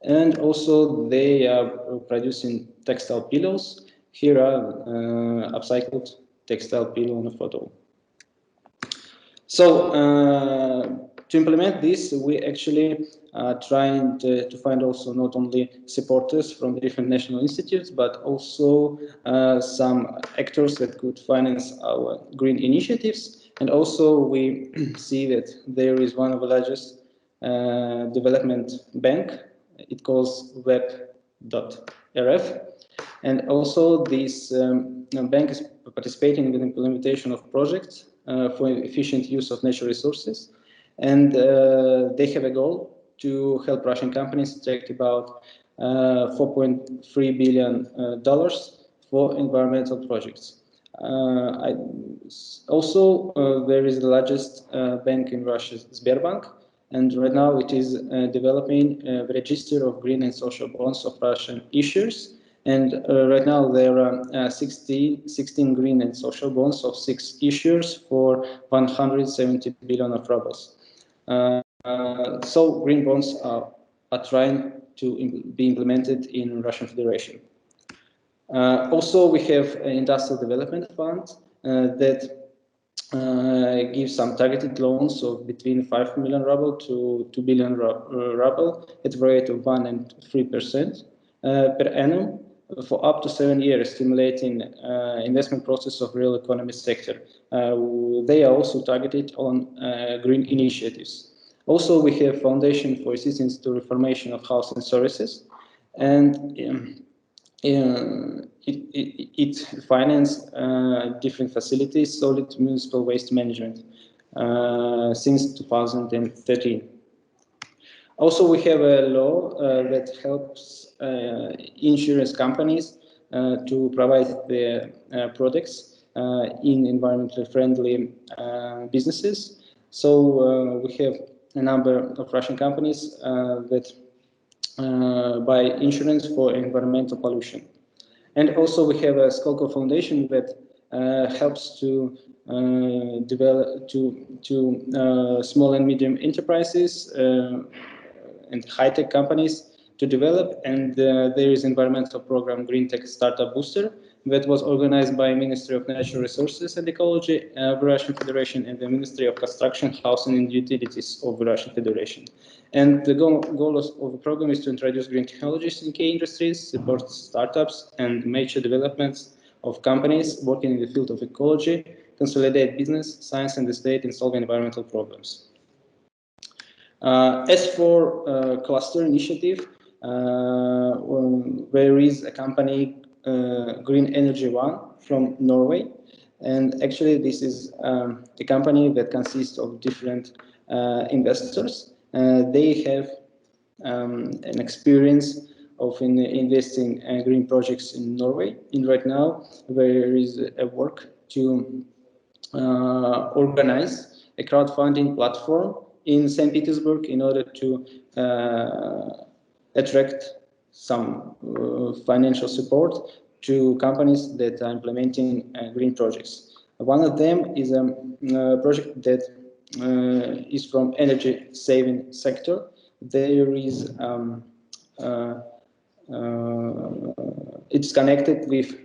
And also they are producing textile pillows. Here are upcycled textile pillow on a photo. So to implement this, we actually are trying to find also not only supporters from different national institutes, but also some actors that could finance our green initiatives. And also we see that there is one of the largest development bank. It calls web.rf, and also this bank is participating in the implementation of projects for efficient use of natural resources, and they have a goal to help Russian companies attract about $4.3 billion for environmental projects. Also, there is the largest bank in Russia, Sberbank, and right now it is developing the register of green and social bonds of Russian issuers. And right now there are 16 green and social bonds of 6 issuers for 170 billion of rubles. So green bonds are trying to be implemented in Russian Federation. Also, we have an industrial development fund that gives some targeted loans of between 5 million ruble to 2 billion ruble at a rate of 1% and 3% per annum for up to 7 years, stimulating investment process of real economy sector. They are also targeted on green initiatives. Also, we have Foundation for Assistance to Reformation of Housing Services, and it finances different facilities, solid municipal waste management since 2013. Also, we have a law that helps insurance companies to provide their products in environmentally friendly businesses. So we have a number of Russian companies that buy insurance for environmental pollution. And also we have a Skolkovo Foundation that helps to develop small and medium enterprises and high-tech companies to develop. And there is environmental program Green Tech Startup Booster that was organized by Ministry of Natural Resources and Ecology of the Russian Federation and the Ministry of Construction, Housing and Utilities of the Russian Federation. And the goal of the program is to introduce green technologies in key industries, support startups and major developments of companies working in the field of ecology, consolidate business, science and the state in solving environmental problems. As for cluster initiative, there is a company, Green Energy One from Norway. And actually this is a company that consists of different investors. They have an experience of investing green projects in Norway. And right now there is a work to organize a crowdfunding platform in St. Petersburg in order to attract some financial support to companies that are implementing green projects. One of them is a project that is from energy saving sector. There is it's connected with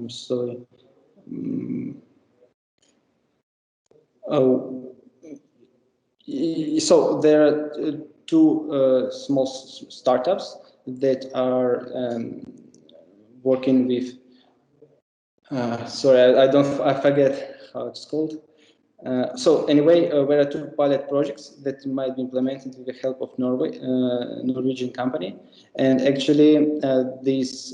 so there are two small startups that are working with sorry, I forget how it's called. So anyway, there are two pilot projects that might be implemented with the help of Norwegian company. And actually, this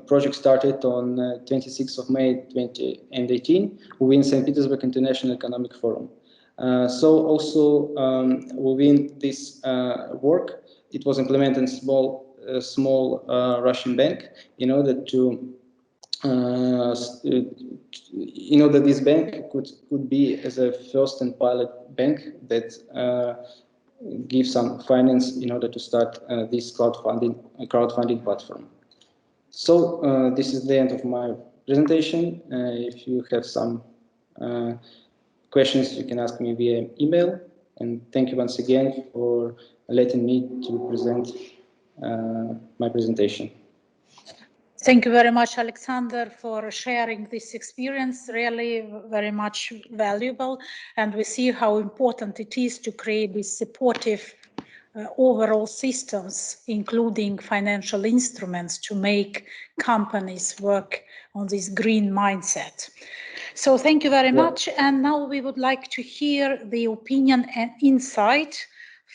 project started on 26th of May 2018 within St. Petersburg International Economic Forum. So also within this work, it was implemented in small Russian bank in order to this bank could be as a first and pilot bank that gives some finance in order to start this crowdfunding platform. So this is the end of my presentation. If you have some questions, you can ask me via email. And thank you once again for letting me to present my presentation. Thank you very much, Alexander, for sharing this experience. Really very much valuable. And we see how important it is to create these supportive overall systems, including financial instruments to make companies work on this green mindset. So thank you very much. And now we would like to hear the opinion and insight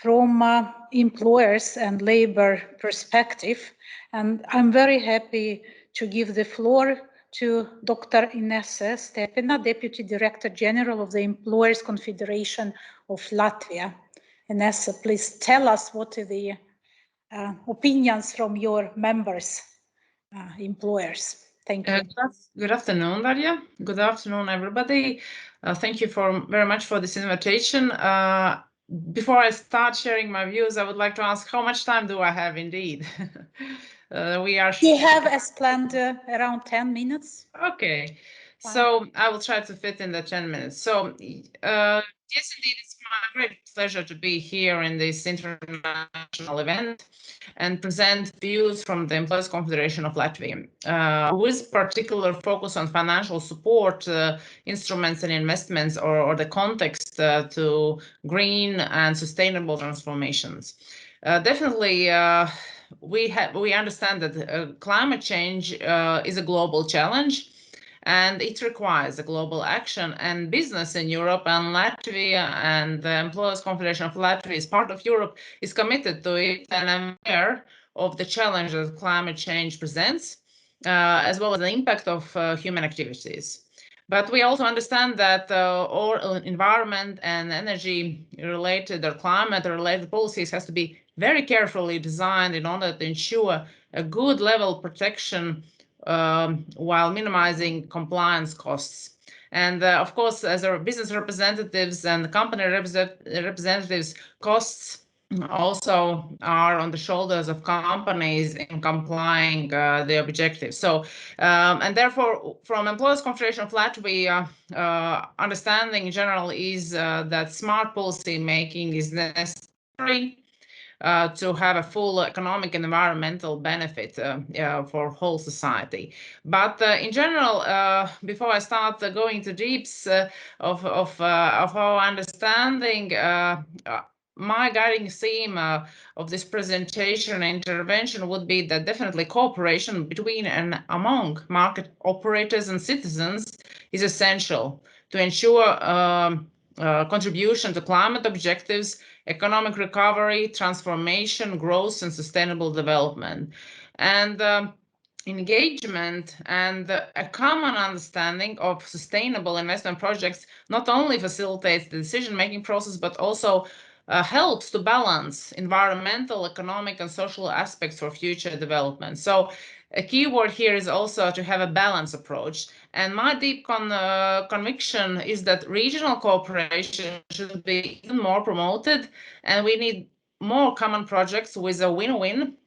from employers and labor perspective. And I'm very happy to give the floor to Dr. Inese Stepina, Deputy Director General of the Employers Confederation of Latvia. Inese, please tell us what are the opinions from your members, employers. Thank you. Good afternoon, Daria. Good afternoon, everybody. Thank you very much for this invitation. Before I start sharing my views, I would like to ask how much time do I have indeed? We have as planned around 10 minutes. Okay. So I will try to fit in the 10 minutes. So yes, indeed, it's my great pleasure to be here in this international event and present views from the Employers Confederation of Latvia, with particular focus on financial support instruments and investments, or the context to green and sustainable transformations. Definitely, we understand that climate change is a global challenge, and it requires a global action, and business in Europe and Latvia, and the Employers Confederation of Latvia is part of Europe, is committed to it and aware of the challenge that climate change presents, as well as the impact of human activities. But we also understand that all environment and energy related or climate related policies has to be very carefully designed in order to ensure a good level protection while minimizing compliance costs. And of course, as our business representatives and company representatives, costs also are on the shoulders of companies in complying the objectives. So, and therefore, from Employers Confederation of Latvia, understanding in general is that smart policy making is necessary to have a full economic and environmental benefit for whole society. But in general, before I start going into deeps of our understanding, my guiding theme of this presentation and intervention would be that definitely cooperation between and among market operators and citizens is essential to ensure contribution to climate objectives, economic recovery, transformation, growth, and sustainable development. And engagement and a common understanding of sustainable investment projects not only facilitates the decision-making process, but also helps to balance environmental, economic, and social aspects for future development. So a key word here is also to have a balanced approach. And my deep conviction is that regional cooperation should be even more promoted, and we need more common projects with a win-win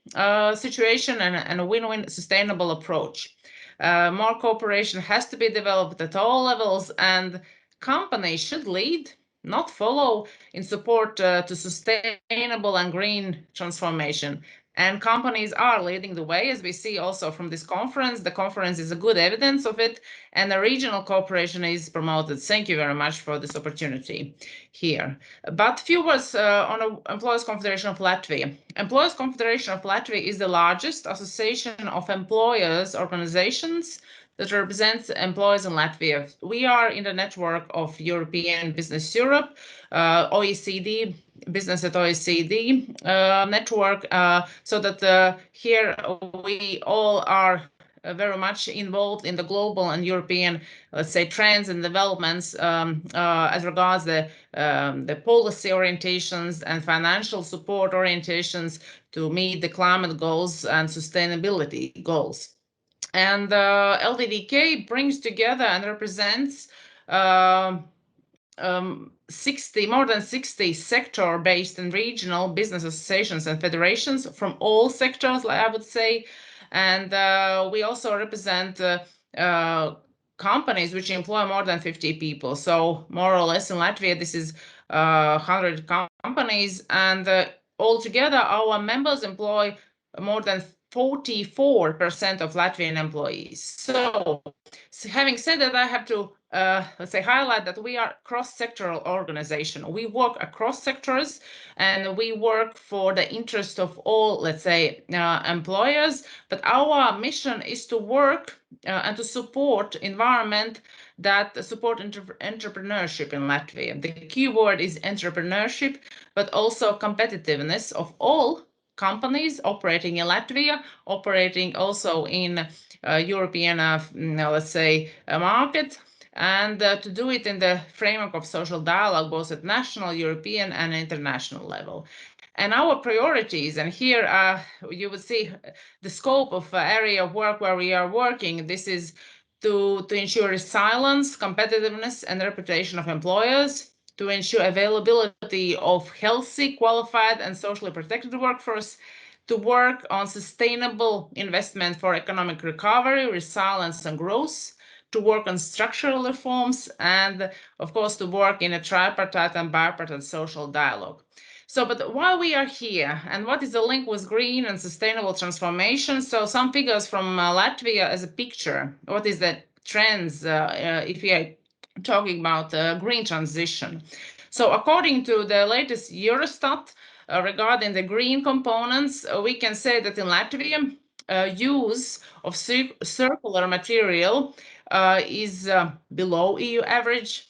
situation and a win-win sustainable approach. More cooperation has to be developed at all levels, and companies should lead, not follow, in support to sustainable and green transformation. And companies are leading the way, as we see also from this conference. The conference is a good evidence of it, and the regional cooperation is promoted. Thank you very much for this opportunity here. But few words on Employers Confederation of Latvia. Employers Confederation of Latvia is the largest association of employers organizations that represents employees in Latvia. We are in the network of European Business Europe, OECD, Business at OECD network, so that here we all are very much involved in the global and European, let's say, trends and developments as regards the policy orientations and financial support orientations to meet the climate goals and sustainability goals. And LDDK brings together and represents more than 60 sector-based and regional business associations and federations from all sectors, I would say. And we also represent companies which employ more than 50 people. So more or less in Latvia, this is 100 companies. And altogether, our members employ more than 44% of Latvian employees. So having said that, I have to let's say highlight that we are cross-sectoral organization. We work across sectors, and we work for the interest of all, let's say, employers. But our mission is to work and to support environment that support entrepreneurship in Latvia. The key word is entrepreneurship, but also competitiveness of all companies operating in Latvia, operating also in European, let's say, market, and to do it in the framework of social dialogue, both at national, European, and international level. And our priorities, and here you would see the scope of area of work where we are working. This is to ensure resilience, competitiveness, and reputation of employers, to ensure availability of healthy, qualified, and socially protected workforce, to work on sustainable investment for economic recovery, resilience, and growth, to work on structural reforms, and of course to work in a tripartite and bipartite social dialogue. So, but while we are here, and what is the link with green and sustainable transformation? So some figures from Latvia as a picture. What is the trends if we are talking about green transition? So according to the latest Eurostat regarding the green components, we can say that in Latvia, use of circular material is below EU average.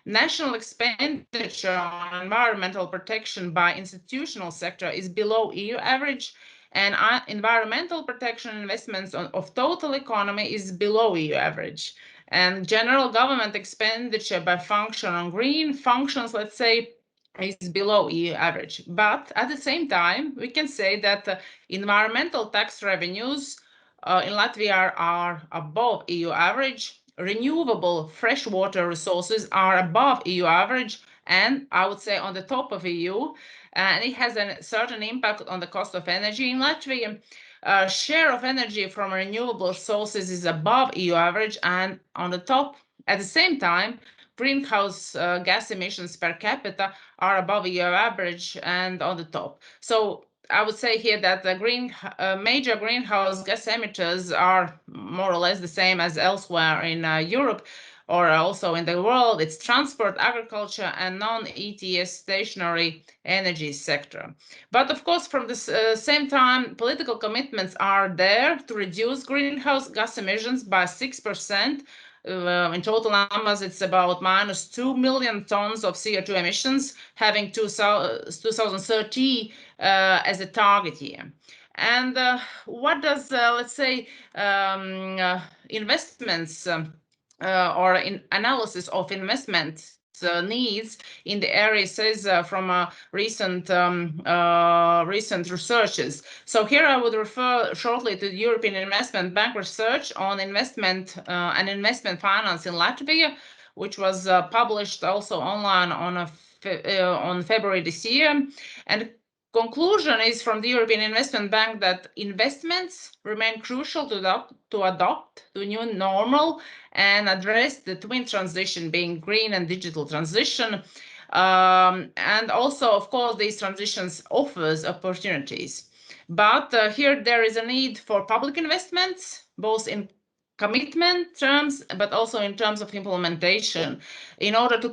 National expenditure on environmental protection by institutional sector is below EU average, and environmental protection investments of total economy is below EU average. And general government expenditure by function on green functions, let's say, is below EU average. But at the same time, we can say that environmental tax revenues in Latvia are above EU average. Renewable freshwater resources are above EU average, and I would say on the top of EU, and it has a certain impact on the cost of energy in Latvia. Share of energy from renewable sources is above EU average, and on the top. At the same time, greenhouse gas emissions per capita are above EU average and on the top. So I would say here that the major greenhouse gas emitters are more or less the same as elsewhere in Europe or also in the world. It's transport, agriculture, and non-ETS stationary energy sector. But of course, from the same time, political commitments are there to reduce greenhouse gas emissions by 6%. In total numbers, it's about minus 2 million tons of CO2 emissions, having 2030 as a target year. And what does, let's say, investments or analysis of investment needs in the area says from recent researches. So here I would refer shortly to the European Investment Bank research on investment and investment finance in Latvia, which was published also online on February this year. And conclusion is from the European Investment Bank that investments remain crucial to adopt to new normal and address the twin transition, being green and digital transition. And also, of course, these transitions offers opportunities. But here there is a need for public investments, both in commitment terms, but also in terms of implementation, in order to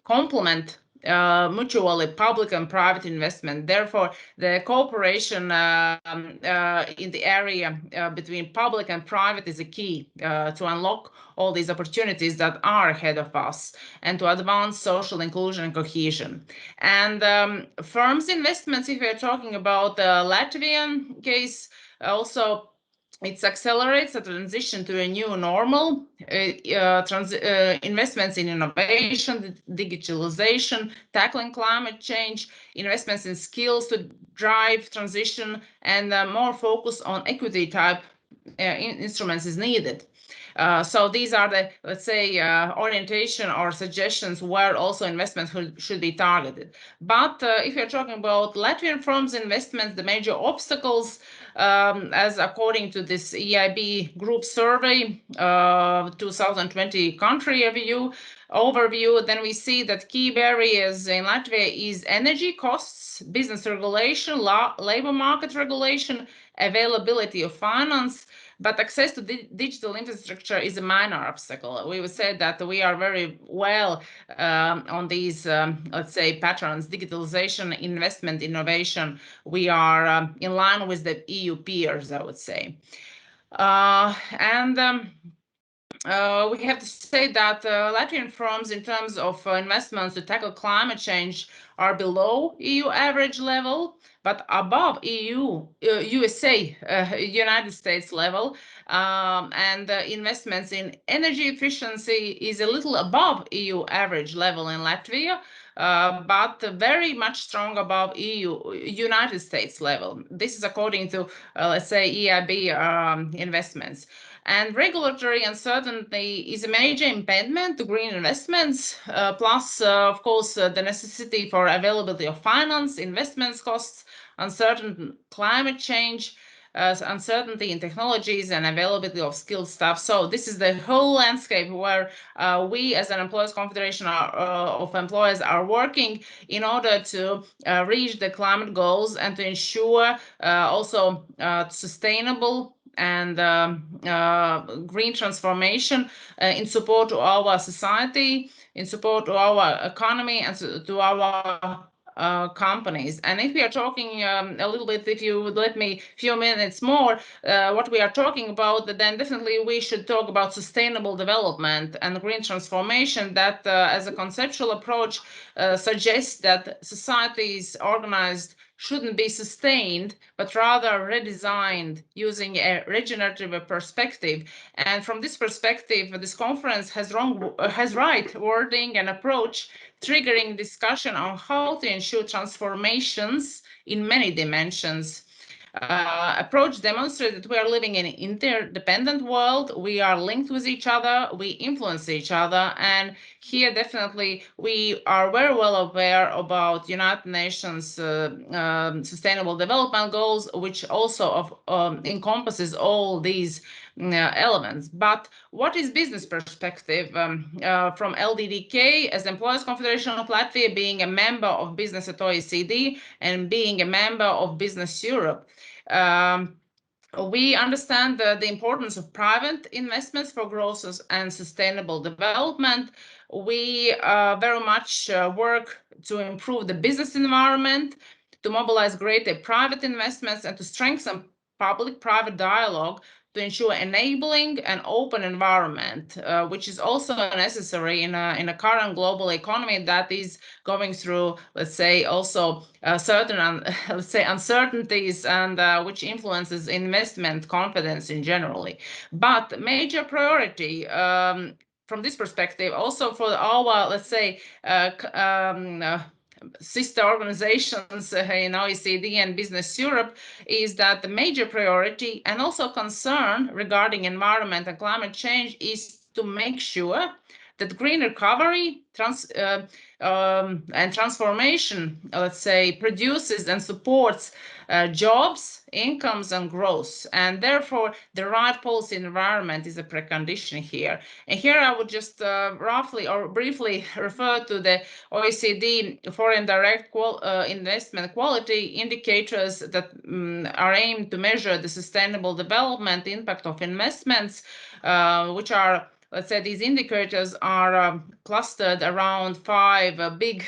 complement mutually public and private investment. Therefore, the cooperation in the area between public and private is a key to unlock all these opportunities that are ahead of us and to advance social inclusion and cohesion. And firms' investments, if we're talking about the Latvian case, also it accelerates the transition to a new normal, investments in innovation, digitalization, tackling climate change, investments in skills to drive transition, and more focus on equity type instruments is needed. So these are the, let's say, orientation or suggestions where also investments should be targeted. But if you're talking about Latvian firms' investments, the major obstacles, as according to this EIB group survey, 2020 country overview, then we see that key barriers in Latvia is energy costs, business regulation, labor market regulation, availability of finance, but access to digital infrastructure is a minor obstacle. We would say that we are very well on these, let's say, patterns, digitalization, investment, innovation. We are in line with the EU peers, I would say. We have to say that Latvian firms, in terms of investments to tackle climate change, are below EU average level, but above USA, United States level. And investments in energy efficiency is a little above EU average level in Latvia, but very much strong above United States level. This is according to, let's say, EIB investments. And regulatory uncertainty is a major impediment to green investments, plus, of course, the necessity for availability of finance, investments costs, uncertain climate change, uncertainty in technologies and availability of skilled staff. So this is the whole landscape where we as an employers confederation of employers are working in order to reach the climate goals and to ensure also sustainable and green transformation in support of our society, in support of our economy, and to our companies. And if we are talking a little bit, if you would let me a few minutes more, what we are talking about, then definitely we should talk about sustainable development and green transformation that as a conceptual approach suggests that societies organized shouldn't be sustained, but rather redesigned using a regenerative perspective. And from this perspective, this conference has right wording and approach, triggering discussion on how to ensure transformations in many dimensions. Approach demonstrates that we are living in an interdependent world. We are linked with each other. We influence each other. And here, definitely, we are very well aware about United Nations Sustainable Development Goals, which also encompasses all these elements. But what is business perspective from LDDK as Employers Confederation of Latvia, being a member of business at OECD and being a member of Business Europe? We understand the importance of private investments for growth and sustainable development. We very much work to improve the business environment, to mobilize greater private investments, and to strengthen public-private dialogue to ensure enabling an open environment, which is also necessary in a current global economy that is going through, let's say, also certain, let's say, uncertainties, and which influences investment confidence in generally. But major priority from this perspective, also for our, let's say, sister organizations in OECD and Business Europe, is that the major priority and also concern regarding environment and climate change is to make sure that green recovery and transformation, let's say, produces and supports jobs, incomes, and growth. And therefore, the right policy environment is a precondition here. And here I would just roughly or briefly refer to the OECD foreign direct investment quality indicators that are aimed to measure the sustainable development impact of investments, which are, let's say, these indicators are clustered around 5 big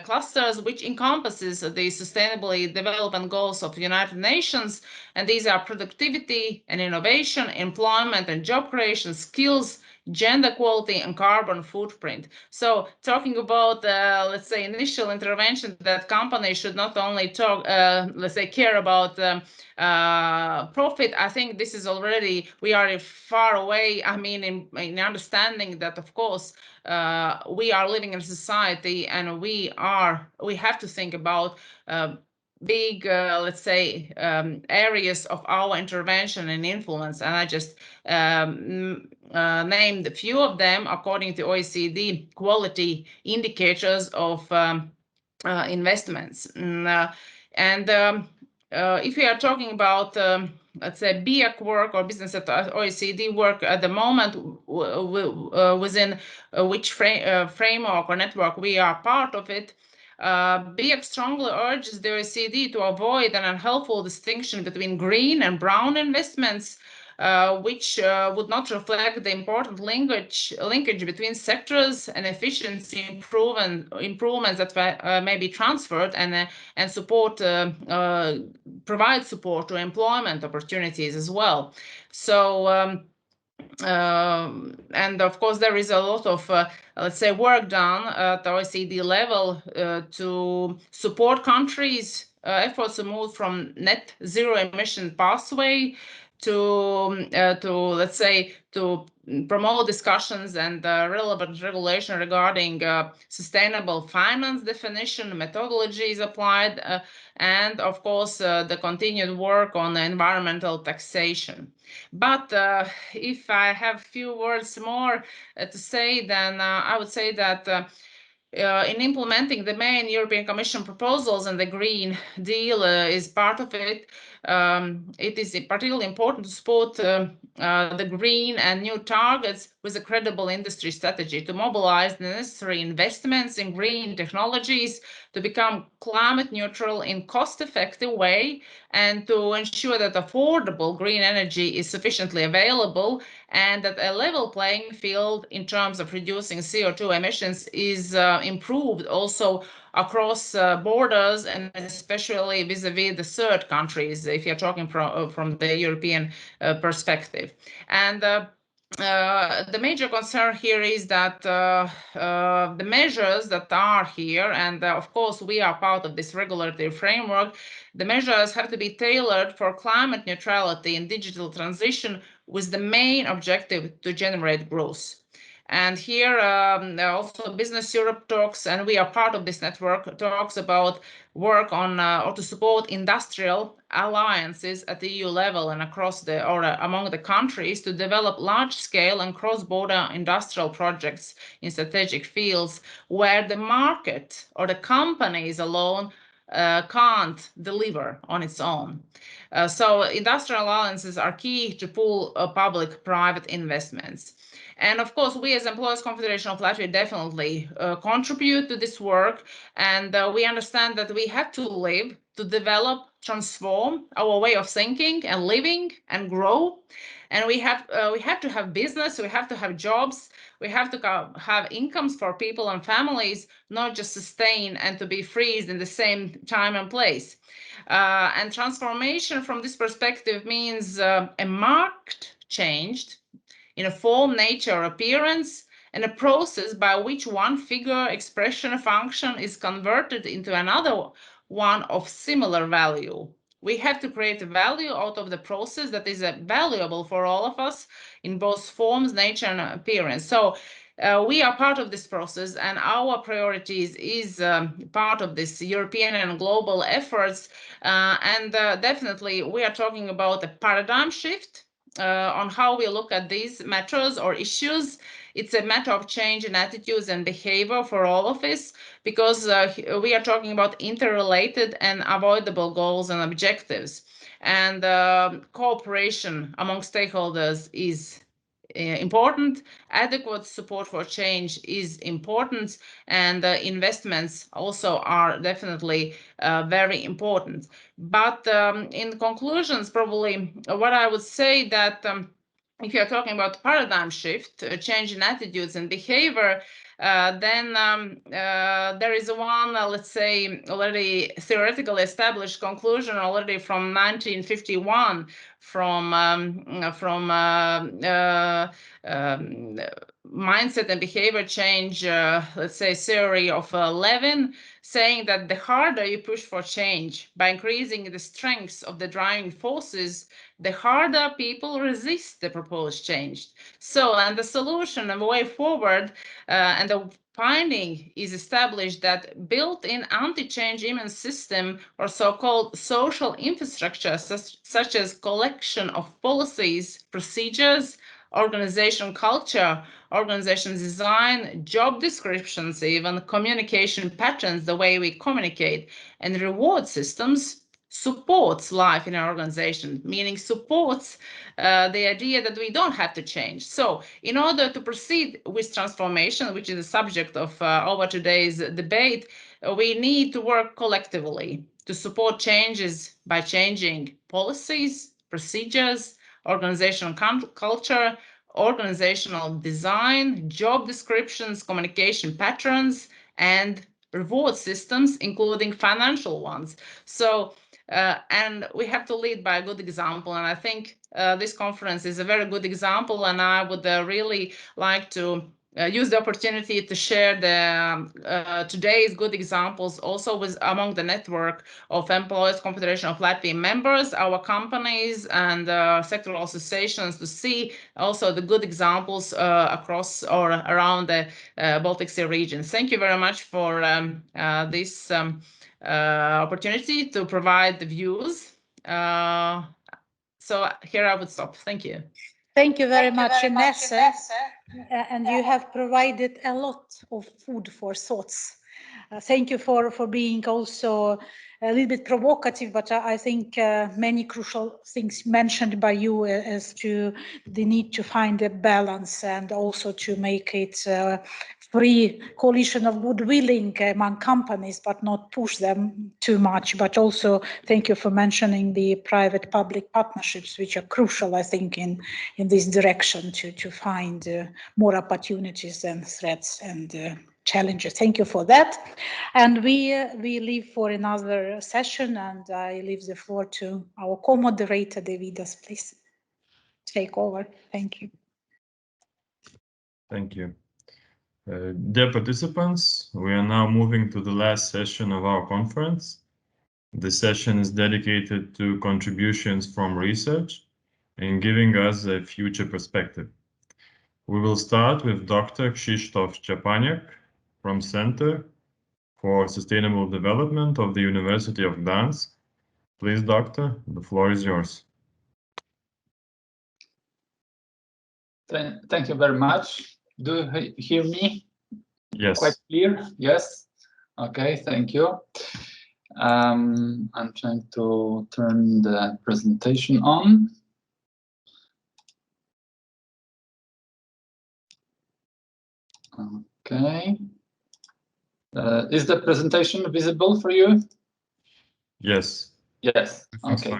clusters, which encompasses the sustainable development goals of the United Nations. And these are productivity and innovation, employment and job creation, skills, gender equality, and carbon footprint. So talking about, let's say, initial intervention that companies should not only talk, let's say, care about profit, I think this is already, we are far away. I mean, in understanding that, of course, we are living in a society and we have to think about big, let's say, areas of our intervention and influence. And I just named a few of them according to OECD quality indicators of investments. If we are talking about, let's say, BIAC work or business at OECD work at the moment, within which framework or network we are part of it, BIAC strongly urges the OECD to avoid an unhelpful distinction between green and brown investments, which would not reflect the important linkage between sectors and efficiency improvements that may be transferred and support, provide support to employment opportunities as well. So. And of course, there is a lot of, let's say, work done at the OECD level to support countries' efforts to move from net zero emission pathway to let's say, to promote discussions and relevant regulation regarding sustainable finance definition, methodologies applied, and of course the continued work on environmental taxation. But if I have a few words more to say, then I would say that in implementing the main European Commission proposals, and the Green Deal is part of it, it is particularly important to support the green and new targets with a credible industry strategy to mobilize the necessary investments in green technologies to become climate neutral in cost-effective way and to ensure that affordable green energy is sufficiently available and that a level playing field in terms of reducing CO2 emissions is improved also across borders and especially vis-a-vis the third countries, if you're talking from the European perspective. And the major concern here is that the measures that are here, and of course we are part of this regulatory framework, the measures have to be tailored for climate neutrality and digital transition with the main objective to generate growth. And here also Business Europe talks, and we are part of this network, talks about work on or to support industrial alliances at the EU level and across the or among the countries to develop large-scale and cross-border industrial projects in strategic fields where the market or the companies alone can't deliver on its own. So industrial alliances are key to pull public-private investments. And of course, we as Employers Confederation of Latvia definitely contribute to this work. And we understand that we have to live, to develop, transform our way of thinking and living and grow. And we have to have business, we have to have jobs, we have to have incomes for people and families, not just sustain and to be freezed in the same time and place. And transformation from this perspective means a marked change in a form, nature, appearance, and a process by which one figure, expression, function is converted into another one of similar value. We have to create a value out of the process that is valuable for all of us in both forms, nature, and appearance. So we are part of this process, and our priorities is part of this European and global efforts. And definitely we are talking about a paradigm shift on how we look at these matters or issues. It's a matter of change in attitudes and behavior for all of us, because we are talking about interrelated and avoidable goals and objectives. And cooperation among stakeholders is important. Adequate support for change is important, and investments also are definitely very important. But in conclusions, probably what I would say that if you're talking about paradigm shift, change in attitudes and behavior, then there is one, let's say, already theoretically established conclusion already from 1951 from mindset and behavior change, let's say, theory of Levin, saying that the harder you push for change by increasing the strengths of the driving forces, the harder people resist the proposed change. So, and the solution and the way forward, and the finding is established that built-in anti-change immune system or so-called social infrastructure, such as collection of policies, procedures, organization culture, organization design, job descriptions, even communication patterns, the way we communicate, and reward systems supports life in our organization, meaning supports the idea that we don't have to change. So in order to proceed with transformation, which is the subject of our today's debate, we need to work collectively to support changes by changing policies, procedures, organizational culture, organizational design, job descriptions, communication patterns, and reward systems, including financial ones. So, and we have to lead by a good example. And I think this conference is a very good example. And I would really like to use the opportunity to share the today's good examples also with among the network of Employers Confederation of Latvia members, our companies, and sectoral associations to see also the good examples across or around the Baltic Sea region. Thank you very much for this opportunity to provide the views. So here I would stop. Thank you. Thank you very much, Inessa. And you have provided a lot of food for thoughts. Thank you for being also a little bit provocative, but I think many crucial things mentioned by you as to the need to find a balance and also to make it free coalition of goodwilling among companies, but not push them too much. But also thank you for mentioning the private-public partnerships, which are crucial, I think, in this direction to find more opportunities than threats and challenges. Thank you for that. And we leave for another session, and I leave the floor to our co-moderator, Davidas. Please take over. Thank you. Thank you. Dear participants, we are now moving to the last session of our conference. The session is dedicated to contributions from research and giving us a future perspective. We will start with Dr. Krzysztof Szczepaniak from Center for Sustainable Development of the University of Gdansk. Please, Doctor, the floor is yours. Thank you very much. Do you hear me? Yes. Quite clear? Yes. Okay, thank you. I'm trying to turn the presentation on. Okay. Is the presentation visible for you? Yes. Yes. Okay.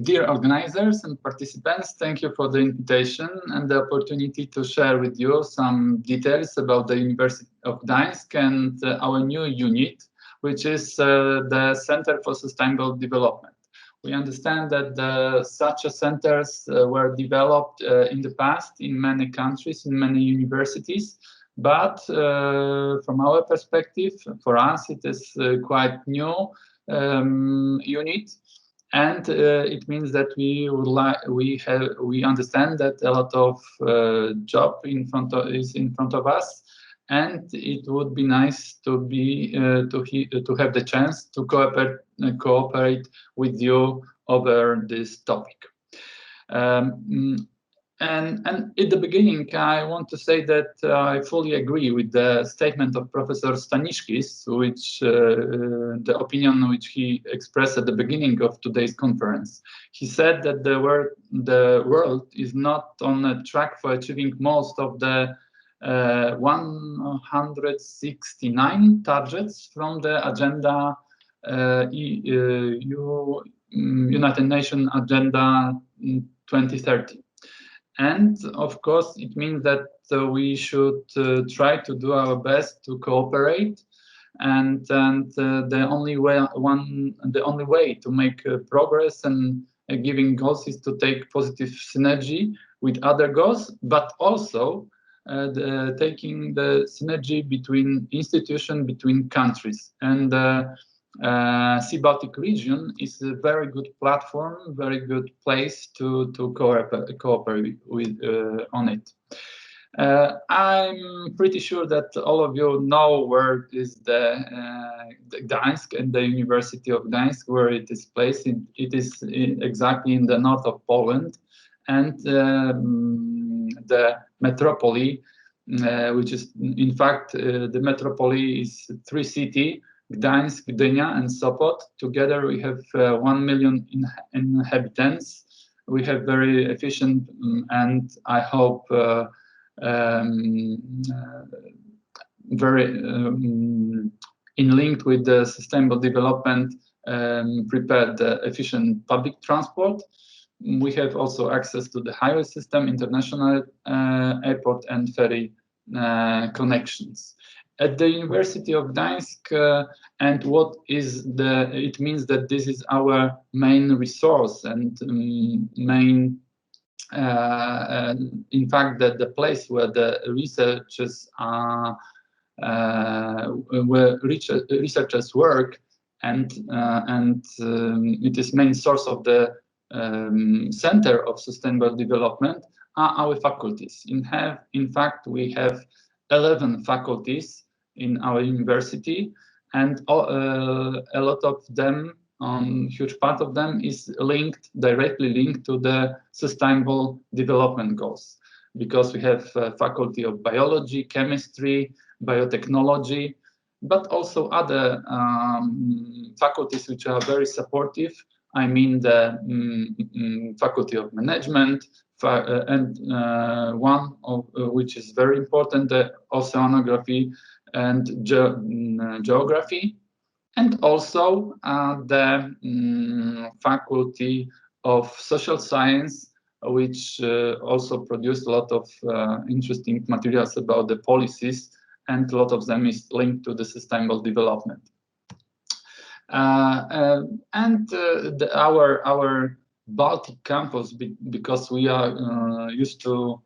Dear organizers and participants, thank you for the invitation and the opportunity to share with you some details about the University of Gdańsk and our new unit, which is the Center for Sustainable Development. We understand that such centers were developed in the past in many countries, in many universities, but from our perspective, for us, it is quite new unit, and it means that we understand that a lot of job is in front of us, and it would be nice to have the chance to cooperate with you over this topic. And at the beginning, I want to say that I fully agree with the statement of Professor Stanisky's, which the opinion which he expressed at the beginning of today's conference. He said that the world is not on a track for achieving most of the 169 targets from the agenda, United Nations Agenda 2030. And of course, it means that we should try to do our best to cooperate, and the only way to make progress and giving goals is to take positive synergy with other goals, but also taking the synergy between institutions, between countries. And Sea Baltic region is a very good platform, very good place to cooperate with on it. I'm pretty sure that all of you know where is the Gdańsk and the University of Gdańsk, where it is placed. It is exactly in the north of Poland, and the metropole, which is in fact the metropole is 3 cities. Gdańsk, Gdynia, and Sopot. Together we have 1 million inhabitants. We have very efficient and I hope very in link with the sustainable development, prepared efficient public transport. We have also access to the highway system, international airport, and ferry connections. At the University of Gdańsk, and what is it means that this is our main resource and main, in fact, that the place where the researchers are, where researchers work, and it is main source of the Center of Sustainable Development are our faculties. In fact, we have 11 faculties in our university, and a lot of them huge part of them is directly linked to the Sustainable Development Goals, because we have faculty of biology, chemistry, biotechnology, but also other faculties which are very supportive. I mean the faculty of management, and one of which is very important, the oceanography and geography, and also the faculty of social science, which also produced a lot of interesting materials about the policies, and a lot of them is linked to the sustainable development. Our Baltic campus, because we are used to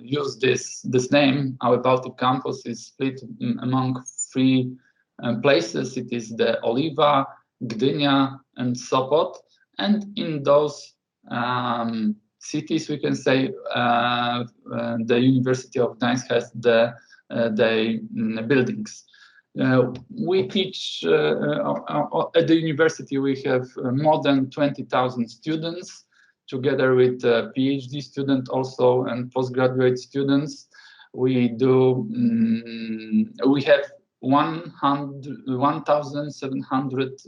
use this name, our Baltic campus is split among 3 places. It is the Oliva, Gdynia, and Sopot, and in those cities, we can say the University of Gdańsk has the buildings. We teach at the university. We have more than 20,000 students, together with PhD students also and postgraduate students. We do. We have 1,700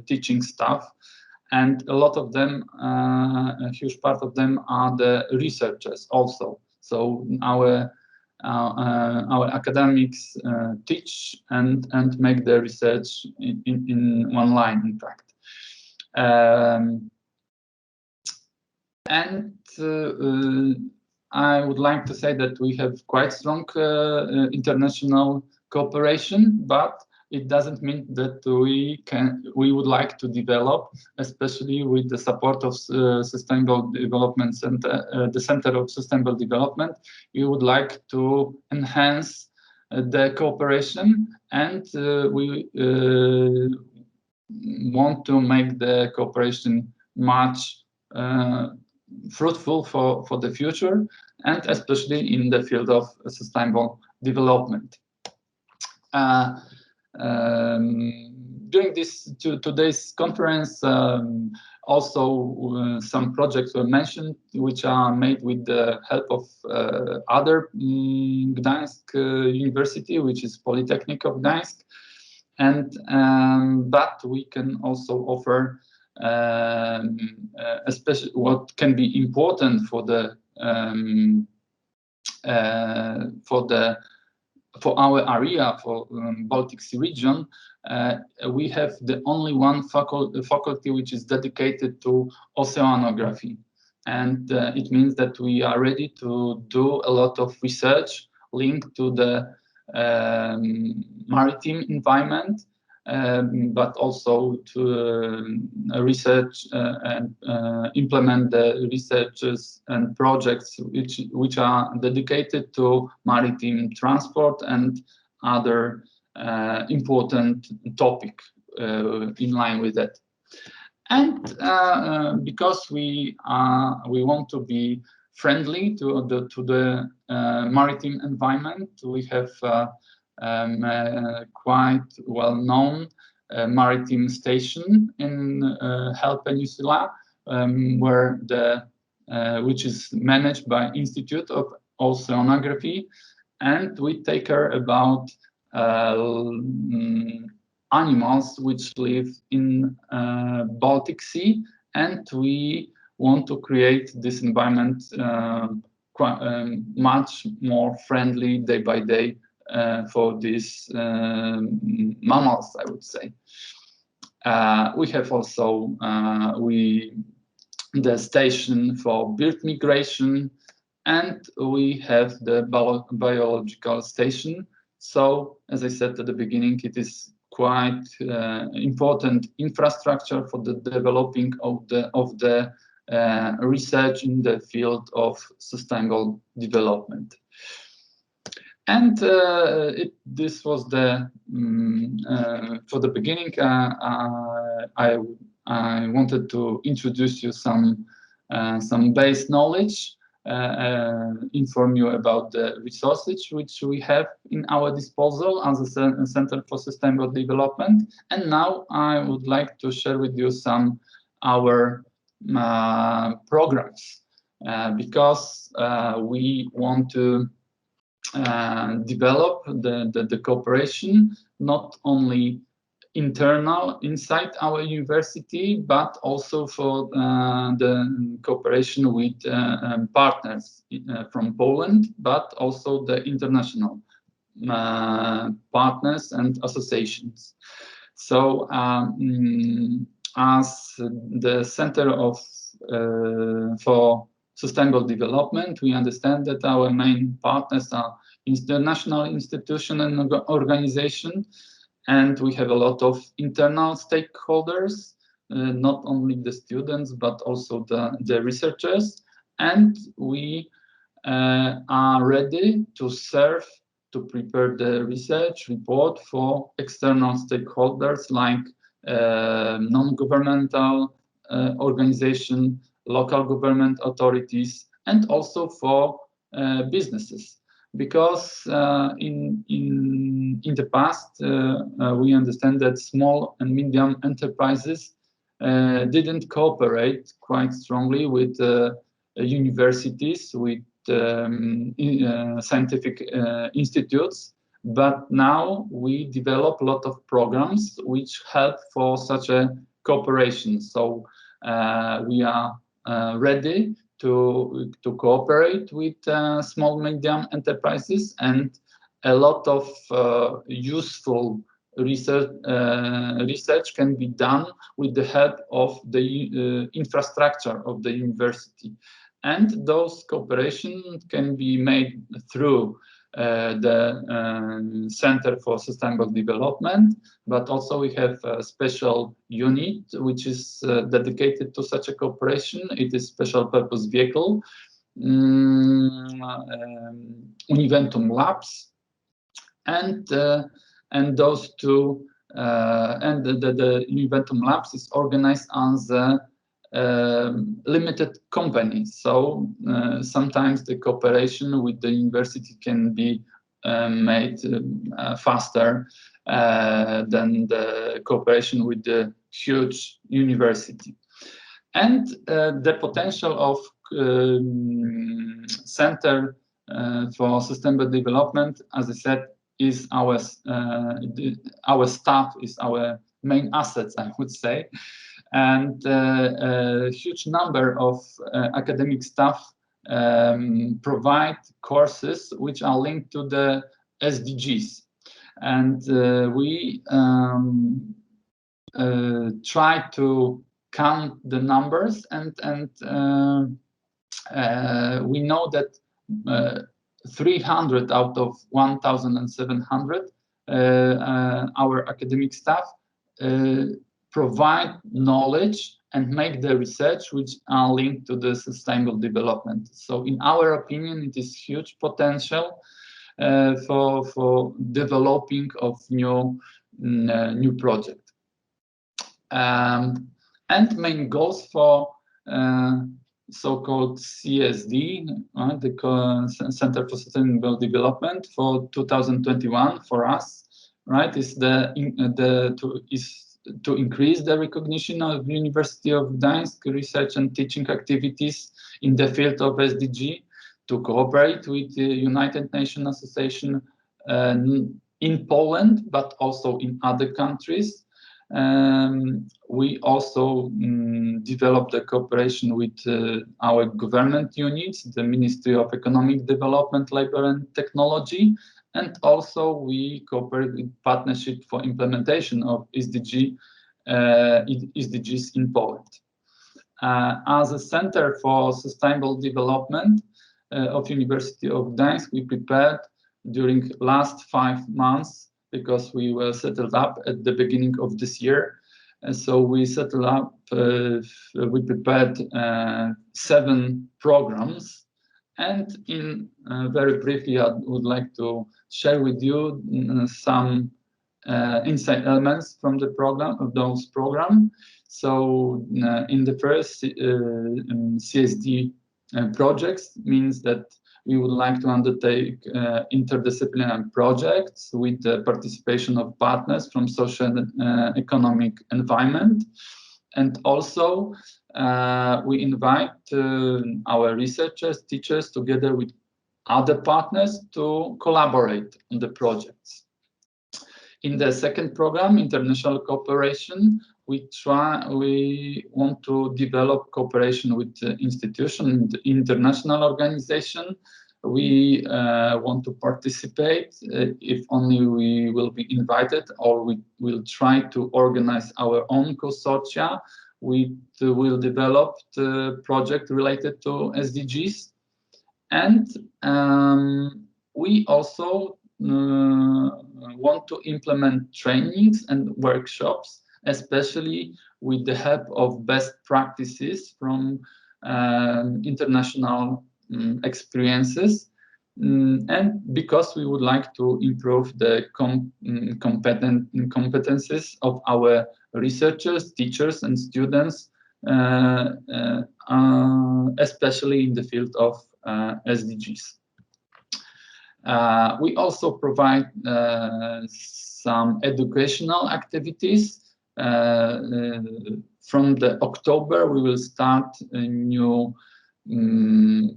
teaching staff, and a lot of them, a huge part of them, are the researchers also. So our academics teach and make the research in one line, in fact. I would like to say that we have quite strong international cooperation, but it doesn't mean that we would like to develop, especially with the support of Sustainable Development Center, the Center of Sustainable Development. We would like to enhance the cooperation, and we want to make the cooperation much fruitful for the future, and especially in the field of sustainable development. During today's conference, also some projects were mentioned, which are made with the help of other Gdańsk University, which is Polytechnic of Gdańsk, and but we can also offer especially what can be important for our area, for Baltic Sea region. We have the only one faculty which is dedicated to oceanography, and it means that we are ready to do a lot of research linked to the maritime environment, but also to research and implement the researches and projects which are dedicated to maritime transport and other important topic in line with that. And because we want to be friendly to the maritime environment, we have quite well-known maritime station in Hel Peninsula, which is managed by Institute of Oceanography, and we take care about animals which live in Baltic Sea, and we want to create this environment much more friendly day by day for these mammals, I would say. We have also the station for bird migration, and we have the biological station. So, as I said at the beginning, it is quite important infrastructure for the developing of the research in the field of sustainable development. And this was the for the beginning. I wanted to introduce you some base knowledge inform you about the resources which we have in our disposal as a Center for Sustainable Development. And now I would like to share with you some our programs, because we want to develop the cooperation not only internal inside our university, but also for the cooperation with partners from Poland, but also the international partners and associations. So as the Center for Sustainable Development, we understand that our main partners are international institutions and organizations, and we have a lot of internal stakeholders, not only the students, but also the researchers. And we are ready to serve, to prepare the research report for external stakeholders like non-governmental organization, local government authorities, and also for businesses. Because in the past, we understand that small and medium enterprises didn't cooperate quite strongly with universities, with scientific institutes. But now we develop a lot of programs which help for such a cooperation. So we are ready to cooperate with small medium enterprises, and a lot of useful research can be done with the help of the infrastructure of the university. And those cooperations can be made through the Center for Sustainable Development, but also we have a special unit which is dedicated to such a cooperation. It is special purpose vehicle, Univentum Labs, and those two, and the Univentum Labs is organized as a limited company. So sometimes the cooperation with the university can be made faster than the cooperation with the huge university. And the potential of Center for Sustainable Development, as I said, is our staff, is our main assets, I would say. And a huge number of academic staff provide courses which are linked to the SDGs. And we try to count the numbers, and we know that 300 out of 1,700 our academic staff provide knowledge and make the research which are linked to the sustainable development. So in our opinion, it is huge potential for developing of new project. And main goals for so-called CSD, the Center for Sustainable Development for 2021 for us, right, is to increase the recognition of the University of Gdańsk research and teaching activities in the field of SDG, to cooperate with the United Nations Association in Poland, but also in other countries. We also developed a cooperation with our government units, the Ministry of Economic Development, Labor and Technology, and also we cooperate with Partnership for Implementation of SDGs in Poland. As a Center for Sustainable Development of University of Gdańsk, we prepared during last 5 months, because we were settled up at the beginning of this year. And so we settled up, we prepared 7 programs. And in very briefly, I would like to share with you some insight elements from the program, of those programs. So in the first CSD projects means that we would like to undertake interdisciplinary projects with the participation of partners from social and economic environment. And also, we invite our researchers, teachers, together with other partners to collaborate on the projects. In the second program, international cooperation, we want to develop cooperation with institutions, international organization. We want to participate if only we will be invited, or we will try to organize our own consortia. We will develop the project related to SDGs. And we also want to implement trainings and workshops, especially with the help of best practices from international experiences, and because we would like to improve the competences of our researchers, teachers, and students, especially in the field of SDGs. We also provide some educational activities. From the October, we will start a new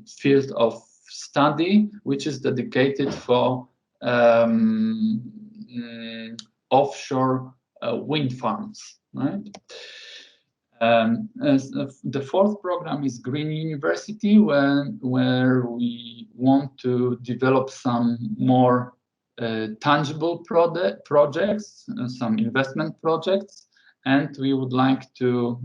field of study, which is dedicated for offshore wind farms, right? The fourth program is Green University, where we want to develop some more tangible projects, some investment projects, and we would like to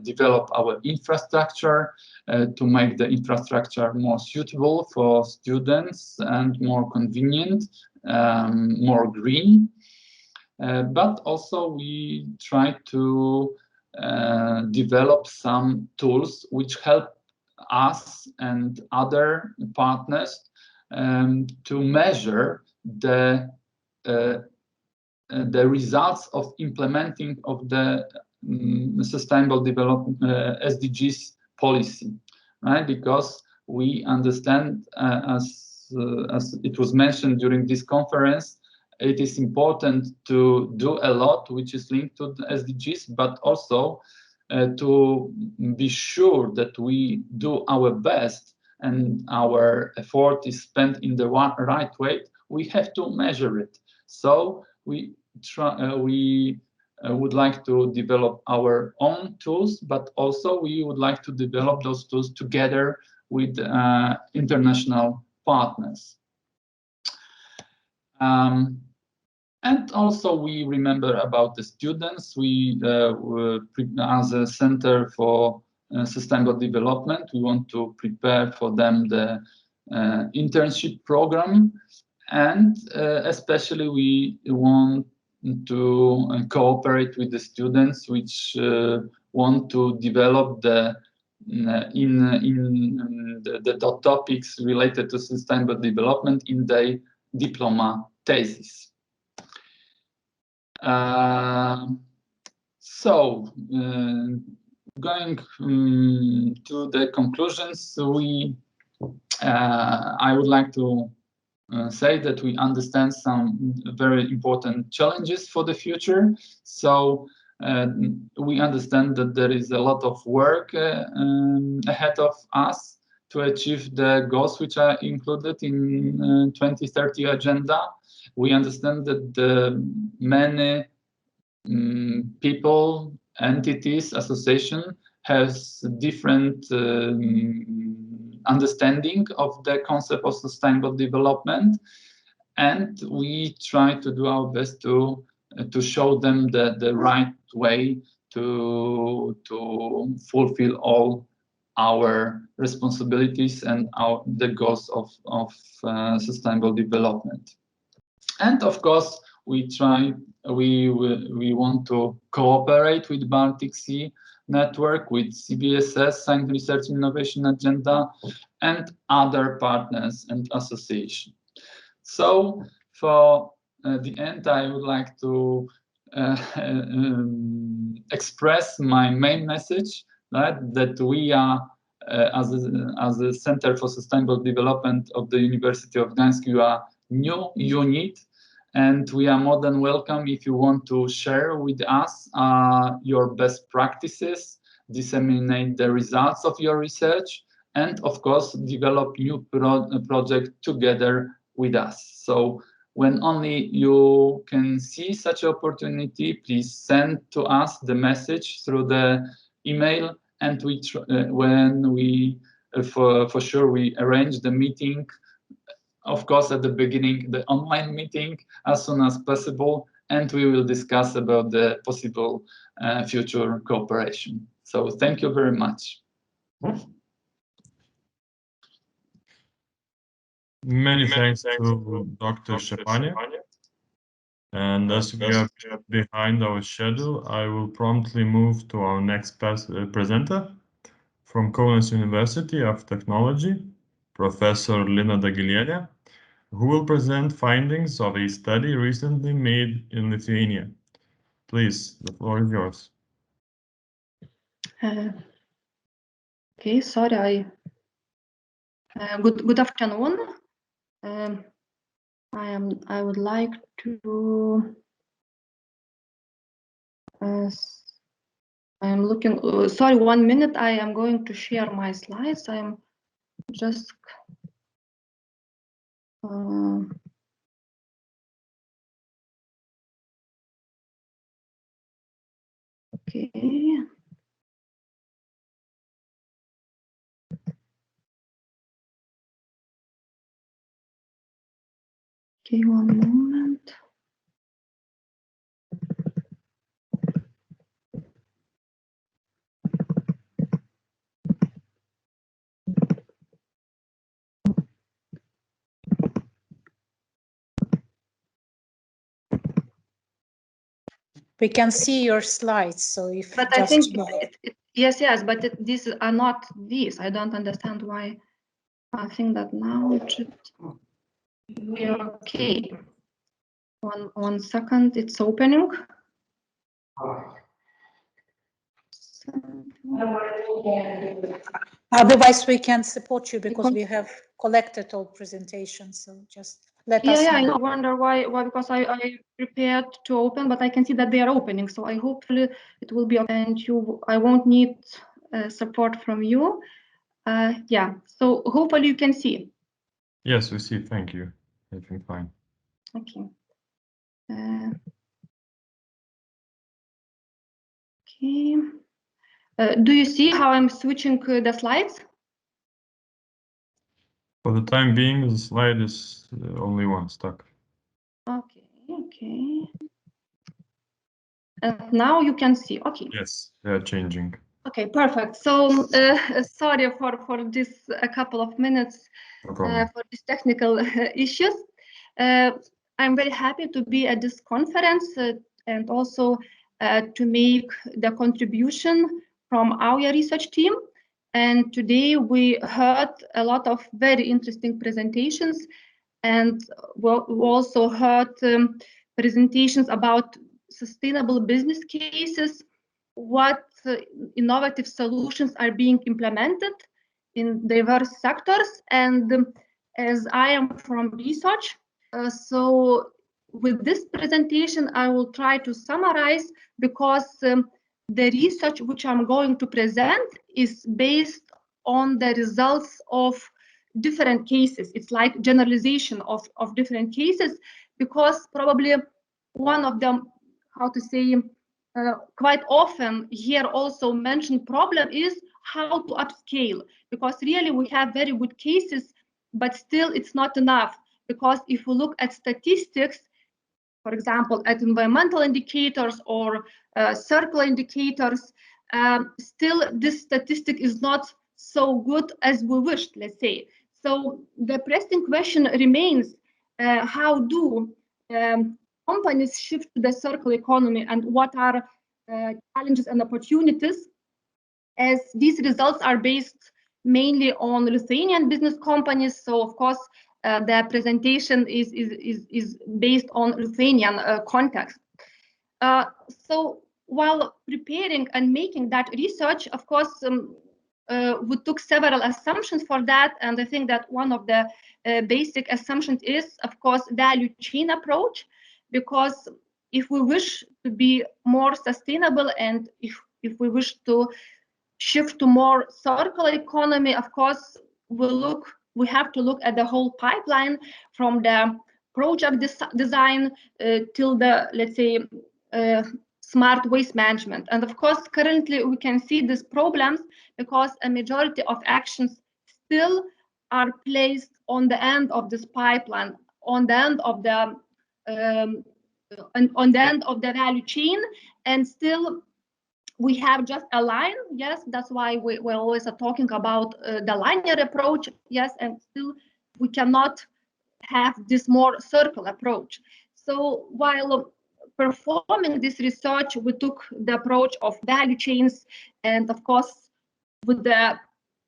develop our infrastructure to make the infrastructure more suitable for students and more convenient, more green. But also we try to develop some tools which help us and other partners to measure the results of implementing of the sustainable development SDGs policy, right? Because we understand, as it was mentioned during this conference, it is important to do a lot which is linked to the SDGs, but also to be sure that we do our best and our effort is spent in the right way. We have to measure it. So we would like to develop our own tools, but also we would like to develop those tools together with international partners. And also we remember about the students. We, as a Center for Sustainable Development, we want to prepare for them the internship program. And especially we want to cooperate with the students which want to develop the topics related to sustainable development in their diploma thesis. So going to the conclusions, I would like to say that we understand some very important challenges for the future. So we understand that there is a lot of work ahead of us to achieve the goals which are included in 2030 agenda. We understand that many people, entities, associations has different understanding of the concept of sustainable development, and we try to do our best to show them the right way to fulfill all our responsibilities and the goals of sustainable development. And of course, we want to cooperate with Baltic Sea Network, with CBSS, Science Research Innovation Agenda, and other partners and associations. So for the end, I would like to express my main message, right? That we are as a Center for Sustainable Development of the University of Gdańsk, you are new unit, and we are more than welcome if you want to share with us your best practices, disseminate the results of your research, and of course develop new project together with us. So when only you can see such opportunity, please send to us the message through the email, and when we for sure we arrange the meeting, of course at the beginning the online meeting as soon as possible, and we will discuss about the possible future cooperation. So thank you very much. Many thanks to Dr. Szczepaniak. And as we are behind our schedule, I will promptly move to our next presenter from Kaunas University of Technology, Professor Lina Dagilienė, who will present findings of a study recently made in Lithuania. Please, the floor is yours. Okay, sorry. Good afternoon. I would like to. I am looking. Sorry, 1 minute. I am going to share my slides. I am just. Okay. Okay, 1 moment. We can see your slides, so if but I think yes, but these are not these. I don't understand why. I think that now it should be okay. One second, it's opening. Otherwise, we can support you because we have collected all presentations. So just let us know. Yeah, I wonder why because I prepared to open, but I can see that they are opening. So I hopefully it will be open. And I won't need support from you. Yeah, so hopefully you can see. Yes, we see. Thank you. Everything fine. Okay. Okay. Do you see how I'm switching the slides? For the time being, the slide is only one stuck. Okay, okay. And now you can see. Okay. Yes, they are changing. Okay, perfect. So sorry for this a couple of minutes for these technical issues. I'm very happy to be at this conference and also to make the contribution from our research team. And today we heard a lot of very interesting presentations, and we also heard presentations about sustainable business cases, what innovative solutions are being implemented in diverse sectors. And as I am from research, so with this presentation, I will try to summarize, because the research which I'm going to present is based on the results of different cases. It's like generalization of different cases, because probably one of them, how to say, quite often here also mentioned problem is how to upscale, because really we have very good cases, but still it's not enough. Because if we look at statistics, for example, at environmental indicators or circular indicators, still this statistic is not so good as we wished, let's say. So the pressing question remains, how do companies shift to the circular economy, and what are challenges and opportunities, as these results are based mainly on Lithuanian business companies. So of course, the presentation is based on Lithuanian context. So while preparing and making that research, of course, we took several assumptions for that, and I think that one of the basic assumptions is, of course, value chain approach, because if we wish to be more sustainable and if we wish to shift to more circular economy, of course, we have to look at the whole pipeline from the project design till the, let's say, smart waste management. And of course, currently we can see these problems because a majority of actions still are placed on the end of this pipeline, on the end of the on the end of the value chain, and still we have just a line. Yes, that's why we always are talking about the linear approach. Yes, and still we cannot have this more circular approach. So while performing this research, we took the approach of value chains, and of course, with the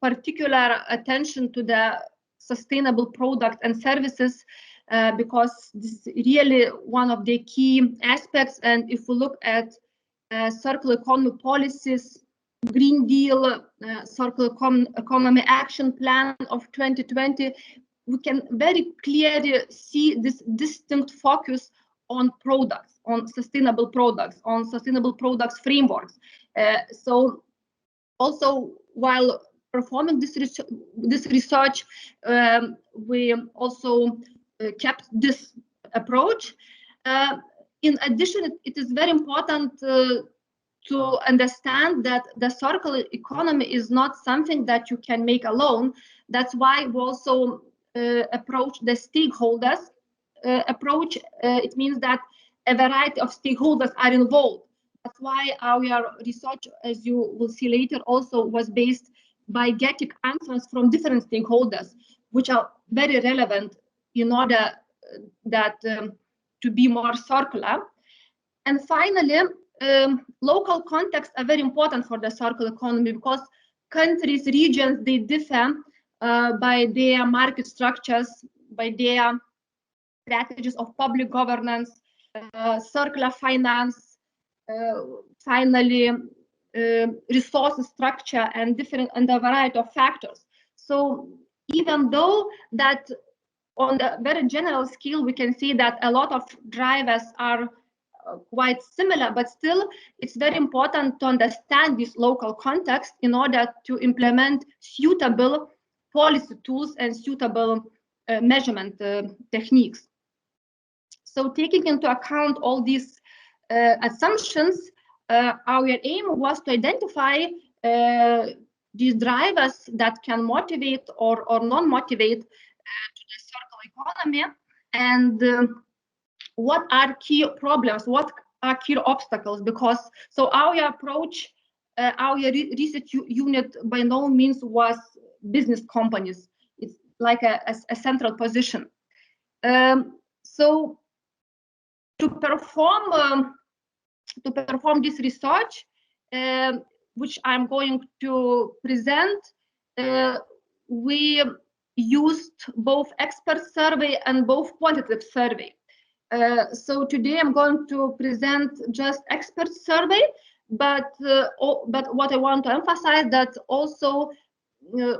particular attention to the sustainable product and services, because this is really one of the key aspects. And if we look at circular economy policies, Green Deal, Circular Economy Action Plan of 2020, we can very clearly see this distinct focus on products, on sustainable products frameworks. So also, while performing this research, we also kept this approach. In addition, it is very important to understand that the circular economy is not something that you can make alone. That's why we also approach the stakeholders approach. It means that a variety of stakeholders are involved. That's why our research, as you will see later, also was based by getting answers from different stakeholders, which are very relevant in order that to be more circular. And finally, local contexts are very important for the circular economy, because countries, regions, they differ by their market structures, by their strategies of public governance, circular finance, finally, resource structure, and a variety of factors. So even though that on the very general scale, we can see that a lot of drivers are quite similar, but still it's very important to understand this local context in order to implement suitable policy tools and suitable measurement techniques. So taking into account all these assumptions, our aim was to identify these drivers that can motivate or non-motivate to the circular economy, and what are key problems, what are key obstacles. Because so our approach, our research unit by no means was business companies. It's like a central position. So to perform this research, which I'm going to present, we used both expert survey and both quantitative survey. So today I'm going to present just expert survey, but what I want to emphasize that also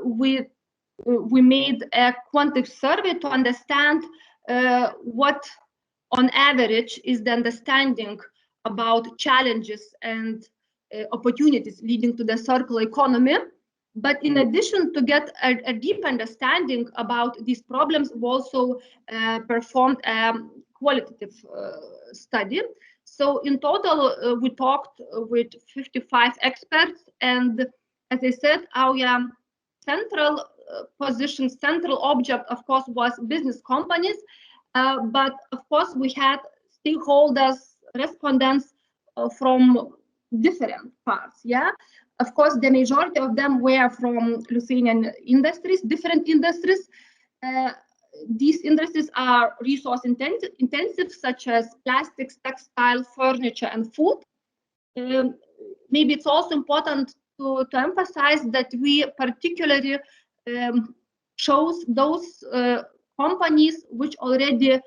we made a quantitative survey to understand what on average is the understanding about challenges and opportunities leading to the circular economy. But in addition to get a deep understanding about these problems, we also performed a qualitative study. So in total, we talked with 55 experts, and as I said, our central position, central object, of course, was business companies, but of course we had stakeholders, respondents from different parts. Yeah, of course, the majority of them were from Lithuanian industries, different industries. These industries are resource intensive, such as plastics, textile, furniture, and food. Maybe it's also important to emphasize that we particularly chose those companies which already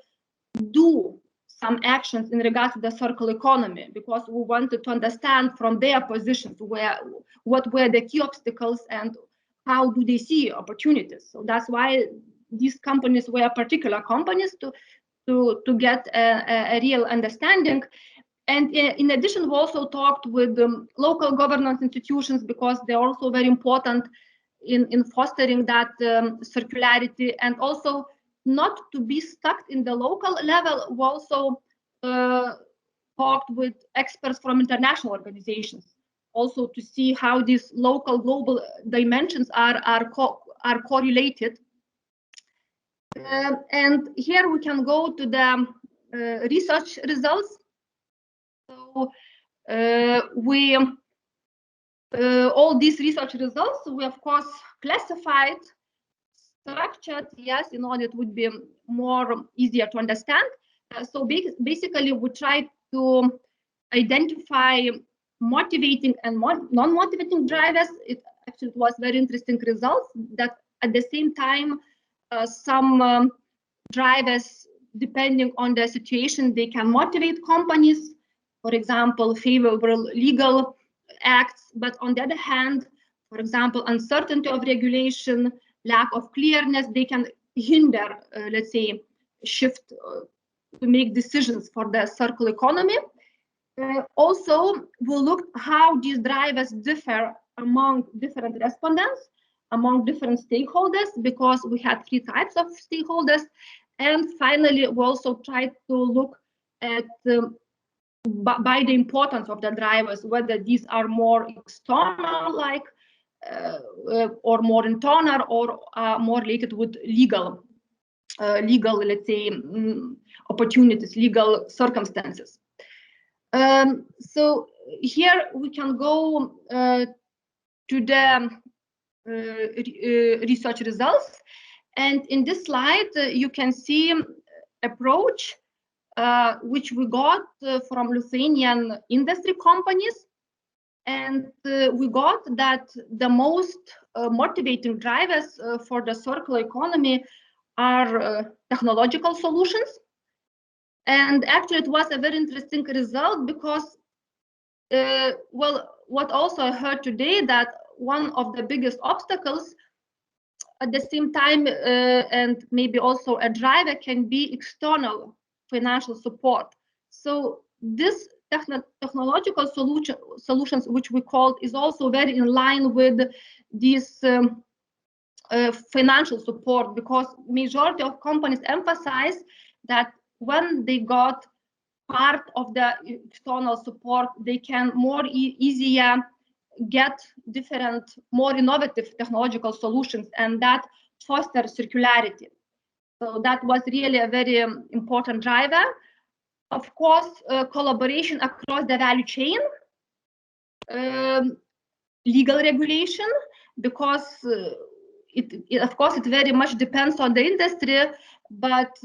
do some actions in regards to the circular economy, because we wanted to understand from their positions what were the key obstacles and how do they see opportunities. So that's why these companies were particular companies to get a real understanding. And in addition, we also talked with local governance institutions, because they're also very important in fostering that circularity, and also not to be stuck in the local level. We also talked with experts from international organizations, also to see how these local global dimensions are correlated. And here we can go to the research results. So all these research results, we of course classified, structured, yes, in order it would be more easier to understand. So basically we tried to identify motivating and non-motivating drivers. It actually was very interesting results that at the same time some drivers, depending on the situation, they can motivate companies, for example, favorable legal acts, but on the other hand, for example, uncertainty of regulation, lack of clearness, they can hinder, let's say, shift to make decisions for the circular economy. Also, we looked how these drivers differ among different respondents, among different stakeholders, because we had 3 types of stakeholders. And finally, we also tried to look at by the importance of the drivers, whether these are more external, like or more internal, or more related with legal, let's say, opportunities, legal circumstances. So here we can go to the research results, and in this slide you can see approach which we got from Lithuanian industry companies, and we got that the most motivating drivers for the circular economy are technological solutions. And actually it was a very interesting result, because well, what also I heard today, that one of the biggest obstacles at the same time and maybe also a driver can be external financial support. So this technological solutions, which we called, is also very in line with these financial support, because majority of companies emphasize that when they got part of the external support, they can more easier get different, more innovative technological solutions, and that fosters circularity. So that was really a very important driver. Of course, collaboration across the value chain, legal regulation, because of course it very much depends on the industry, but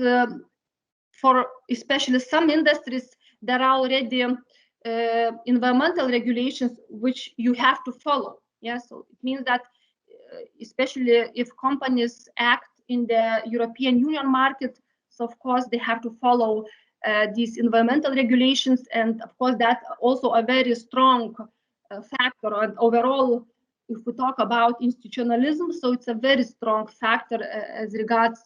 for especially some industries, there are already environmental regulations which you have to follow. Yeah, so it means that especially if companies act in the European Union market, so of course they have to follow these environmental regulations, and of course that's also a very strong factor. And overall, if we talk about institutionalism, so it's a very strong factor as regards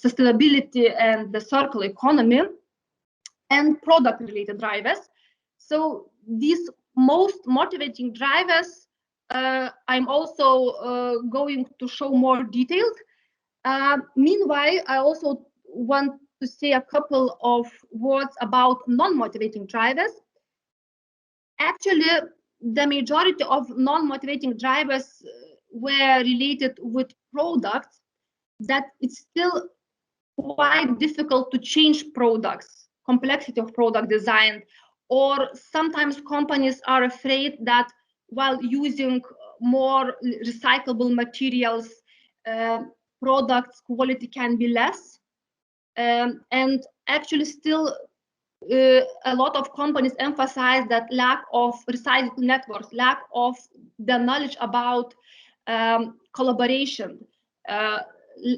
sustainability and the circular economy and product-related drivers. So these most motivating drivers, I'm also going to show more details. Meanwhile, I also want to say a couple of words about non-motivating drivers. Actually, the majority of non-motivating drivers were related with products that it's still quite difficult to change products, complexity of product design, or sometimes companies are afraid that while using more recyclable materials, products quality can be less. And actually still a lot of companies emphasize that lack of recycling networks, lack of the knowledge about collaboration,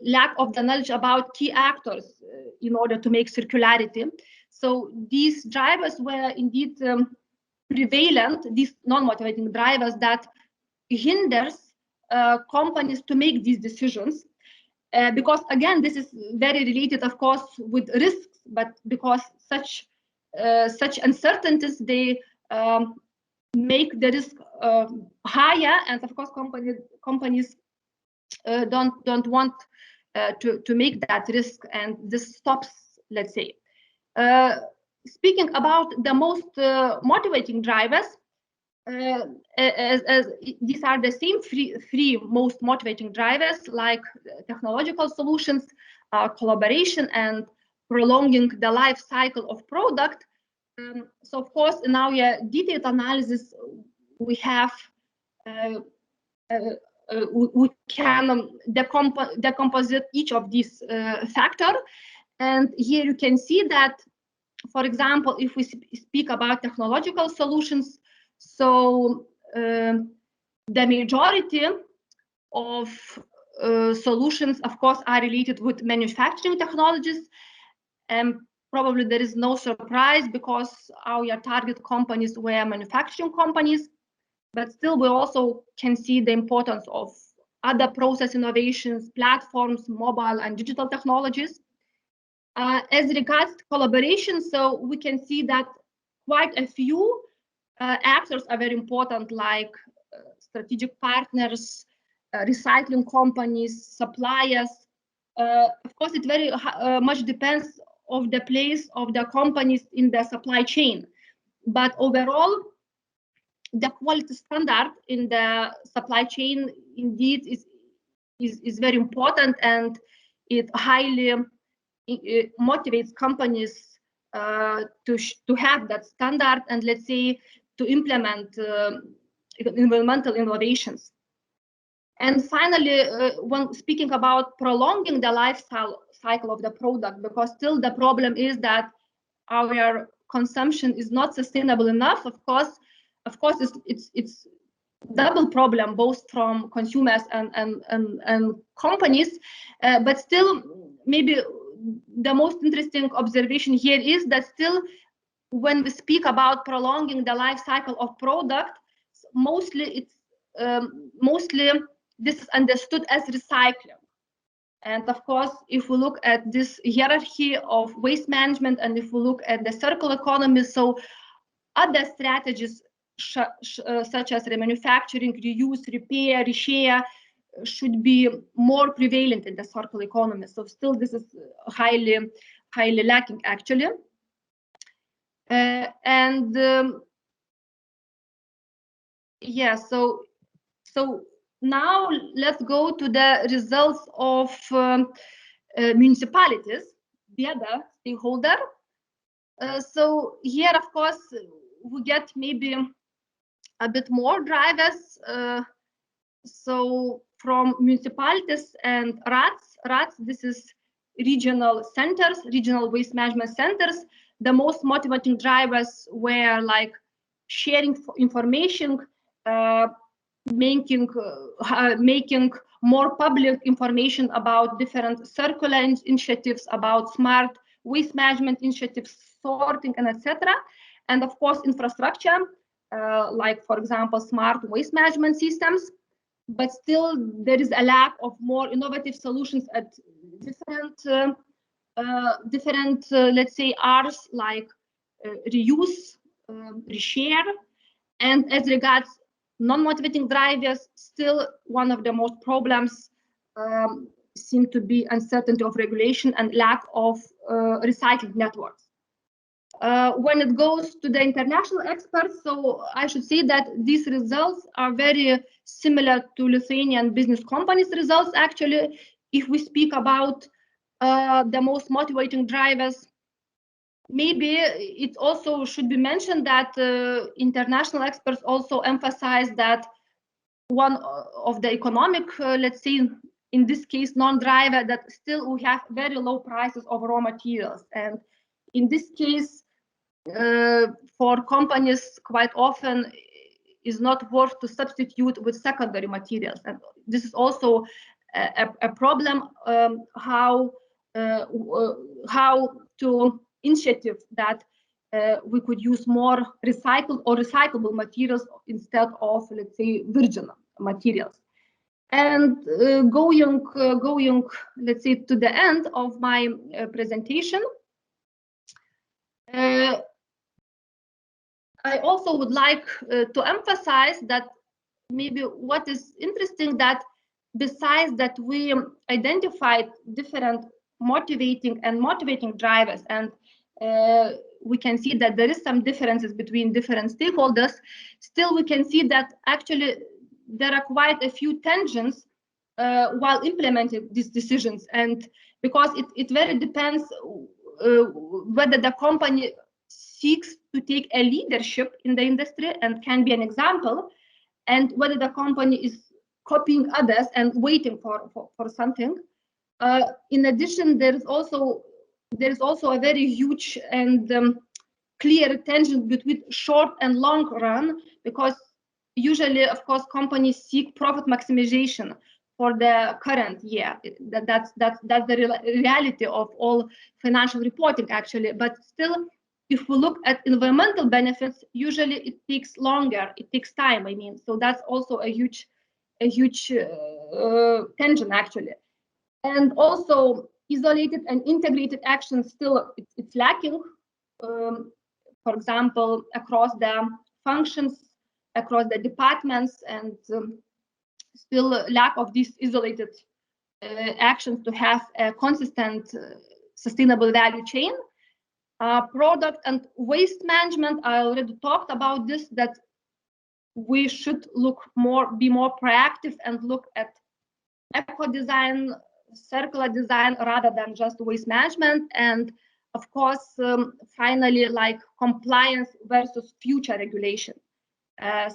lack of the knowledge about key actors in order to make circularity. So these drivers were indeed prevalent, these non-motivating drivers that hinders companies to make these decisions. Because again, this is very related, of course, with risks, but because such uncertainties, they make the risk higher, and of course, companies don't want to make that risk, and this stops, let's say. Speaking about the most motivating drivers, as these are the same three most motivating drivers, like technological solutions, collaboration, and prolonging the life cycle of product. So of course, in our detailed analysis, we have we can decompose each of these factors, and here you can see that, for example, if we speak about technological solutions, so the majority of solutions, of course, are related with manufacturing technologies, and probably there is no surprise because our target companies were manufacturing companies, but still we also can see the importance of other process innovations, platforms, mobile and digital technologies. As regards to collaboration, so we can see that quite a few actors are very important, like strategic partners, recycling companies, suppliers. Of course, it very much depends on the place of the companies in the supply chain. But overall, the quality standard in the supply chain indeed is very important, and it highly motivates companies to have that standard and, let's say, to implement environmental innovations. And finally, when speaking about prolonging the life cycle of the product, because still the problem is that our consumption is not sustainable enough. Of course, it's double problem, both from consumers and companies. But still, maybe the most interesting observation here is that still, when we speak about prolonging the life cycle of product, mostly this is understood as recycling. And of course, if we look at this hierarchy of waste management, and if we look at the circular economy, so other strategies such as remanufacturing, reuse, repair, reshare should be more prevalent in the circular economy. So still this is highly lacking, actually. Yeah, so now let's go to the results of municipalities, the other stakeholder. So here, of course, we get maybe a bit more drivers. So from municipalities and RATs, this is regional centers, regional waste management centers. The most motivating drivers were like sharing information, making more public information about different circular initiatives, about smart waste management initiatives, sorting, and etc. And of course, infrastructure, like for example, smart waste management systems. But still, there is a lack of more innovative solutions at different, let's say, R's, like reuse, reshare. And as regards non-motivating drivers, still one of the most problems seem to be uncertainty of regulation and lack of recycling networks. When it goes to the international experts, so I should say that these results are very similar to Lithuanian business companies' results. Actually, if we speak about the most motivating drivers, maybe it also should be mentioned that international experts also emphasize that one of the economic, let's say, in this case, non-driver, that still we have very low prices of raw materials. And in this case, for companies, quite often is not worth to substitute with secondary materials. And this is also a problem, how to initiative that we could use more recycled or recyclable materials instead of, let's say, virgin materials. And going, let's say, to the end of my presentation, I also would like to emphasize that maybe what is interesting, that besides that we identified different motivating drivers, and we can see that there is some differences between different stakeholders, still we can see that actually there are quite a few tensions while implementing these decisions, and because it very depends whether the company seeks to take a leadership in the industry and can be an example, and whether the company is copying others and waiting for something. In addition, there is also a very huge and clear tension between short and long run, because usually, of course, companies seek profit maximization for the current year. That's the reality of all financial reporting, actually. But still, if we look at environmental benefits, usually it takes longer. It takes time. I mean, so that's also a huge tension, actually. And also, isolated and integrated action still it's lacking. For example, across the functions, across the departments, and still lack of these isolated actions to have a consistent sustainable value chain. Product and waste management, I already talked about this, that we should be more proactive and look at eco design, circular design, rather than just waste management. And of course, finally, like compliance versus future regulation.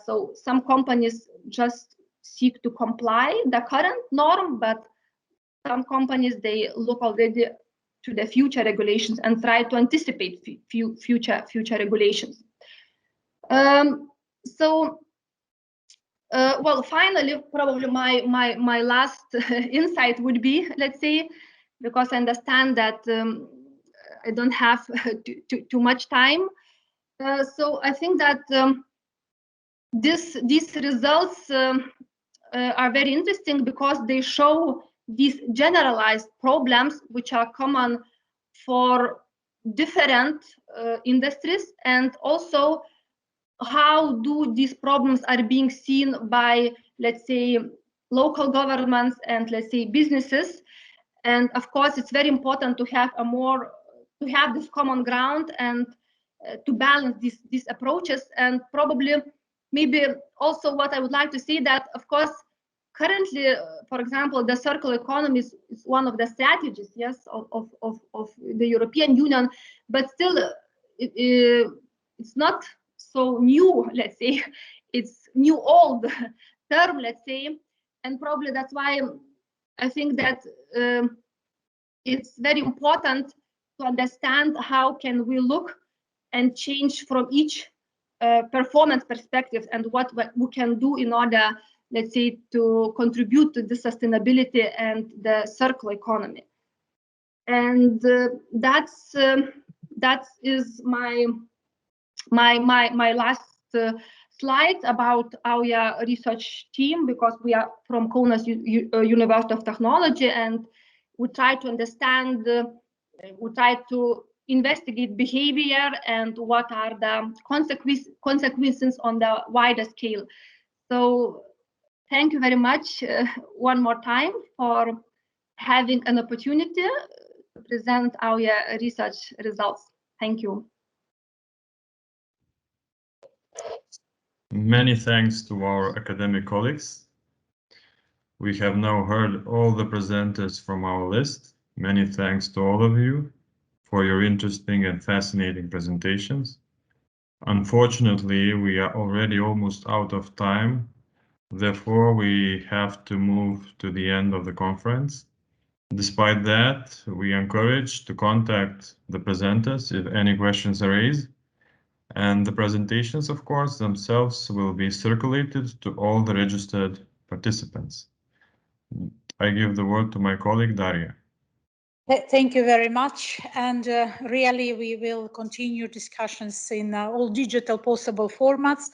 So some companies just seek to comply the current norm, but some companies, they look already to the future regulations and try to anticipate future regulations. Well, finally, probably my last insight would be, let's say, because I understand that I don't have too much time. So I think that these results are very interesting because they show these generalized problems which are common for different industries, and also how do these problems are being seen by, let's say, local governments and, let's say, businesses. And of course, it's very important to have this common ground and to balance these approaches. And probably, maybe also what I would like to say, that of course, currently, for example, the circular economy is one of the strategies, yes, of the European Union, but still it's not so new, let's say. It's new old term, let's say, and probably that's why I think that it's very important to understand how can we look and change from each performance perspective, and what we can do in order, let's say, to contribute to the sustainability and the circular economy. And that is my last slide about our research team, because we are from Kaunas University of Technology, and we try to understand, we try to investigate behavior and what are the consequences on the wider scale. So thank you very much one more time for having an opportunity to present our research results. Thank you. Many thanks to our academic colleagues. We have now heard all the presenters from our list. Many thanks to all of you for your interesting and fascinating presentations. Unfortunately, we are already almost out of time. Therefore, we have to move to the end of the conference. Despite that, we encourage to contact the presenters if any questions are raised. And the presentations, of course, themselves will be circulated to all the registered participants. I give the word to my colleague, Daria. Thank you very much. And really, we will continue discussions in all digital possible formats.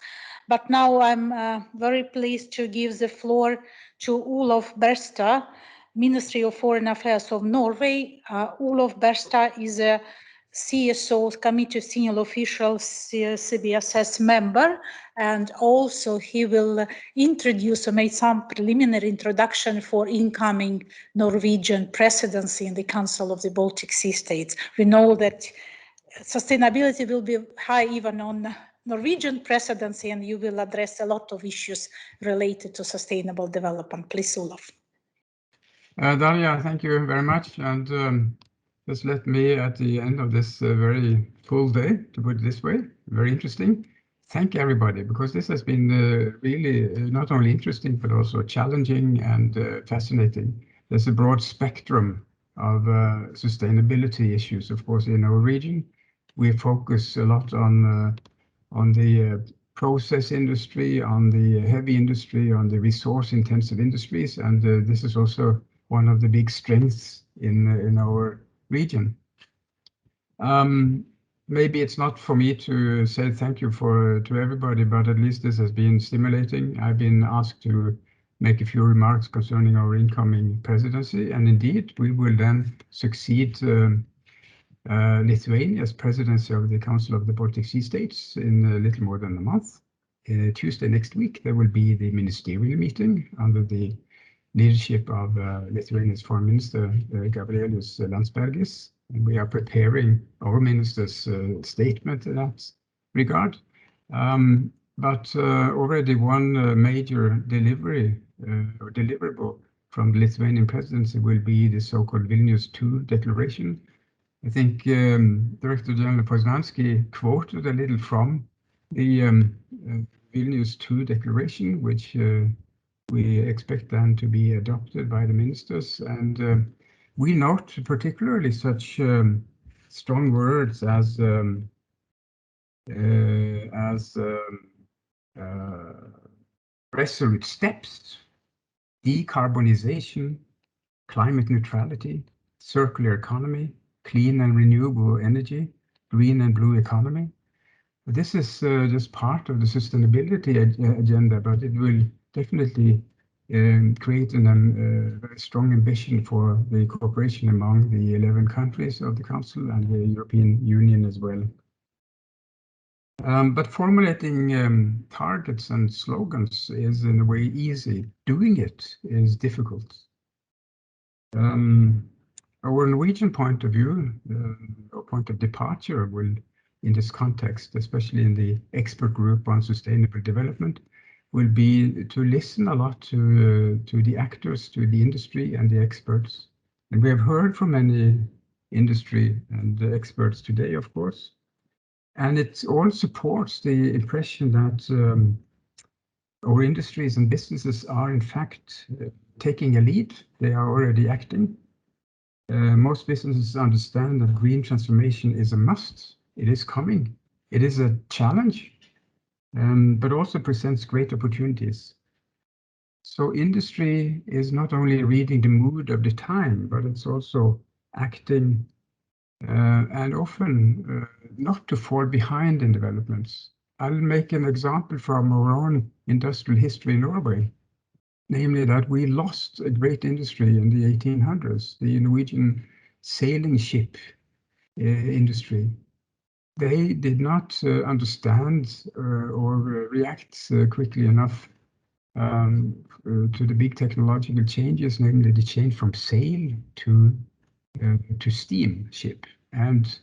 But now I'm very pleased to give the floor to Olof Berstad, Ministry of Foreign Affairs of Norway. Olof Berstad is a CSO, Committee of Senior Officials, CBSS member, and also he will introduce or make some preliminary introduction for incoming Norwegian presidency in the Council of the Baltic Sea States. We know that sustainability will be high even on Norwegian presidency, and you will address a lot of issues related to sustainable development. Please, Olof. Daria, thank you very much. And just let me, at the end of this very full day, to put it this way, very interesting, thank everybody, because this has been really not only interesting, but also challenging and fascinating. There's a broad spectrum of sustainability issues, of course, in our region. We focus a lot on the process industry, on the heavy industry, on the resource-intensive industries, and this is also one of the big strengths in our region. Maybe it's not for me to say thank you to everybody, but at least this has been stimulating. I've been asked to make a few remarks concerning our incoming presidency, and indeed we will then succeed Lithuania's presidency of the Council of the Baltic Sea States in a little more than a month. Tuesday next week there will be the ministerial meeting under the leadership of Lithuania's Foreign Minister Gabrielius Landsbergis. And we are preparing our minister's statement in that regard. But already one major delivery or deliverable from the Lithuanian presidency will be the so-called Vilnius II declaration. I think Director General Poznański quoted a little from the Vilnius II declaration, which we expect then to be adopted by the ministers. And we note particularly such strong words as resolute steps, decarbonization, climate neutrality, circular economy, clean and renewable energy, green and blue economy. This is just part of the sustainability agenda, but it will definitely create a very strong ambition for the cooperation among the 11 countries of the Council and the European Union as well. But formulating targets and slogans is in a way easy. Doing it is difficult. Our Norwegian point of view, or point of departure will, in this context, especially in the expert group on sustainable development, will be to listen a lot to the actors, to the industry and the experts. And we have heard from many industry and experts today, of course. And it all supports the impression that our industries and businesses are in fact taking a lead. They are already acting. Most businesses understand that green transformation is a must. It is coming. It is a challenge, but also presents great opportunities. So industry is not only reading the mood of the time, but it's also acting and often not to fall behind in developments. I'll make an example from our own industrial history in Norway, namely that we lost a great industry in the 1800s, the Norwegian sailing ship industry. They did not understand or react quickly enough to the big technological changes, namely the change from sail to steam ship. And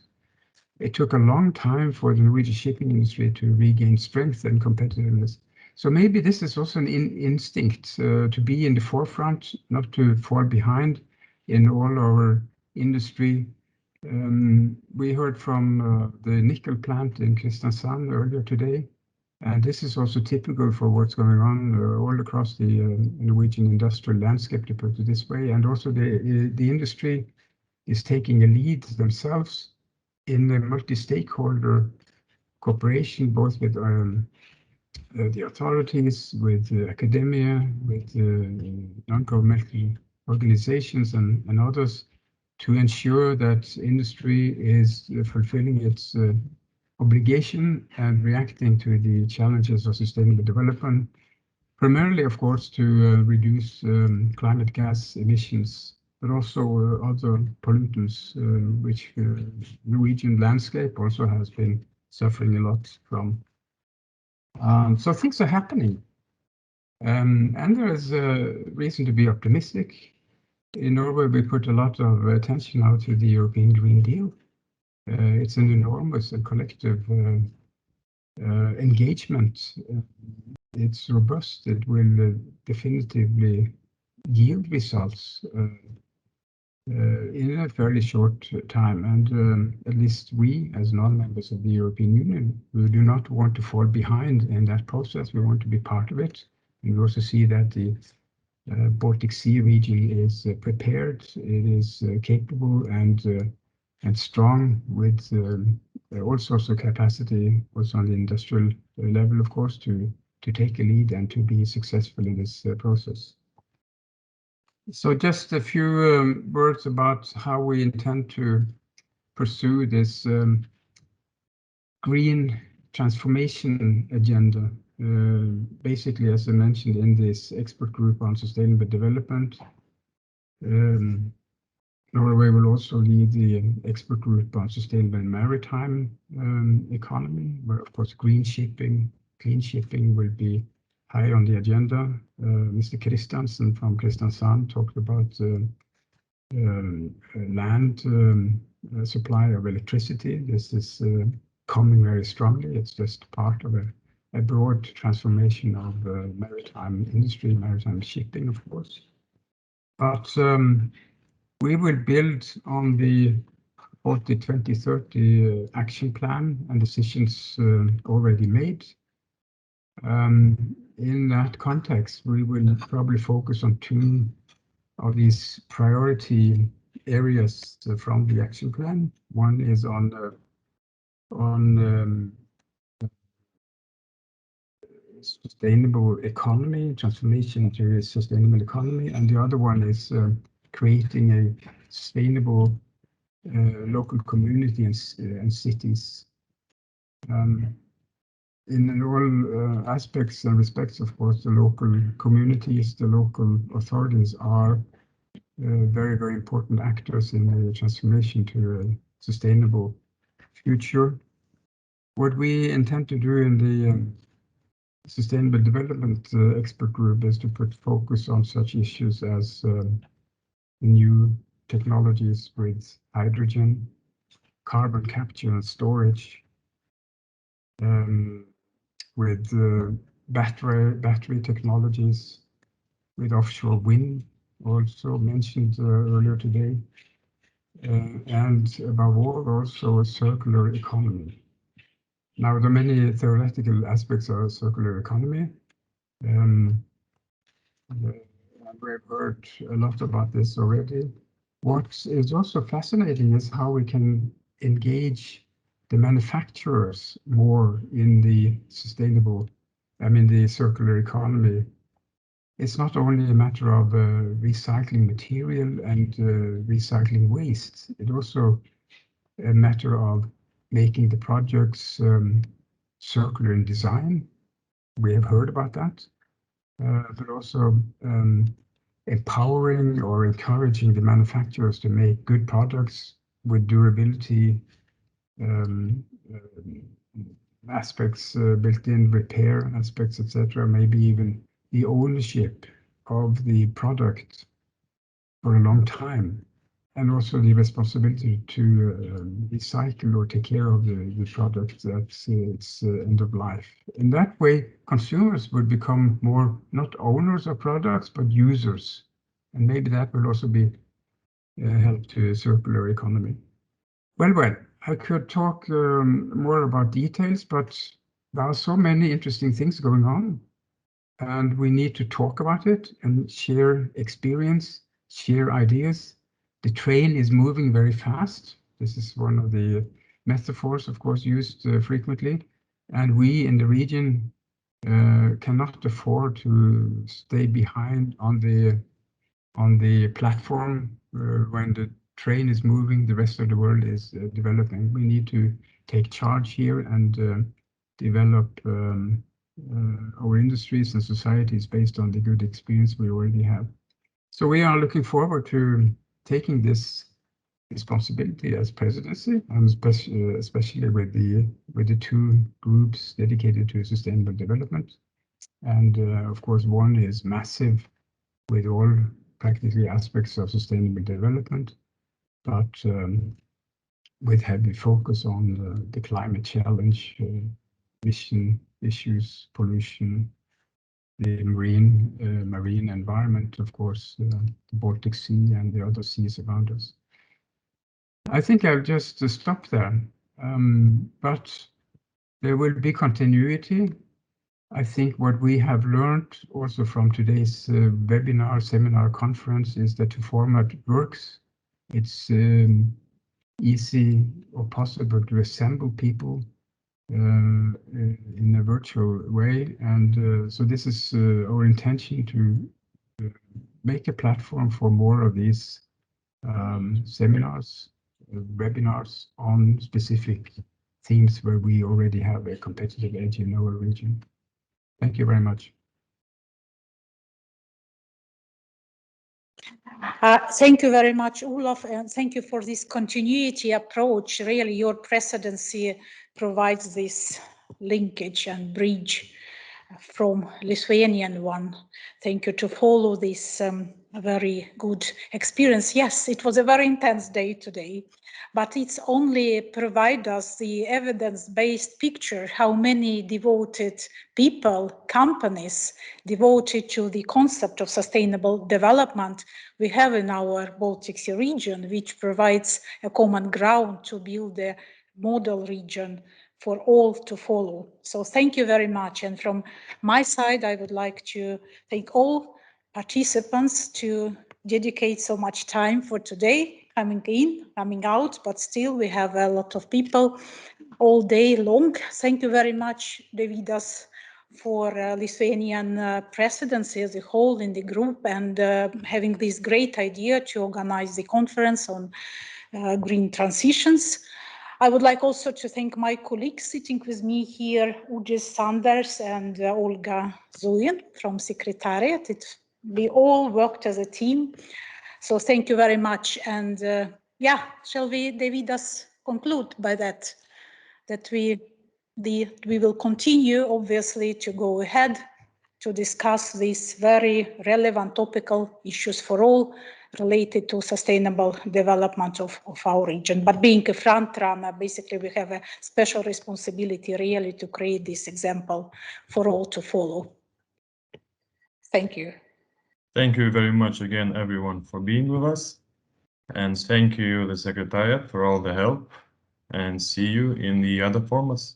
it took a long time for the Norwegian shipping industry to regain strength and competitiveness. So maybe this is also an instinct to be in the forefront, not to fall behind in all our industry. We heard from the nickel plant in Kristiansand earlier today, and this is also typical for what's going on all across the Norwegian industrial landscape, to put it this way. And also the industry is taking a lead themselves in a multi-stakeholder cooperation, both with the authorities, with academia, with non-governmental organizations and others, to ensure that industry is fulfilling its obligation and reacting to the challenges of sustainable development, primarily, of course, to reduce climate gas emissions, but also other pollutants, which Norwegian landscape also has been suffering a lot from. So things are happening. And there is a reason to be optimistic. In Norway, we put a lot of attention now to the European Green Deal. It's an enormous and collective engagement. It's robust. It will definitively yield results in a fairly short time. And at least we, as non-members of the European Union, we do not want to fall behind in that process. We want to be part of it. And we also see that the Baltic Sea region is prepared. It is capable and strong with all sorts of capacity, also on the industrial level, of course, to take a lead and to be successful in this process. So just a few words about how we intend to pursue this green transformation agenda. Basically, as I mentioned, in this expert group on sustainable development, Norway will also lead the expert group on sustainable maritime economy, where, of course, green shipping, clean shipping will be high on the agenda. Mr. Christensen from Kristiansand talked about land supply of electricity. This is coming very strongly. It's just part of a broad transformation of maritime industry, maritime shipping, of course. But we will build on the 2030 action plan and decisions already made. In that context, we will probably focus on two of these priority areas from the action plan. One is on sustainable economy, transformation to a sustainable economy, and the other one is creating a sustainable local community and cities. In all aspects and respects, of course, the local communities, the local authorities are very, very important actors in the transformation to a sustainable future. What we intend to do in the Sustainable Development Expert Group is to put focus on such issues as new technologies with hydrogen, carbon capture and storage, with battery technologies, with offshore wind, also mentioned earlier today, and above all, also a circular economy. Now, there are many theoretical aspects of circular economy. We've heard a lot about this already. What is also fascinating is how we can engage the manufacturers more in the the circular economy. It's not only a matter of recycling material and recycling waste. It's also a matter of making the projects circular in design. We have heard about that, but also empowering or encouraging the manufacturers to make good products with durability aspects built in, repair aspects, etc. Maybe even the ownership of the product for a long time, and also the responsibility to recycle or take care of the product at its end of life. In that way, consumers would become more not owners of products, but users. And maybe that will also be help to a circular economy. Well, I could talk more about details, but there are so many interesting things going on, and we need to talk about it and share experience, share ideas. The train is moving very fast. This is one of the metaphors, of course, used frequently. And we in the region cannot afford to stay behind on the platform when the train is moving, the rest of the world is developing. We need to take charge here and develop our industries and societies based on the good experience we already have. So we are looking forward to taking this responsibility as presidency, and especially with the two groups dedicated to sustainable development. And of course, one is massive with all practically aspects of sustainable development, but with heavy focus on the climate challenge, emission issues, pollution, the marine environment, of course, the Baltic Sea and the other seas around us. I think I'll just stop there, but there will be continuity. I think what we have learned also from today's webinar, seminar, conference is that the format works. It's easy or possible to assemble people in a virtual way. And so this is our intention to make a platform for more of these seminars, webinars on specific themes where we already have a competitive edge in our region. Thank you very much. Thank you very much, Olof, and thank you for this continuity approach. Really, your presidency provides this linkage and bridge from Lithuanian one. Thank you to follow this very good experience. Yes, it was a very intense day today, but it's only provide us the evidence-based picture how many devoted people, companies devoted to the concept of sustainable development we have in our Baltic Sea region, which provides a common ground to build a model region for all to follow. So thank you very much. And from my side, I would like to thank all participants to dedicate so much time for today, coming in, coming out, but still we have a lot of people all day long. Thank you very much, Davidas, for Lithuanian presidency as a whole in the group and having this great idea to organize the conference on green transitions. I would like also to thank my colleagues sitting with me here, Ujis Sanders and Olga Zulin from Secretariat. We all worked as a team. So thank you very much. And yeah, shall we, Davidas, conclude by that we will continue, obviously, to go ahead to discuss these very relevant topical issues for all related to sustainable development of our region. But being a front runner, basically we have a special responsibility really to create this example for all to follow. Thank you. Thank you very much again, everyone, for being with us. And thank you, the Secretariat, for all the help. And see you in the other formats.